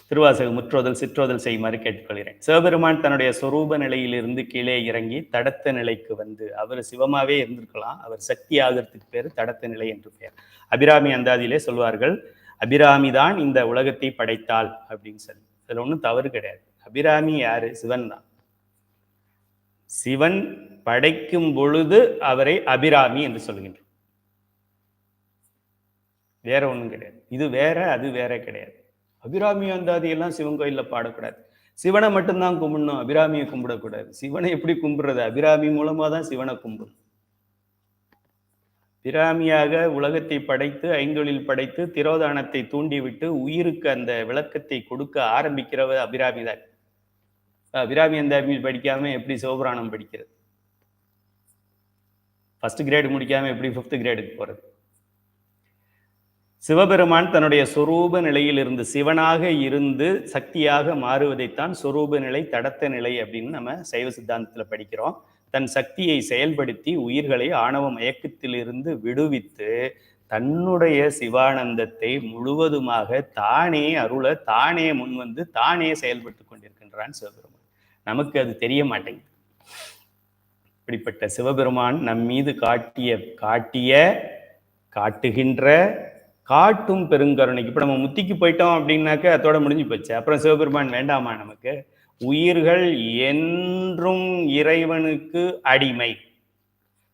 திருவாசக முற்றோதல் சிற்றோதல் செய்யுமாறு கேட்டுக்கொள்கிறேன். சிவபெருமான் தன்னுடைய சொரூப நிலையிலிருந்து கீழே இறங்கி தடத்த நிலைக்கு வந்து, அவர் சிவமாவே இருந்திருக்கலாம், அவர் சக்தி ஆகிறதுக்கு பேர் தடத்த நிலை என்று பெயர். அபிராமி அந்தாதியிலே சொல்வார்கள், அபிராமி தான் இந்த உலகத்தை படைத்தாள் அப்படின்னு சொல்லி. அதுல ஒன்றும் தவறு கிடையாது. அபிராமி யாரு? சிவன் தான். சிவன் படைக்கும் பொழுது அவரை அபிராமி என்று சொல்கின்றோம். வேற ஒன்றும் கிடையாது. இது வேற அது வேற கிடையாது. அபிராமி அந்தாதி எல்லாம் சிவன் கோயில்ல பாடக்கூடாது. சிவனை மட்டும்தான் கும்பிடணும், அபிராமியை கும்பிடக்கூடாது. சிவனை எப்படி கும்பிடுறது? அபிராமி மூலமா தான் சிவனை கும்பிடணும். அபிராமியாக உலகத்தை படைத்து ஐந்தொழில் படைத்து திரோதானத்தை தூண்டிவிட்டு உயிருக்கு அந்த விளக்கத்தை கொடுக்க ஆரம்பிக்கிறவ அபிராமி தான். அபிராமி அந்தாதி படிக்காம எப்படி சிவபுராணம் படிக்கிறது? ஃபர்ஸ்ட் கிரேடு முடிக்காம எப்படி 5th கிரேடுக்கு போறது? சிவபெருமான் தன்னுடைய சொரூப நிலையில் இருந்து சிவனாக இருந்து சக்தியாக மாறுவதைத்தான் சொரூப நிலை தடத்த நிலை அப்படின்னு நம்ம சைவ சித்தாந்தத்தில் படிக்கிறோம். தன் சக்தியை செயல்படுத்தி உயிர்களை ஆணவ மயக்கத்திலிருந்து விடுவித்து தன்னுடைய சிவானந்தத்தை முழுவதுமாக தானே அருள தானே முன்வந்து தானே செயல்பட்டு கொண்டிருக்கின்றான் சிவபெருமான். நமக்கு அது தெரிய மாட்டேங்குது. இப்படிப்பட்ட சிவபெருமான் நம் மீது காட்டுகின்ற காட்டும் பெருங்கருணைக்கு. இப்ப நம்ம முத்திக்கு போயிட்டோம் அப்படின்னாக்க அதோட முடிஞ்சு போச்சு. அப்புறம் சிவபெருமான் வேண்டாமா நமக்கு? உயிர்கள் என்றும் இறைவனுக்கு அடிமை.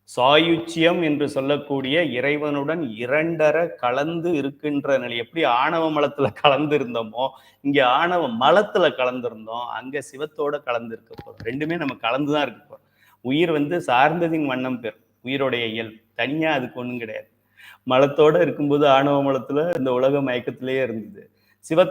சாயுச்சியம் என்று சொல்லக்கூடிய இறைவனுடன் இரண்டர கலந்து இருக்கின்ற நிலை. எப்படி ஆணவ மலத்துல கலந்து இருந்தோமோ இங்க ஆணவ மலத்துல கலந்திருந்தோம், அங்க சிவத்தோட கலந்து இருக்க போறோம். ரெண்டுமே நம்ம கலந்துதான் இருக்க போறோம். உயிர் சார்ந்ததின் வண்ணம் பெறும். உயிரோடைய இயல்பு தனியா அதுக்கு ஒண்ணும் கிடையாது. மலத்தோட இருக்கும்போது ஆணவ மலத்துல இந்த உலக மயக்கத்திலேயே இருந்தது. சிவ